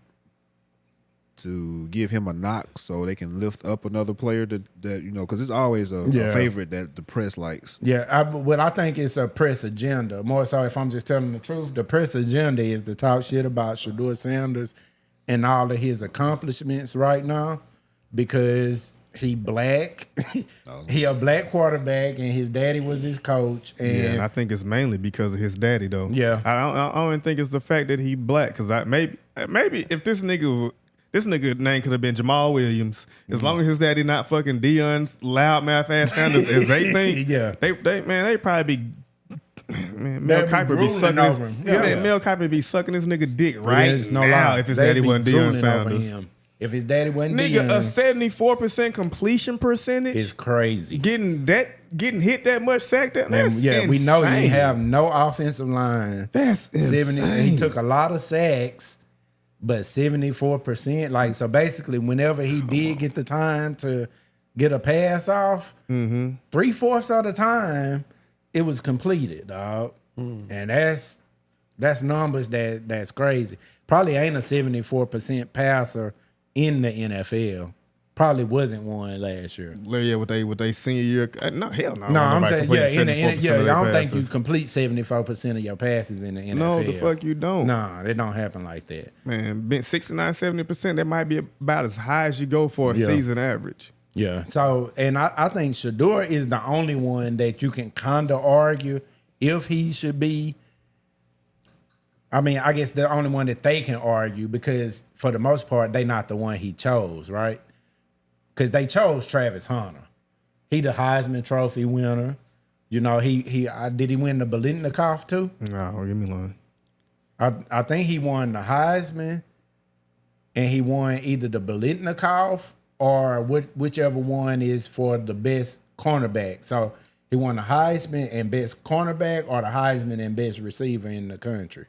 to give him a knock so they can lift up another player that because it's always a favorite that the press likes. Yeah, I think it's a press agenda. More so, if I'm just telling the truth, the press agenda is to talk shit about Shedeur Sanders and all of his accomplishments right now, because he black. He a black quarterback, and his daddy was his coach. And I think it's mainly because of his daddy, though. Yeah. I don't even think it's the fact that he black, because maybe if this nigga name could have been Jamal Williams, as long as his daddy not fucking Deion's loudmouth ass Sanders as they think. Yeah. they probably be. Man, Mel Kiper be sucking over him. Mel Kiper be sucking his nigga dick right There's no now lie. if his They'd daddy be wasn't drooling Deion over Sanders. him. If his daddy wasn't Nigga, a Deion, 74% completion percentage it's crazy. getting hit that much, sacked that. That's We know you insane. have no offensive line. That's 70. insane. He took a lot of sacks, but 74%. Like, so basically, whenever he did get the time to get a pass off, 3/4 of the time it was completed, dog. And that's numbers that's crazy. Probably ain't a 74% passer in the NFL. Probably wasn't one last year. Yeah, with they senior year. No, hell no. No, I'm saying, Nobody yeah, completing 74% of I their don't think passes. you complete 74% of your passes in the NFL. No, the fuck you don't. Nah, it don't happen like that. Man, 69, 70%, that might be about as high as you go for a season average. Yeah. So, and I think Shedeur is the only one that you can kind of argue if he should be. I mean, I guess the only one that they can argue, because for the most part, they not the one he chose, right? Because they chose Travis Hunter. He the Heisman Trophy winner. Did he win the Biletnikoff too? No, give me one. I think he won the Heisman, and he won either the Biletnikoff or whichever one is for the best cornerback. So he won the Heisman and best cornerback, or the Heisman and best receiver in the country.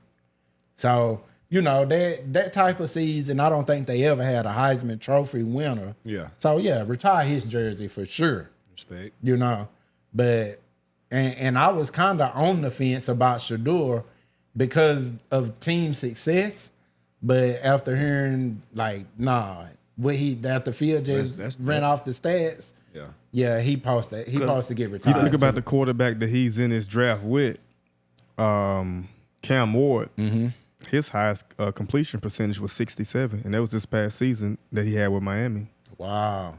So you know, that type of season, I don't think they ever had a Heisman Trophy winner. Yeah. So yeah, retire his jersey for sure. Respect. You know, but and I was kind of on the fence about Shedeur because of team success, but after hearing like, nah, what he after Field just ran off the stats. Yeah, he posted to get retired. You think about the quarterback that he's in his draft with, Cam Ward. Mm-hmm. His highest completion percentage was 67, and that was this past season that he had with Miami. Wow.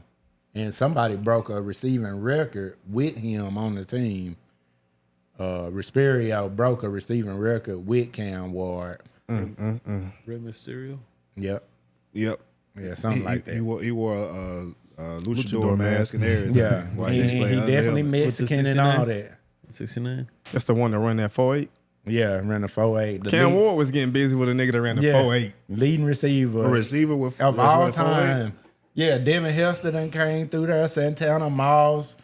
And somebody broke a receiving record with him on the team. Risperio broke a receiving record with Cam Ward. Red Mysterio? Yep. Yep. Yeah, something like that. He wore a luchador mask and everything. Yeah. He definitely Mexican and all that. 69? That's the one that ran that 4.8. Yeah, ran the 4.8. Cam Ward was getting busy with a nigga that ran the 4.8. Leading receiver. A receiver with of all time. Yeah, Devin Hester done came through there, Santana Moss,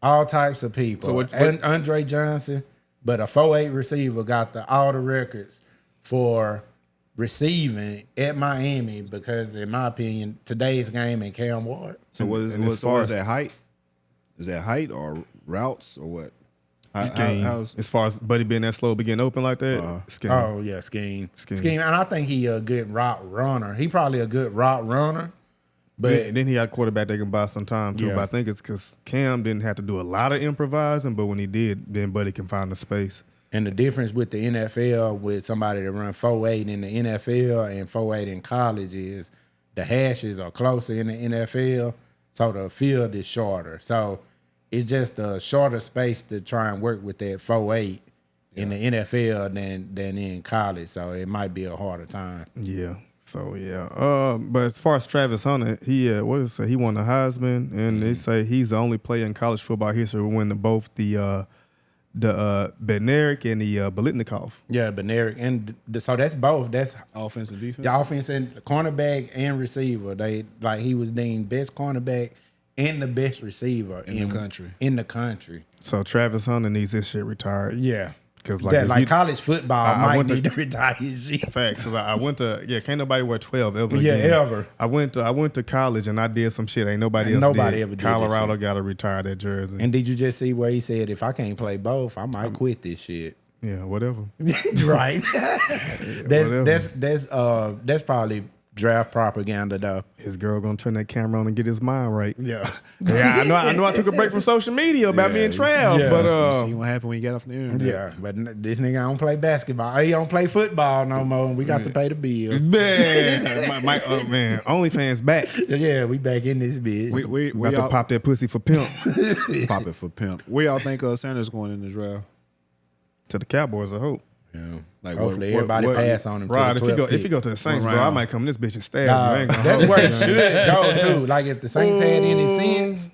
all types of people. And Andre Johnson. But a 4.8 receiver got all the records for receiving at Miami because, in my opinion, today's game and Cam Ward. So what is that height? Is that height or routes or what? Scheme. As far as Buddy being that slow, getting open like that, scheme. Oh yeah, scheme. And I think he a good route runner. He probably a good route runner. But then he had a quarterback that can buy some time too. Yeah. But I think it's because Cam didn't have to do a lot of improvising, but when he did, then Buddy can find the space. And the difference with the NFL with somebody that run 4.8 in the NFL and 4.8 in college is the hashes are closer in the NFL, so the field is shorter. So it's just a shorter space to try and work with that 4.8 in the NFL than in college. So it might be a harder time. Yeah. So yeah. But as far as Travis Hunter, he he won the Heisman, and they say he's the only player in college football history who won both the Bednarik and the Biletnikoff. Yeah, Bednarik, and so that's both. That's offense and defense. The offense and cornerback and receiver. He was named best cornerback and the best receiver in the country. In the country. So Travis Hunter needs his shit retired. Yeah. Because college football might need to retire his shit. Facts. Cause I went to can't nobody wear 12 ever. Yeah, again. ever. I went to college and I did some shit ain't nobody else did. Colorado got to retire that jersey. And did you just see where he said, if I can't play both, I might quit this shit. Yeah, whatever. Right. That's probably draft propaganda though. His girl gonna turn that camera on and get his mind right. Yeah. Yeah, I know I took a break from social media about me and Trav, but you see what happened when you got off the internet. Yeah, but this nigga don't play basketball. He don't play football no more, and we got to pay the bills. Man, man, OnlyFans back. Yeah, we back in this bitch. We about to pop that pussy for pimp. Pop it for pimp. Where y'all think Sanders going in the draft? To the Cowboys, I hope. Yeah. Like hopefully everybody pass on him. Right, to the if you go to the Saints, bro, I might come this bitch and stab you. That's where it should go too. Like if the Saints had any sense,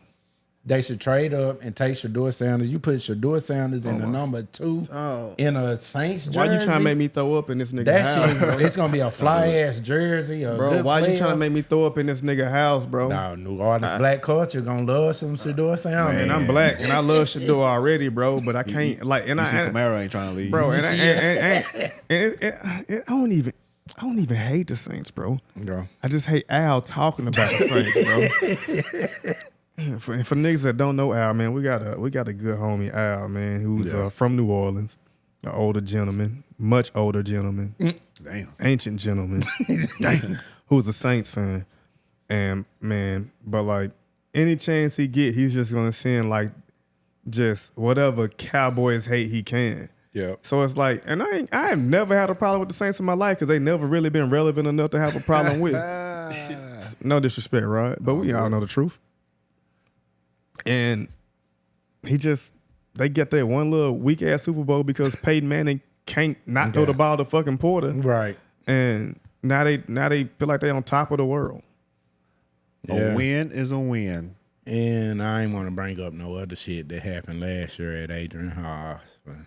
they should trade up and take Shedeur Sanders. You put Shedeur Sanders in the number 2 in a Saints jersey. Why you trying to make me throw up in this nigga house? Shit, it's gonna be a fly ass jersey. Bro, why you trying to make me throw up in this nigga house, bro? No, New Orleans black culture gonna love some Shedeur Sanders. Man, I'm black and I love Shedeur already, bro. But I can't Kamara ain't trying to leave, bro. And I don't even hate the Saints, bro. I just hate Al talking about the Saints, bro. For niggas that don't know Al, man, we got a good homie Al, man, who's from New Orleans, an older gentleman, much older gentleman, ancient gentleman, who's a Saints fan, and man, but like any chance he get, he's just gonna send like just whatever Cowboys hate he can. Yeah. So it's like, and I have never had a problem with the Saints in my life because they never really been relevant enough to have a problem with. No disrespect, right? But we all know the truth. And they get that one little weak ass Super Bowl because Peyton Manning can't not throw the ball to fucking Porter. Right. And now they feel like they on top of the world. Yeah. A win is a win. And I ain't want to bring up no other shit that happened last year at Adrian Haas. When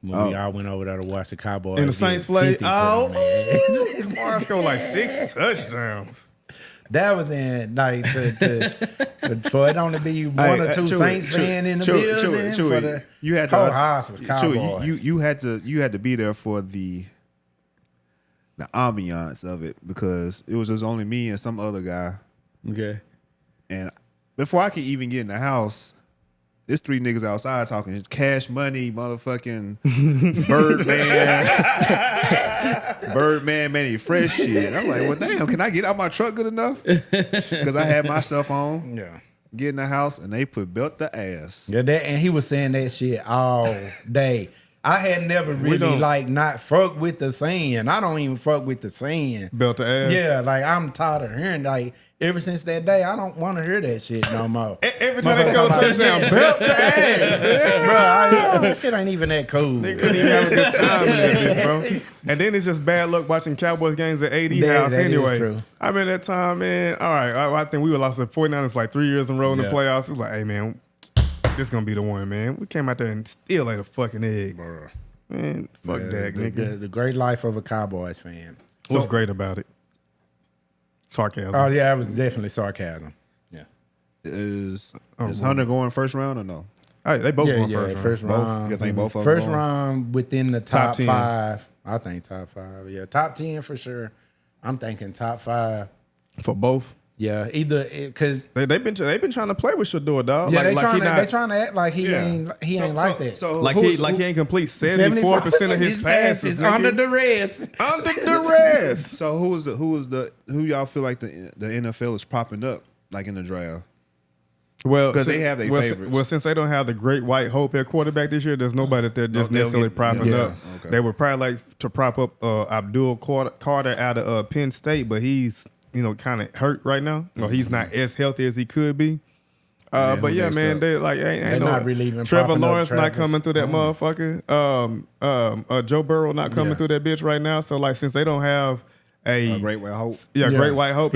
we all went over there to watch the Cowboys. And the Saints played. Morris scored like 6 touchdowns. That was in like for it only be one or two Saints fans in the building. You had to whole house was Cowboys. You had to be there for the the ambiance of it because it was just only me and some other guy. Okay. And before I could even get in the house, there's 3 niggas outside talking Cash Money, motherfucking Birdman, Manny Fresh shit. I'm like, well, damn, can I get out my truck good enough? Because I had my stuff on. Yeah. Get in the house and they put belt the ass. Yeah, and he was saying that shit all day. I had never really not fuck with the saying. I don't even fuck with the saying. Belt the ass. Yeah, like I'm tired of hearing ever since that day, I don't want to hear that shit no more. Every time they go to touchdown, belt the ass. Bro, that shit ain't even that cool. They couldn't even have a good time in that bitch, bro. And then it's just bad luck watching Cowboys games at AD house anyway. Is true. I remember that time, man. All right, I think we were lost to 49ers like 3 years in a row in the playoffs. It was like, hey, man, this gonna be the one, man. We came out there and still ate a fucking egg. Bro. Man, fuck that, nigga. The great life of a Cowboys fan. What's great about it? Sarcasm. Oh, yeah, it was definitely sarcasm. Yeah. Is Hunter going first round or no? Hey, they both going first round. You think both of them First going? round within the top 10. 5. I think top 5. Yeah, top 10 for sure. I'm thinking top 5. For both? Yeah, either because they've been trying to play with Shedeur, dog. Yeah, they trying to act like he ain't like that. So he ain't complete 74% of his passes under the Reds. Under the Reds. So who y'all feel like the NFL is propping up like in the draft? Well, because they have their favorites. Well, since they don't have the great white hope at quarterback this year, there's nobody that they're just necessarily propping up. Okay. They would probably like to prop up Abdul Carter out of Penn State, but he's kind of hurt right now, or he's not as healthy as he could be. But yeah, man, they like ain't not really even Trevor Lawrence Travis. not coming through that motherfucker. Joe Burrow not coming through that bitch right now. So like, since they don't have a great white hope, great white hope,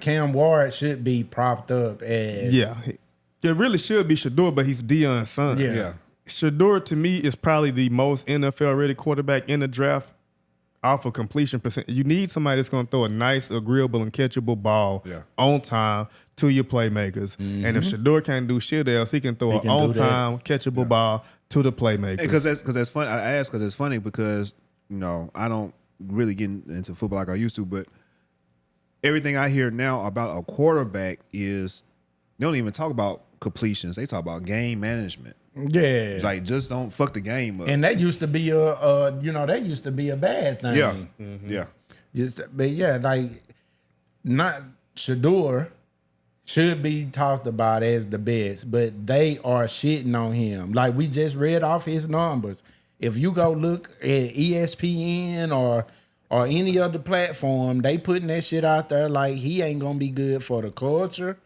Cam Ward should be propped up as it really should be Shedeur, but he's Deion's son. Yeah. Shedeur to me is probably the most NFL ready quarterback in the draft. Off of completion percent, you need somebody that's going to throw a nice, agreeable, and catchable ball on time to your playmakers. Mm-hmm. And if Shedeur can't do shit else, he can throw an on time, catchable ball to the playmakers. Because that's funny. I ask because it's funny because I don't really get into football like I used to, but everything I hear now about a quarterback is they don't even talk about completions. They talk about game management. Yeah, like just don't fuck the game up. And that used to be a bad thing. Yeah, yeah. Like not Shedeur should be talked about as the best, but they are shitting on him. Like we just read off his numbers. If you go look at ESPN or any other platform, they putting that shit out there like he ain't gonna be good for the culture,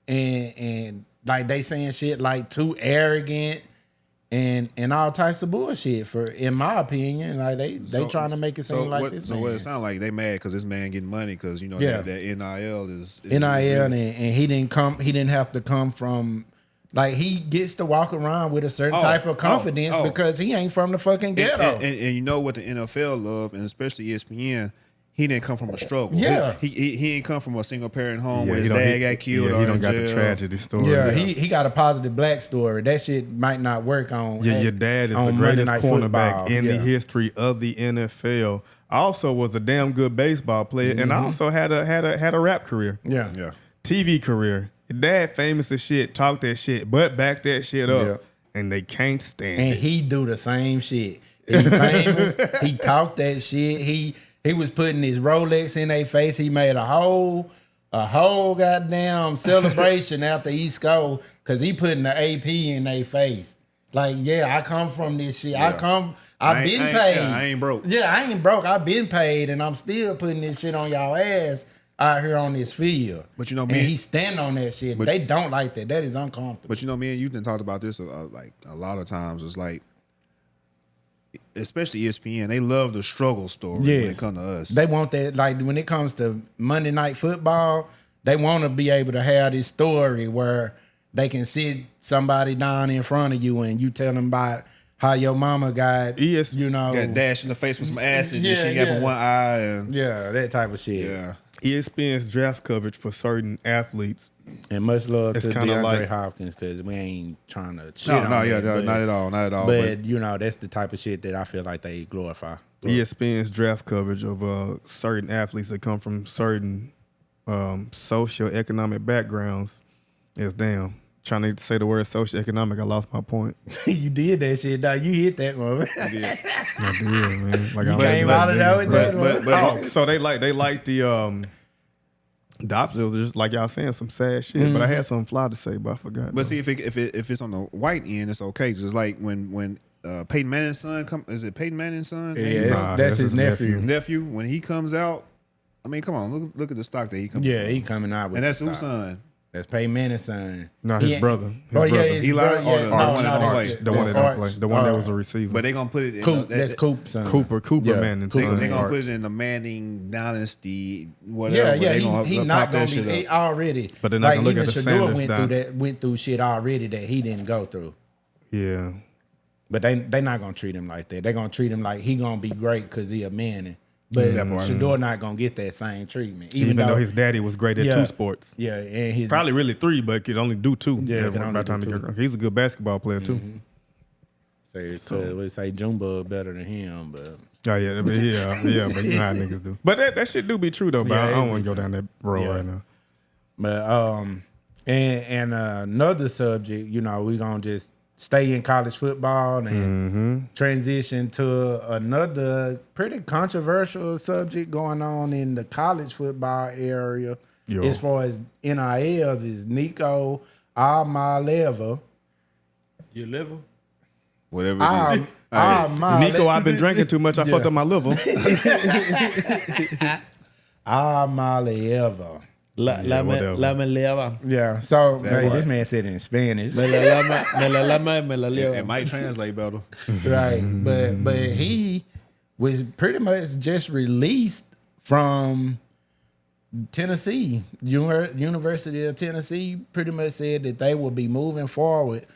and like they saying shit like too arrogant and all types of bullshit. In my opinion, like they trying to make it seem like this. So what it sound like they mad because this man getting money because that NIL is NIL and he didn't have to come from. Like he gets to walk around with a certain type of confidence because he ain't from the fucking ghetto. And you know what the NFL love, and especially ESPN. He didn't come from a struggle. Yeah, he ain't come from a single parent home where his dad got killed. He don't got the tragedy story. Yeah, he got a positive black story. That shit might not work on. Yeah, your dad is the greatest cornerback in the history of the NFL. Also was a damn good baseball player, and also had a rap career. Yeah. TV career. Your dad famous as shit, talk that shit, but back that shit up, and they can't stand it. And he do the same shit. He famous. He talk that shit. He was putting his Rolex in their face. He made a whole goddamn celebration after he scored because he putting the AP in their face. Like, I come from this shit. Yeah. I've been paid. I ain't broke. Yeah, I ain't broke. I've been paid, and I'm still putting this shit on y'all ass out here on this field. But and he stand on that shit. They don't like that. That is uncomfortable. But me and you done talked about this like a lot of times. It's like, especially ESPN, they love the struggle story when it comes to us. They want that, like when it comes to Monday Night Football, they want to be able to have this story where they can sit somebody down in front of you and you tell them about how your mama got, got dashed in the face with some acid and she got one eye. And that type of shit. Yeah. ESPN's draft coverage for certain athletes. And much love It's to kinda DeAndre like- Hopkins because we ain't trying to shit on not that, at all. But you know, that's the type of shit that I feel like they glorify. ESPN's draft coverage of certain athletes that come from certain socioeconomic backgrounds is damn. Trying to say the word socioeconomic, I lost my point. You did that shit, dog. You hit that one. I did, man. Like You came out of that with that one. So they like the opposite. It was just like y'all saying some sad shit, but I had something fly to say, but I forgot. But see, if it's on the white end, it's okay. Just like when Peyton Manning's son is it Peyton Manning's son? Yeah, that's his nephew. Nephew, when he comes out, I mean, come on, look at the stock that he comes. Yeah, he coming out with. And that's the whose stock. son? That's Peyton Manning's son. No, his brother. His Yeah, brother. his Eli brother, or yeah, the no, one that no, don't that's- play? The one that don't that's play. Arch. The one that was a receiver. But they gonna put it in Coop. That's Coop's son. Cooper Yeah, Manning. Cooper son. They gonna Arch. put it in the Manning dynasty, whatever. Yeah, They yeah, he pop not that gonna shit be up. he already. But they're not gonna look even at the Shedeur Sanders went through shit already that he didn't go through. Yeah. But they not gonna treat him like that. They gonna treat him like he gonna be great because he a Manning. But Shedeur not gonna get that same treatment, Even though his daddy was great at Yeah. 2 sports. Yeah, and his Probably really 3, but could only do 2. Yeah, can only by the do time he 2. get- He's a good basketball player too. we say Jumbo better than him, but Oh yeah, but you know how niggas do. But that shit do be true though. But Yeah, I it don't be want to go down that road Yeah. right now. But and another subject, you know, we gonna just stay in college football and transition to another pretty controversial subject going on in the college football area Yo. as far as NILs is Nico Iamaleava. Your liver? Whatever it is. Nico, I've been drinking too much. I fucked up my liver. Iamaleava. whatever. La me leva. Yeah, so hey, part. this man said it in Spanish. Me la lama, me la It leva. might translate better. Right, but he was pretty much just released from Tennessee. University of Tennessee pretty much said that they will be moving forward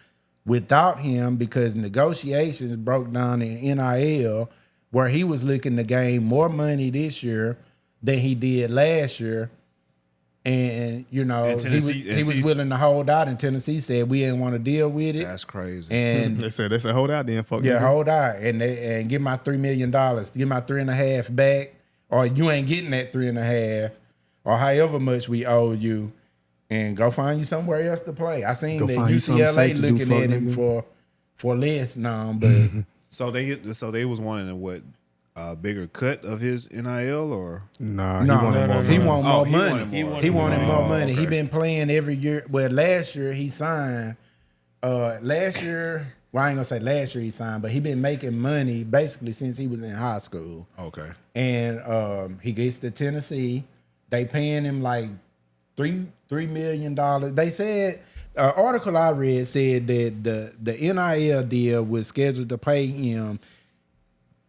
without him because negotiations broke down in NIL, where he was looking to gain more money this year than he did last year. And you know, And Tennessee- he was willing to hold out, and Tennessee said we didn't want to deal with it. That's crazy. And They said hold out then, fuck. yeah, nigga. hold out and give my $3 million, give my 3.5 back, or you ain't getting that 3.5, or however much we owe you, and go find you somewhere else to play. I seen Go that find you something UCLA safe to do, looking fuck at him nigga. for less now, but So they was wanting a bigger cut of his NIL or Nah, no, he wanted more he money. want Oh, more he money. wanted more. He wanted more money. okay. He been playing every year. Well, last year he signed. Last year, well, I ain't gonna say last year he signed, but he been making money basically since he was in high school. okay. And he gets to Tennessee. They paying him like $3 million. They said article I read said that the NIL deal was scheduled to pay him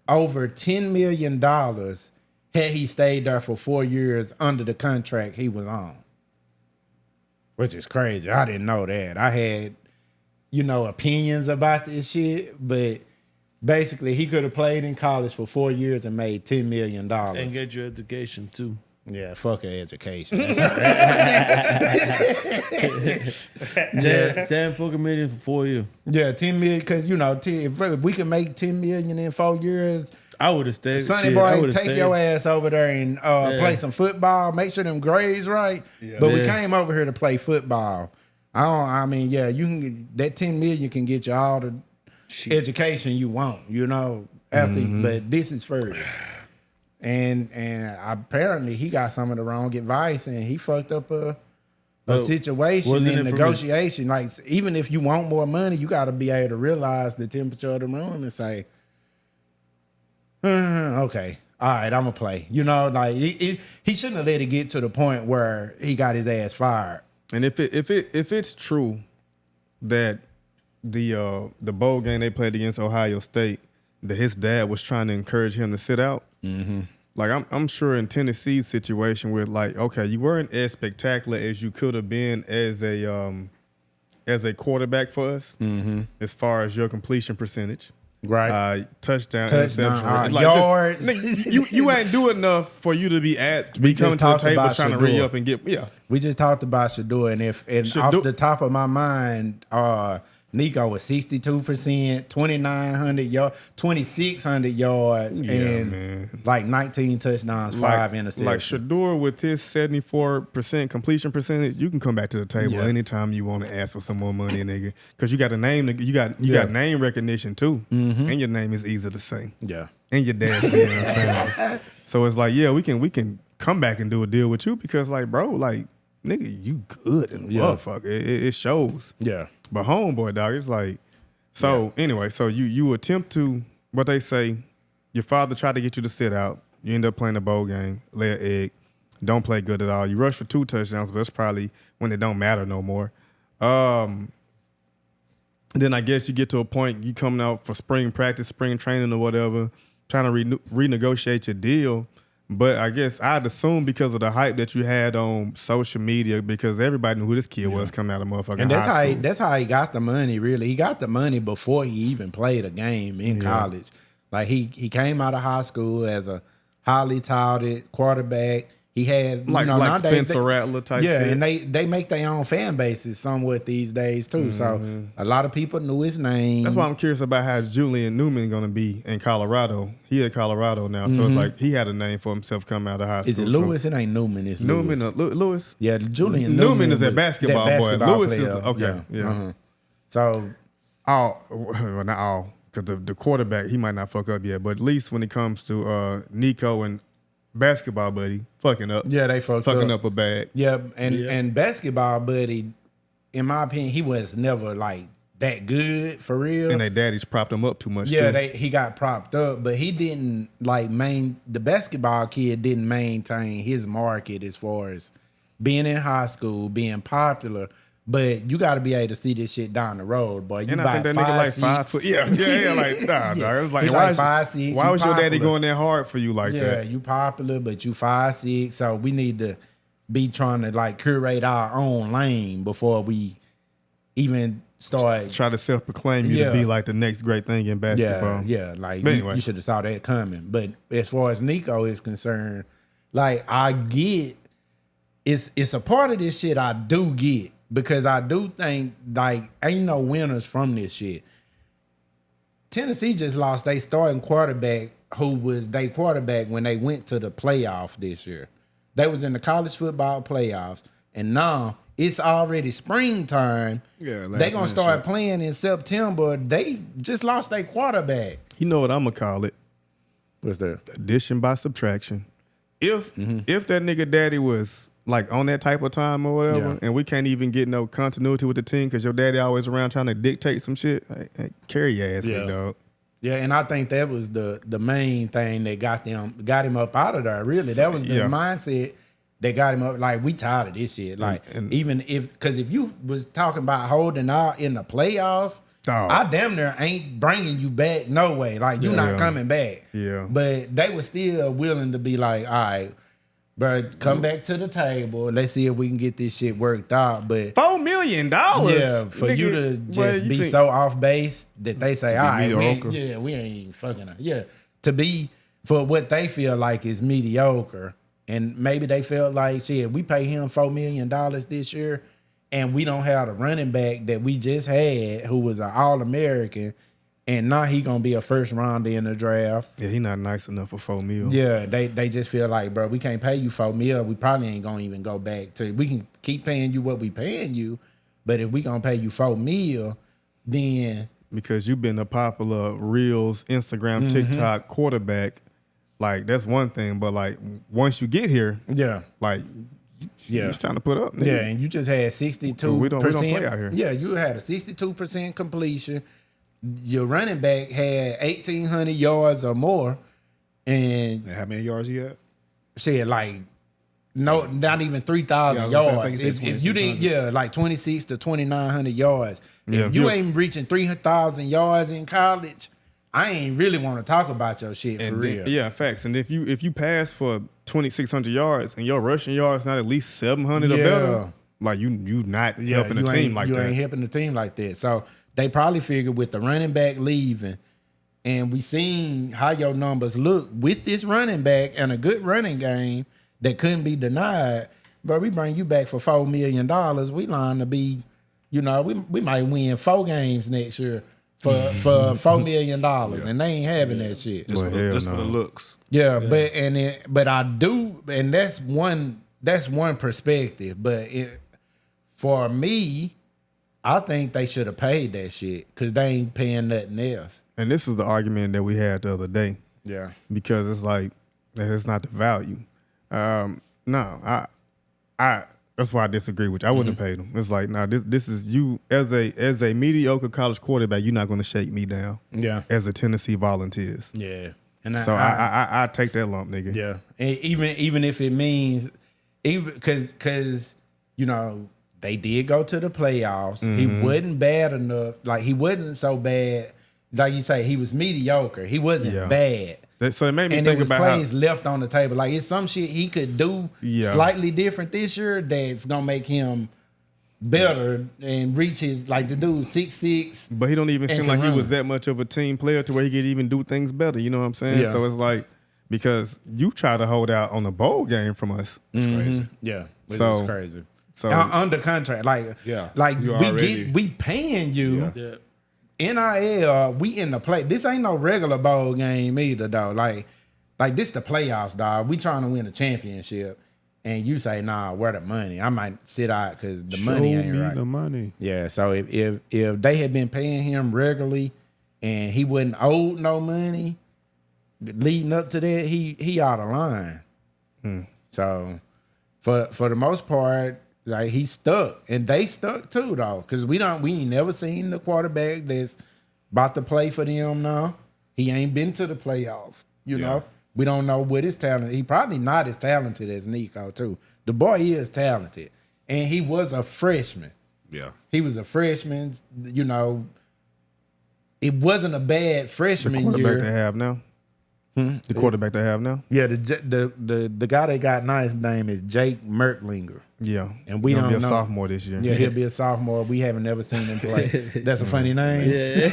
over $10 million had he stayed there for 4 years under the contract he was on. Which is crazy. I didn't know that. I had, opinions about this shit, but basically he could have played in college for 4 years and made $10 million. And get your education too. Yeah, fuck her education. 10 fucking million for 4 years. Yeah, 10 million, because, if we can make 10 million in 4 years, I would have stayed. Sonny shit, I boy, would've take stayed. your ass over there and play some football. Make sure them grades right. But we Yeah. came over here to play football. You can get, that 10 million can get you all the education you want, after. But this is first. And apparently he got some of the wrong advice and he fucked up a situation wasn't in it from negotiation. Like, even if you want more money, you got to be able to realize the temperature of the room and say, okay, all right, I'm gonna play. He shouldn't have let it get to the point where he got his ass fired. And if it's true that the bowl game they played against Ohio State, that his dad was trying to encourage him to sit out. Like I'm sure in Tennessee's situation where like, okay, you weren't as spectacular as you could have been as a quarterback for us, as far as your completion percentage. Right. Touchdown, interception. Like yards. Just, you ain't do enough for you to be coming to the table trying to re up and get We just talked about Shedeur, and off the top of my mind, Nico was 62%, 2,900 yards, 2,600 yards, and like 19 touchdowns, 5 interceptions. Like Shedeur with his 74% completion percentage, you can come back to the table anytime you want to ask for some more money, nigga. Because you got a name, you got name recognition too, and your name is easy to say. Yeah, and your dad. You know what I'm saying? So it's like, we can come back and do a deal with you because, like, bro, like, nigga, you good and motherfucker. It shows. Yeah. But homeboy, dog, it's like, anyway, so you attempt to, what they say, your father tried to get you to sit out. You end up playing a bowl game, lay an egg, don't play good at all. You rush for 2 touchdowns, but that's probably when it don't matter no more. Then I guess you get to a point, you coming out for spring practice, spring training or whatever, trying to renegotiate your deal. But I guess I'd assume because of the hype that you had on social media, because everybody knew who this kid was coming out of motherfucking and that's how he got the money. Really, he got the money before he even played a game in college. Like he came out of high school as a highly touted quarterback. He had like Spencer Rattler type. Yeah, shit. and they make their own fan bases somewhat these days too. So a lot of people knew his name. That's why I'm curious about how Julian Newman going to be in Colorado. He at Colorado now, so it's like he had a name for himself coming out of high school. Is it Lewis? It ain't Newman. It's Newman. Lewis. Lewis. Yeah, Julian Newman is a basketball boy. Lewis player. is okay. Yeah. So well, not all, because the quarterback he might not fuck up yet, but at least when it comes to Nico and basketball buddy fucking up. Yeah, they fucking up a bag. Yeah, and basketball buddy, in my opinion, he was never like that good for real. And their daddies propped him up too much. Yeah, he got propped up, but he didn't the basketball kid didn't maintain his market as far as being in high school, being popular. But you got to be able to see this shit down the road, boy. You and I think that nigga like 5 foot. Yeah, like nah, dog. It was like, like 5'6". Why was your daddy going that hard for you like that? Yeah, you popular, but you 5'6". So we need to be trying to like curate our own lane before we even start try to self-proclaim you to be like the next great thing in basketball. Yeah. Like anyway. you should have saw that coming. But as far as Nico is concerned, like I get it's a part of this shit I do get. Because I do think, like, ain't no winners from this shit. Tennessee just lost their starting quarterback, who was their quarterback when they went to the playoff this year. They was in the college football playoffs, and now it's already springtime. Yeah, they gonna start playing in September. They just lost their quarterback. You know what I'm gonna call it? What's that? Addition by subtraction. If that nigga daddy was like on that type of time or whatever, and we can't even get no continuity with the team because your daddy always around trying to dictate some shit, hey, carry your ass, big dog. Yeah, and I think that was the main thing that got him up out of there. Really, that was the mindset that got him up. Like, we tired of this shit. Like, even because if you was talking about holding out in the playoff, I damn near ain't bringing you back no way. Like, you're not coming back. Yeah, but they were still willing to be like, all right, bro, come back to the table. Let's see if we can get this shit worked out. But $4 million, yeah, for nigga, you to just be so off base that they say, all right, we ain't fucking up. Yeah, to be for what they feel like is mediocre, and maybe they felt like, shit, we pay him $4 million this year, and we don't have the running back that we just had, who was an All-American. And now he gonna be a first rounder in the draft. Yeah, he not nice enough for $4 million. Yeah, they just feel like, bro, we can't pay you $4 million. We probably ain't gonna even go back to. We can keep paying you what we paying you, but if we gonna pay you $4 million, then because you've been a popular Reels, Instagram, TikTok quarterback, like that's one thing. But like once you get here, like. Yeah, he's trying to put up. Nigga. Yeah, and you just had 62%. We don't play out here. Yeah, you had a 62% completion. Your running back had 1,800 yards or more, and how many yards he had? Said like not even 3,000 yards. If you didn't, like 26 to 2,900 yards. If you ain't reaching 3,000 yards in college, I ain't really want to talk about your shit for real. Yeah, facts. And if you pass for 2,600 yards and your rushing yards not at least 700 or better, like you not helping the team like that. You ain't helping the team like that. So they probably figured with the running back leaving, And we seen how your numbers look with this running back and a good running game that couldn't be denied. But we bring you back for $4 million. We line to be, we might win 4 games next year for $4 million, and they ain't having that shit. Just for the looks. Yeah, but I do, and that's one perspective. But for me, I think they should have paid that shit because they ain't paying nothing else. And this is the argument that we had the other day. Yeah, because it's like it's not the value. No, I that's why I disagree with you. I wouldn't have paid him. It's like, nah, this is you as a mediocre college quarterback. You're not going to shake me down. Yeah, as a Tennessee Volunteers. Yeah, and so I take that lump, nigga. Yeah, and even if it means because they did go to the playoffs. Mm-hmm. He wasn't bad enough. Like he wasn't so bad. Like you say, he was mediocre. He wasn't bad. So it made me and think it was about plays left on the table. Like it's some shit he could do slightly different this year that's gonna make him better and reach his the dude 6'6". But he don't even seem like he was that much of a team player to where he could even do things better. You know what I'm saying? Yeah. So it's like because you try to hold out on a bowl game from us. It's crazy. Yeah, it's crazy. So under contract, we paying you. Yeah. NIL, we in the play. This ain't no regular bowl game either, though. Like this the playoffs, dog. We trying to win a championship, and you say, "Nah, where the money?" I might sit out because the money ain't right. The money. Yeah. So if they had been paying him regularly, and he wasn't owed no money leading up to that, he out of line. So for the most part. Like he's stuck, and they stuck too, though, because we ain't never seen the quarterback that's about to play for them now. He ain't been to the playoffs, you know. We don't know what his talent. He probably not as talented as Nico too. The boy is talented, and he was a freshman. Yeah, he was a freshman. It wasn't a bad freshman the quarterback year. They have now. The quarterback they have now. Yeah, the guy they got now, his name is Jake Merklinger. Yeah, and we he'll don't be a know. Sophomore this year. Yeah, he'll be a sophomore. We haven't never seen him play. That's a funny name. Yeah.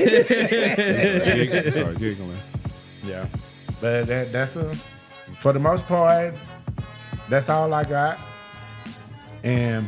Sorry, giggling. Yeah, but that's for the most part. That's all I got. And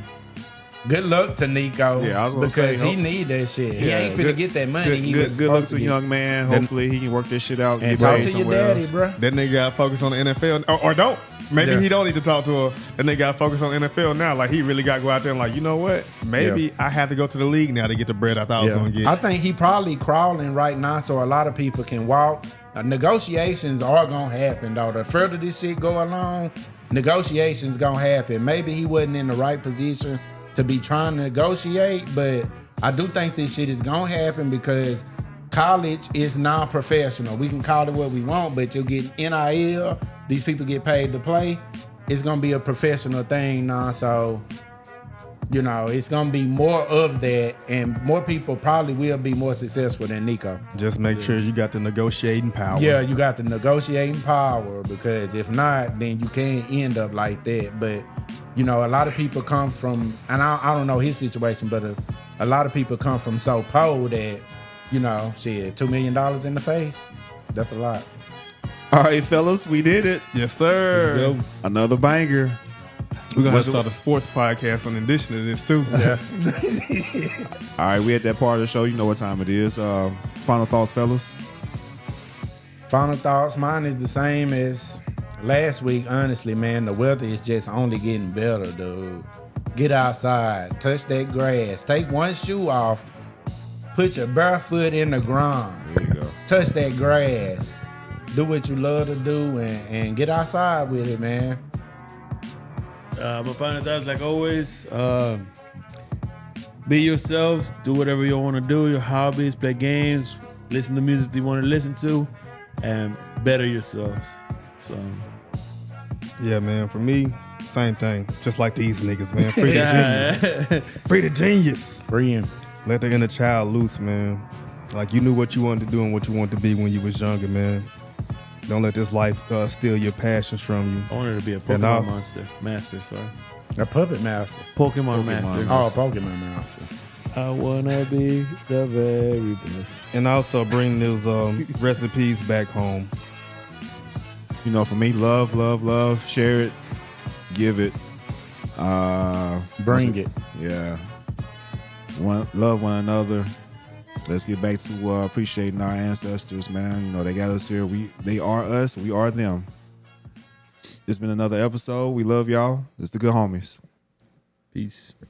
good luck to Nico. Yeah, I was gonna because he need that shit. He ain't finna get that money. Good luck to the young man. Hopefully he can work this shit out. And talk to your daddy, bro. That nigga got to focus on the NFL or don't. Maybe he don't need to talk to her. That nigga got to focus on the NFL now. Like he really got to go out there and like, you know what? Maybe I have to go to the league now to get the bread I thought I was gonna get. I think he probably crawling right now so a lot of people can walk. Negotiations are gonna happen though. The further this shit go along, negotiations gonna happen. Maybe he wasn't in the right position to be trying to negotiate, but I do think this shit is gonna happen because college is non-professional. We can call it what we want, but you'll get NIL. These people get paid to play. It's gonna be a professional thing now, so it's gonna be more of that, and more people probably will be more successful than Nico. Just make sure you got the negotiating power. Yeah, you got the negotiating power because if not, then you can't end up like that. But a lot of people come from, and I don't know his situation, but a lot of people come from so poor that $2 million in the face. That's a lot. All right, fellas, we did it. Yes, sir. Another banger. We're going to start a sports podcast in addition to this, too. Yeah. All right, we at that part of the show. You know what time it is. Final thoughts, fellas? Final thoughts. Mine is the same as last week. Honestly, man, the weather is just only getting better, dude. Get outside. Touch that grass. Take one shoe off. Put your bare foot in the ground. There you go. Touch that grass. Do what you love to do and get outside with it, man. My final thoughts, like always, be yourselves. Do whatever you want to do. Your hobbies, play games, listen to music you want to listen to, and better yourselves. So, yeah, man. For me, same thing. Just like these niggas, man. Free the genius. Free the genius. Free him. Let the inner child loose, man. Like you knew what you wanted to do and what you wanted to be when you was younger, man. Don't let this life steal your passions from you. I wanted to be a Pokemon master. Sorry. A puppet master. Pokemon master. Oh, Pokemon master. I wanna be the very best. And also bring those recipes back home. You know, for me, love, love, love. Share it, give it, Bring it. yeah. Love one another. Let's get back to appreciating our ancestors, man. You know, they got us here. They are us. We are them. It's been another episode. We love y'all. It's the Good Homies. Peace.